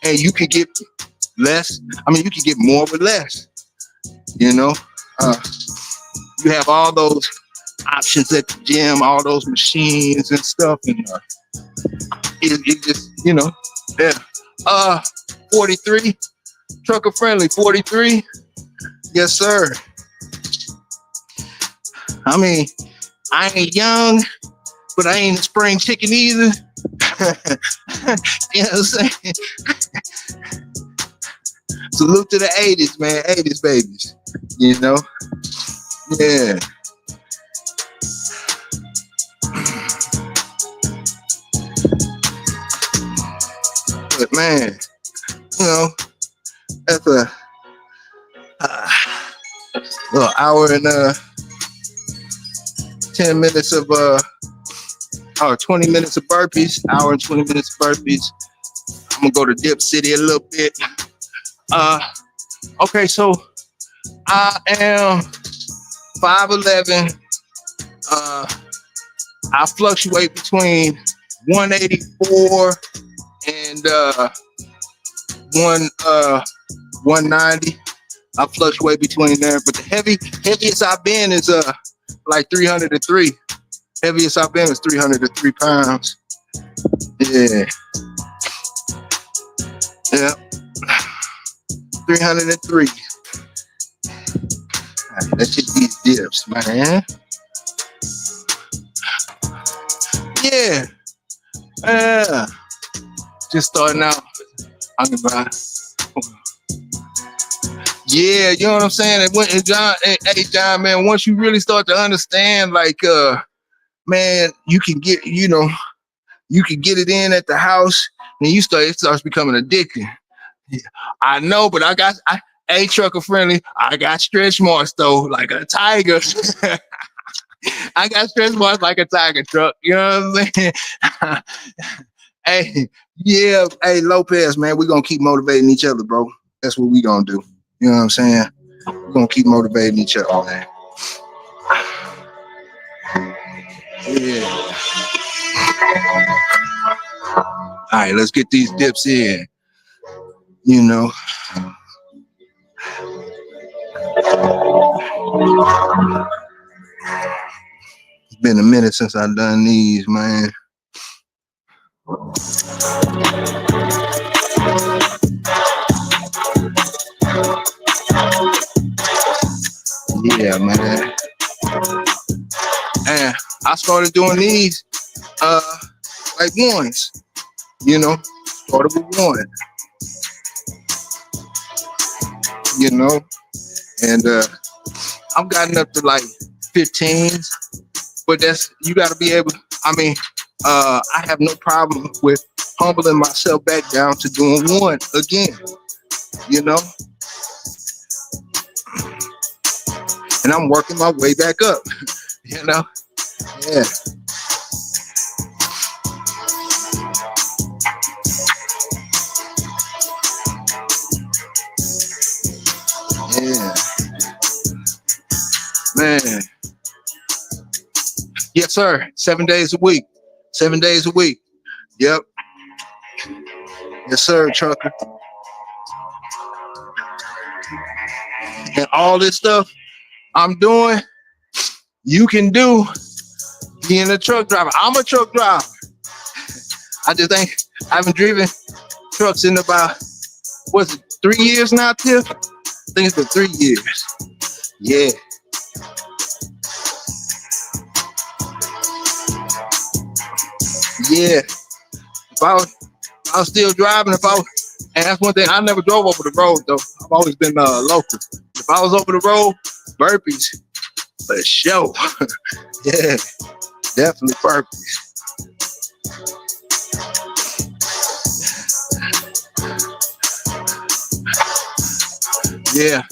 and you can get less. I mean, you can get more with less. You know, you have all those options at the gym, all those machines and stuff, and it just, you know, yeah. 43, trucker friendly, 43. Yes, sir. I mean, I ain't young, but I ain't a spring chicken either. You know what I'm saying? Salute to the 80s, man. 80s babies. You know? Yeah. But man, you know, that's a little hour and 10 minutes of 20 minutes of burpees, hour and 20 minutes of burpees. I'm gonna go to Dip City a little bit. Okay, so I am 5'11". I fluctuate between 184 and 190. I fluctuate between there, but the heaviest I've been is like 303. Heaviest I've been is 303 pounds. Yeah. Yeah. 303. Right, let's get these dips, man. Yeah. Just starting out. Yeah, you know what I'm saying? And John, man, once you really start to understand, like, man, you can get it in at the house, and it starts becoming addicting. Yeah, I know, but I trucker friendly. I got stretch marks though, like a tiger. I got stretch marks like a tiger truck. You know what I'm saying? Hey, Lopez, man, we're gonna keep motivating each other, bro. That's what we gonna do. You know what I'm saying? We're gonna keep motivating each other, man. Yeah. All right, let's get these dips in. You know. It's been a minute since I've done these, man. Yeah, man. And I started doing these like ones, you know, started with one, you know, and I've gotten up to like 15s, but that's, you got to be able, I mean, I have no problem with humbling myself back down to doing one again, you know, and I'm working my way back up, you know, yeah. Yeah, man. Yes, sir. 7 days a week. 7 days a week. Yep. Yes, sir, trucker. And all this stuff I'm doing, you can do being a truck driver. I'm a truck driver. I just think I haven't driven trucks in about, what's it, 3 years now, Tiff? I think it's been 3 years. Yeah. Yeah. If I was still driving, and that's one thing, I never drove over the road though. I've always been local. If I was over the road, burpees, for sure. Yeah, definitely burpees. Yeah,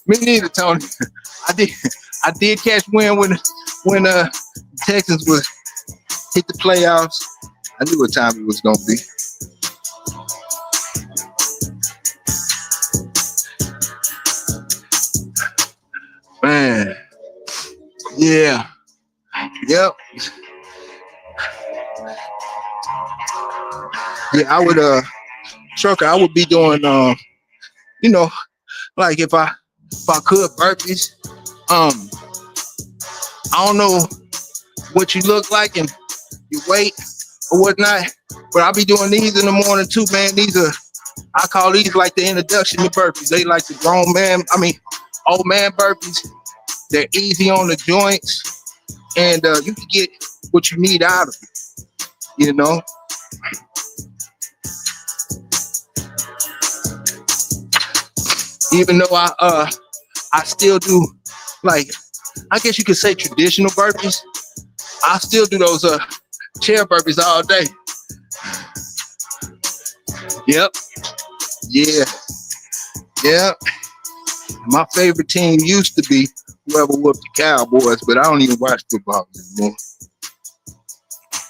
me neither, Tony. I did catch wind when Texans was hit the playoffs. I knew what time it was gonna be. Man, yeah, yep. Yeah, I would trucker, I would be doing you know, like if I could burpees. I don't know what you look like and your weight or whatnot, but I'll be doing these in the morning too, man. These are, I call these like the introduction to burpees. They like the grown man, old man burpees. They're easy on the joints, and you can get what you need out of it, you know. Even though I still do, like, I guess you could say traditional burpees, I still do those chair burpees all day. Yep. Yeah. Yep. My favorite team used to be whoever whooped the Cowboys, but I don't even watch football anymore.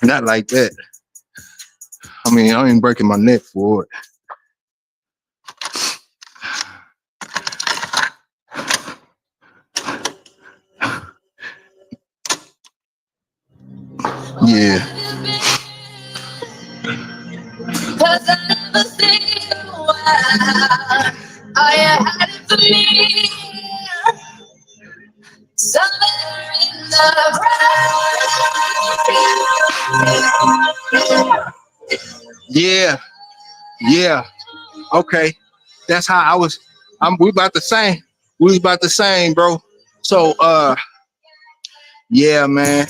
Not like that. I mean, I ain't breaking my neck for it. Yeah. Cause I never think why all you had it for me. Somewhere in the crowd. Yeah. Yeah. Okay. That's how I was. We about the same. We was about the same, bro. So yeah, man.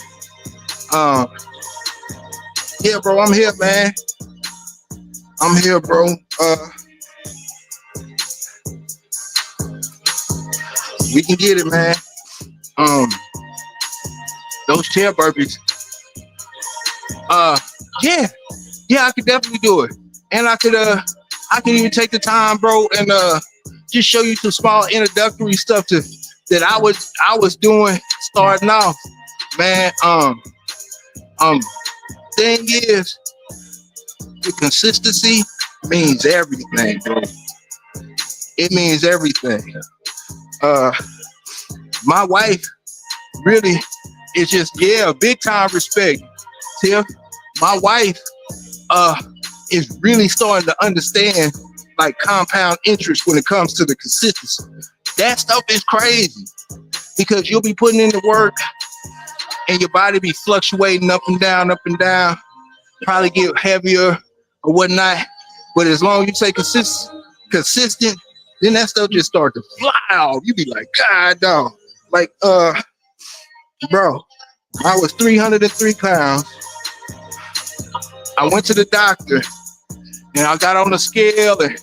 Yeah, bro, I'm here, man. I'm here, bro. We can get it, man. Those chair burpees. Yeah, I could definitely do it. And I can even take the time, bro, and just show you some small introductory stuff that I was doing starting off, man. Thing is, the consistency means everything, bro. It means everything. My wife really is just, yeah, big time respect. Tiff, my wife is really starting to understand like compound interest when it comes to the consistency. That stuff is crazy because you'll be putting in the work and your body be fluctuating up and down, probably get heavier or whatnot. But as long as you stay consistent, then that stuff just start to fly off. You be like, God, dog. Like, bro, I was 303 pounds. I went to the doctor and I got on the scale and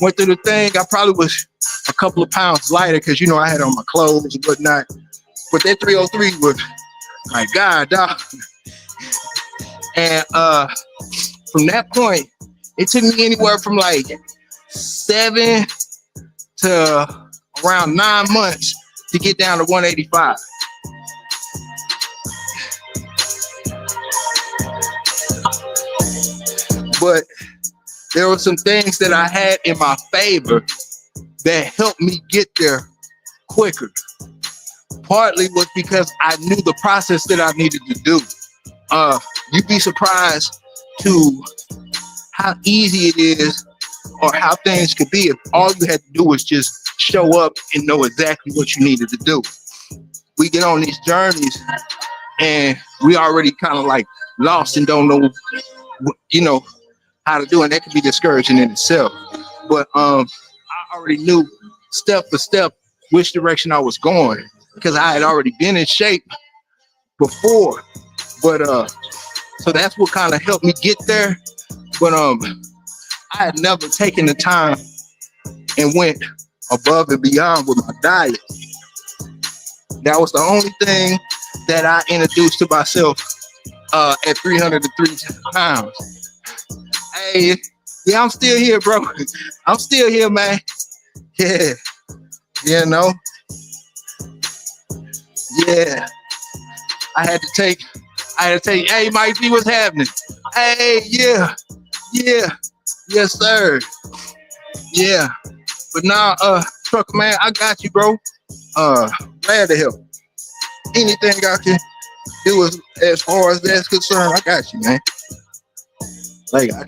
went through the thing. I probably was a couple of pounds lighter because, you know, I had on my clothes and whatnot. But that 303 was like, God, dog. And from that point, it took me anywhere from like 7 to around 9 months to get down to 185. But there were some things that I had in my favor that helped me get there quicker. Partly was because I knew the process that I needed to do. You'd be surprised to how easy it is or how things could be if all you had to do was just show up and know exactly what you needed to do. We get on these journeys and we already kind of like lost and don't know, you know, how to do it. And that can be discouraging in itself. But I already knew step for step which direction I was going because I had already been in shape before. But so that's what kind of helped me get there. But I had never taken the time and went above and beyond with my diet. That was the only thing that I introduced to myself at 303 pounds. Hey, yeah, I'm still here, bro. I'm still here, man. Yeah, you know. Yeah, I had to take. Hey, Mike G, what's happening? Hey, yeah, yes, sir. Yeah, but now, trucker man, I got you, bro. Glad to help. Anything I can do as far as that's concerned, I got you, man. Like I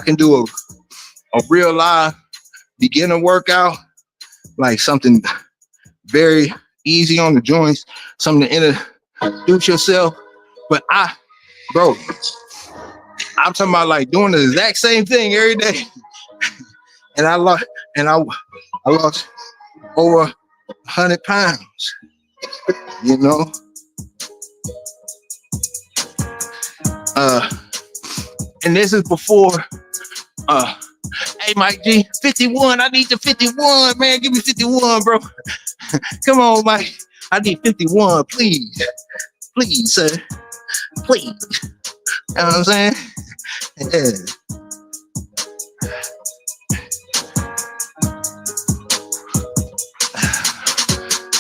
can do a real live beginner workout, like something very easy on the joints, something to introduce yourself. But I'm talking about like doing the exact same thing every day. And I lost over 100 pounds, you know. And this is before, hey, Mike G, 51, I need the 51, man, give me 51, bro. Come on, Mike, I need 51, please, sir, please. You know what I'm saying? Yeah.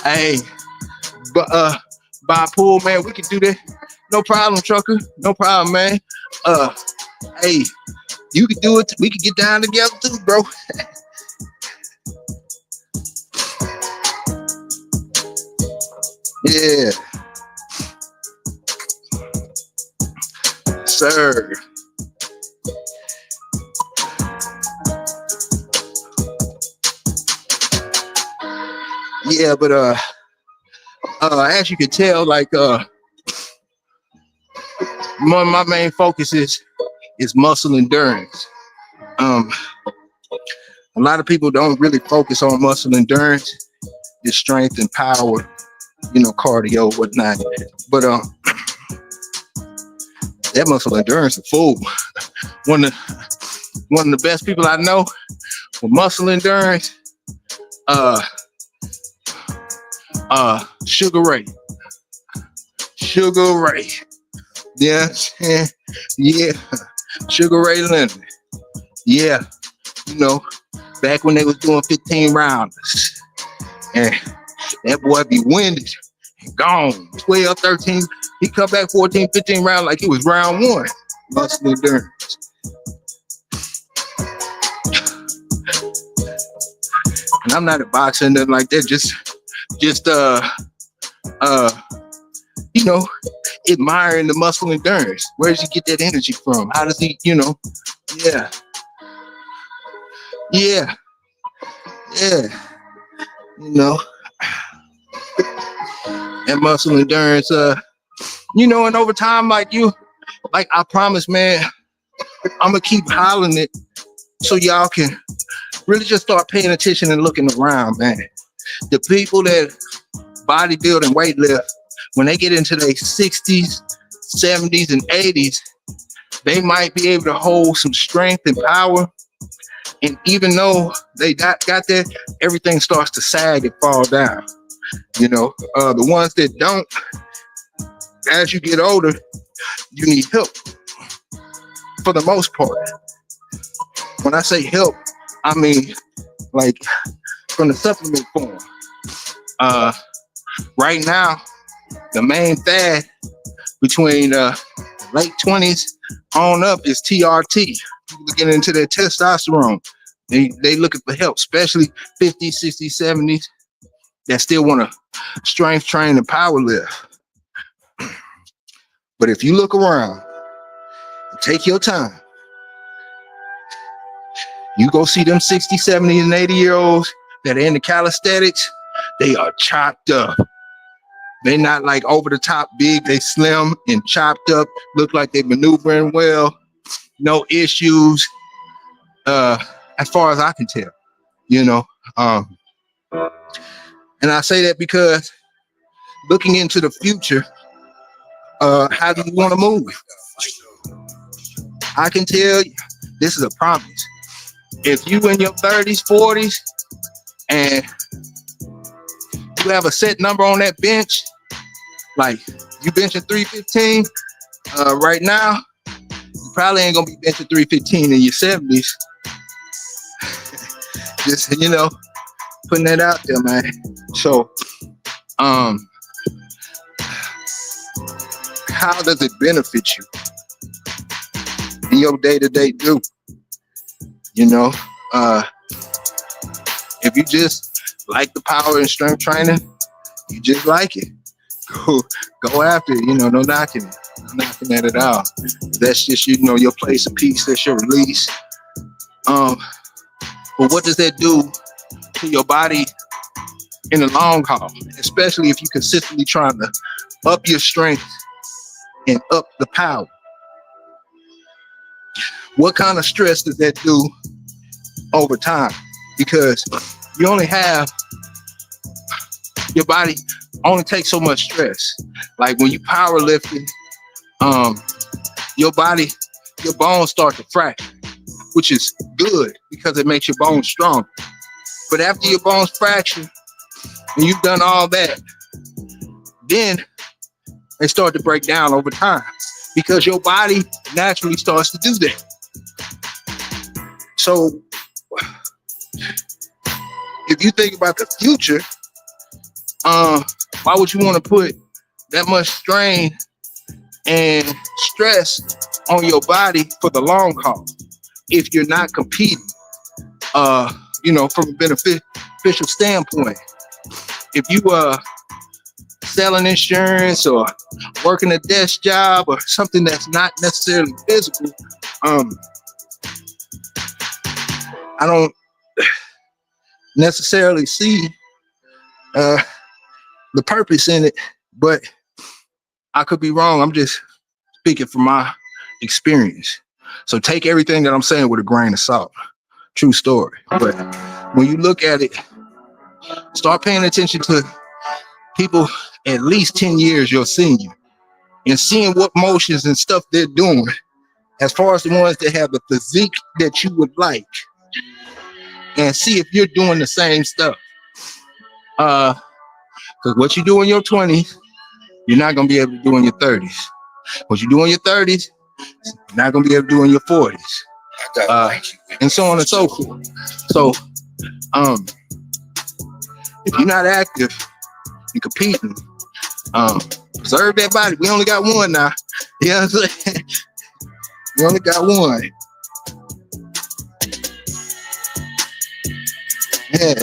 Hey, but by pool, man, we can do that. No problem, trucker. No problem, man. Hey, you can do it. We can get down together too, bro. Yeah. Sir. Yeah, but as you can tell, like one of my main focuses is muscle endurance. A lot of people don't really focus on muscle endurance, it's strength and power, you know, cardio, whatnot. But that muscle endurance is full. One of the best people I know for muscle endurance, Sugar Ray. Yeah, yeah. Sugar Ray Leonard. Yeah, you know, back when they was doing 15 rounders. And that boy be winded and gone. 12, 13. He come back 14, 15 rounds like it was round one. Muscle endurance. And I'm not a boxer, nothing like that. Just you know, admiring the muscle endurance. Where does he get that energy from? How does he, you know? Yeah. You know, and muscle endurance, you know, and over time, like you like I promise, man, I'm gonna keep hollering it so y'all can really just start paying attention and looking around, man. The people that bodybuild and weightlift, when they get into their 60s, 70s, and 80s, they might be able to hold some strength and power. And even though they got there, everything starts to sag and fall down. You know, the ones that don't, as you get older, you need help for the most part. When I say help, I mean like from the supplement form. Right now, the main fad between late 20s on up is TRT. People getting into their testosterone. They looking for help, especially 50s, 60s, 70s that still want to strength train and power lift. But if you look around, take your time, you go see them 60, 70, and 80-year-olds that are into calisthenics, they are chopped up. They're not like over the top big, they slim and chopped up, look like they're maneuvering well, no issues, as far as I can tell, you know. And I say that because looking into the future, how do you want to move? I can tell you, this is a promise. If you in your 30s, 40s, and you have a set number on that bench, like you benching 315 right now, you probably ain't gonna be benching 315 in your 70s. Just, you know, putting that out there, man. So, how does it benefit you in your day-to-day do? You know, if you just like the power and strength training, you just like it. Go after it. You know, no knocking it. No knocking that at all. That's just, you know, your place of peace. That's your release. But what does that do to your body in the long haul? Especially if you consistently trying to up your strength and up the power. What kind of stress does that do over time? Because you only have, your body only takes so much stress. Like when you powerlifting, your body, your bones start to fracture, which is good because it makes your bones strong. But after your bones fracture and you've done all that, then they start to break down over time because your body naturally starts to do that. So if you think about the future, why would you want to put that much strain and stress on your body for the long haul if you're not competing, you know, from a beneficial standpoint? If you selling insurance or working a desk job or something that's not necessarily physical, I don't necessarily see the purpose in it, but I could be wrong. I'm just speaking from my experience. So take everything that I'm saying with a grain of salt. True story. But when you look at it, start paying attention to people at least 10 years your senior and seeing what motions and stuff they're doing as far as the ones that have the physique that you would like, and see if you're doing the same stuff. Because what you do in your 20s, you're not going to be able to do in your 30s. What you do in your 30s, you're not going to be able to do in your 40s. And so on and so forth. So, if you're not active and competing, preserve that body. We only got one now. You know what I'm saying? We only got one. Yeah.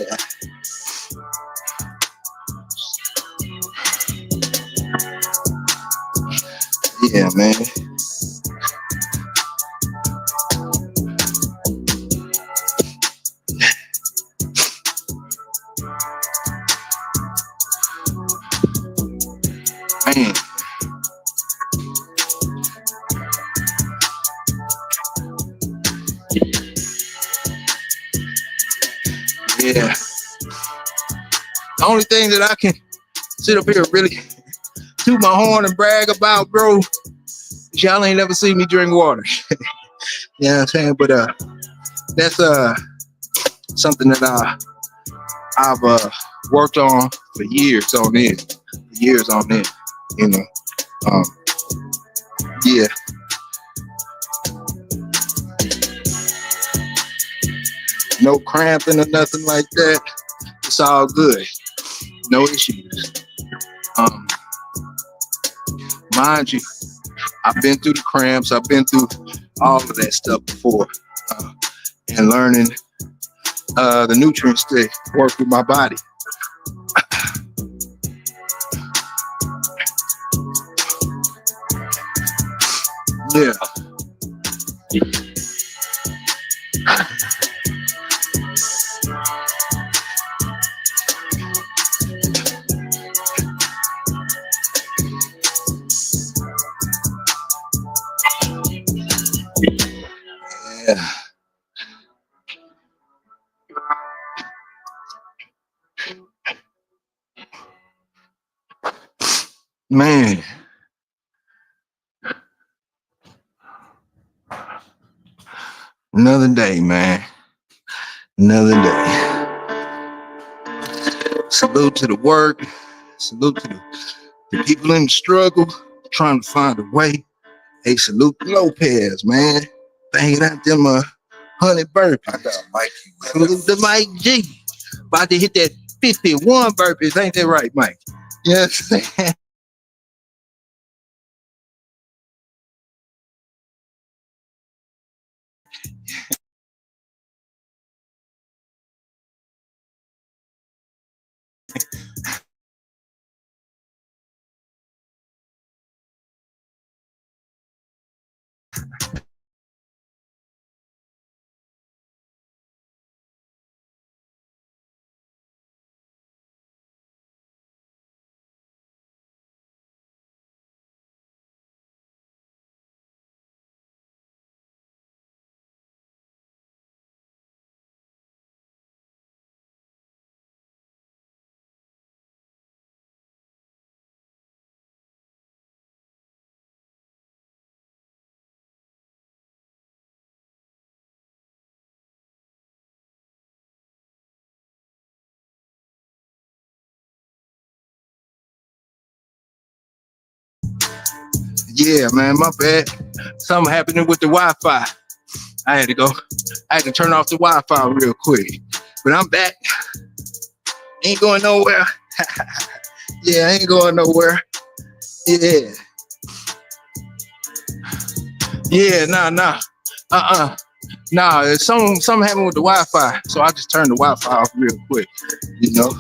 Yeah, man. Man. Yeah. The only thing that I can sit up here and really toot my horn and brag about, bro, is y'all ain't never seen me drink water. You know what I'm saying? But that's something that I've worked on for years on end. You know. Yeah. No cramping or nothing like that. It's all good. No issues. Mind you, I've been through the cramps. I've been through all of that stuff before. And learning the nutrients to work with my body. Yeah. Yeah. Man. Another day, man. Another day. Salute to the work. Salute to the people in the struggle, trying to find a way. Hey, salute to Lopez, man. Banging out them 100 burpees. I got Mikey with Salute to Mike G. About to hit that 51 burpees. Ain't that right, Mike? Yes. Yeah, man, my bad. Something happening with the Wi-Fi. I had to turn off the Wi-Fi real quick. But I'm back. Ain't going nowhere. Yeah, I ain't going nowhere. Yeah. Yeah, nah. Nah, something happened with the Wi-Fi. So I just turned the Wi-Fi off real quick, you know?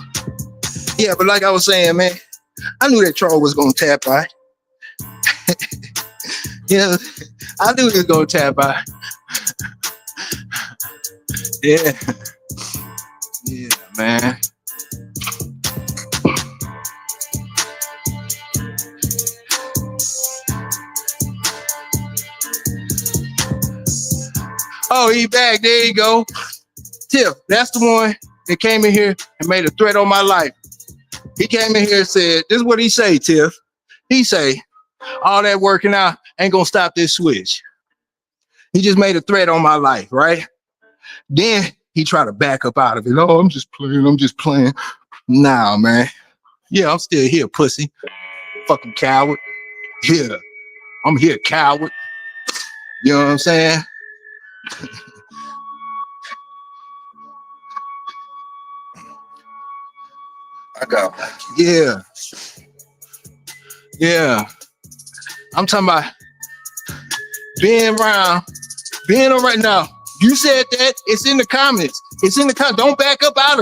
Yeah, but like I was saying, man, I knew that troll was gonna tap out. Yeah, I knew he was gonna tap out. Yeah, man. Oh, he back. There you go. Tiff, that's the one that came in here and made a threat on my life. He came in here and said, this is what he say, Tiff. He say, all that working out ain't gonna stop this switch. He just made a threat on my life, right? Then he tried to back up out of it. Oh, I'm just playing. Nah, man. Yeah, I'm still here, pussy. Fucking coward. Yeah, I'm here, coward. You know what I'm saying? I got Mikey. Yeah. I'm talking about being around now. You said that. It's in the comments. Don't back up out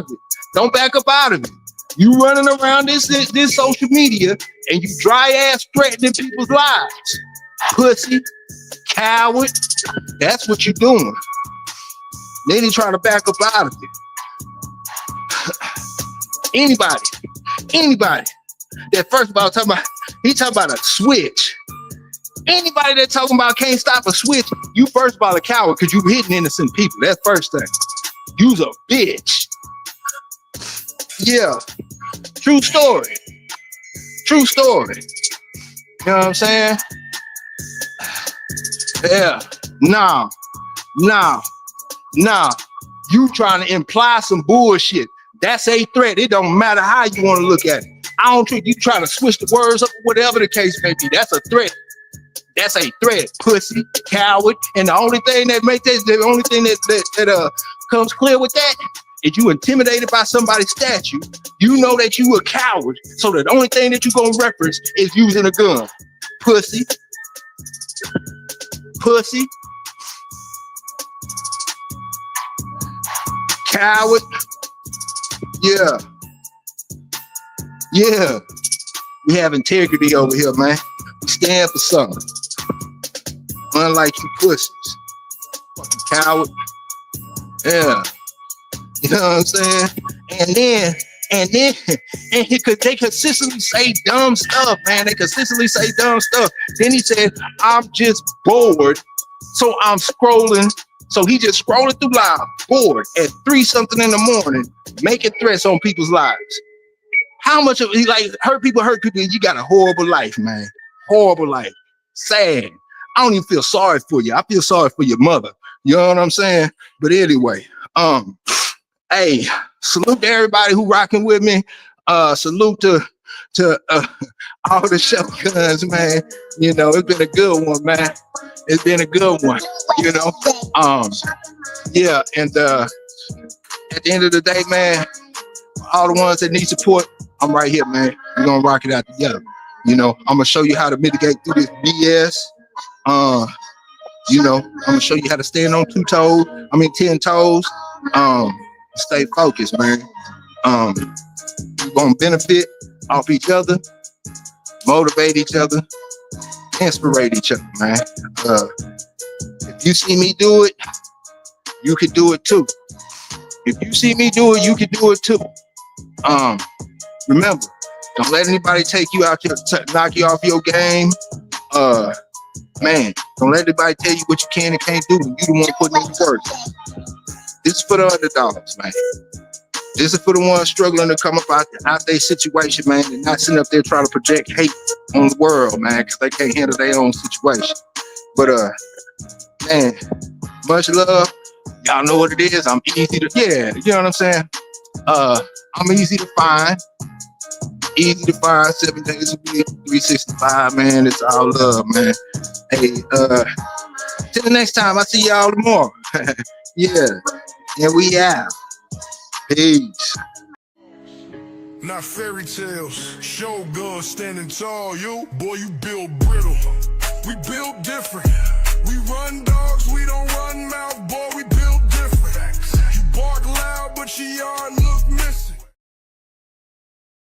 of it. You running around this social media and you dry ass threatening people's lives. Pussy, coward. That's what you're doing. Then he trying to back up out of it. Anybody that first of all he talking about a switch. Anybody that talking about can't stop a switch, you first of all a coward because you hitting innocent people. That's first thing. You's a bitch. Yeah. True story. True story. You know what I'm saying? Yeah. Nah. You trying to imply some bullshit. That's a threat. It don't matter how you want to look at it. I don't think you trying to switch the words up, whatever the case may be. That's a threat. That's a threat, pussy, coward. And the only thing that make that, the only thing that comes clear with that is you intimidated by somebody's statue. You know that you a coward. So the only thing that you gonna reference is using a gun. Pussy. Coward. Yeah. We have integrity over here, man. We stand for something. Unlike you pussies. Fucking coward. Yeah. You know what I'm saying? And then they consistently say dumb stuff, man. They consistently say dumb stuff. Then he said, I'm just bored. So I'm scrolling. So he just scrolling through live, bored at 3-something in the morning, making threats on people's lives. How much of he like hurt people? You got a horrible life, man. Horrible life. Sad. I don't even feel sorry for you. I feel sorry for your mother. You know what I'm saying? But anyway, hey, salute to everybody who rocking with me. Salute to all the shotguns, man. You know, it's been a good one, man. It's been a good one, you know. Yeah, and at the end of the day, man, all the ones that need support, I'm right here, man. We're gonna rock it out together. You know, I'm gonna show you how to mitigate through this BS. You know, I'm gonna show you how to stand on 10 toes. Stay focused, man. We're gonna benefit off each other, motivate each other, inspirate each other, man. If you see me do it, you can do it too. If you see me do it, you can do it too. Remember, don't let anybody take you out your knock you off your game. Man, don't let anybody tell you what you can and can't do. You the one putting in work. This is for the underdogs, man. This is for the ones struggling to come up out their situation, man, and not sitting up there trying to project hate on the world, man, because they can't handle their own situation. But man, much love. Y'all know what it is. I'm easy to, yeah, you know what I'm saying? I'm easy to find. Easy to find 7 days a week, 365, man. It's all love, man. Hey, till the next time, I see y'all tomorrow. Yeah, and we out. Peace. Not fairy tales, Shogun standing tall. You, boy, you build brittle. We build different. We run dogs, we don't run mouth, boy.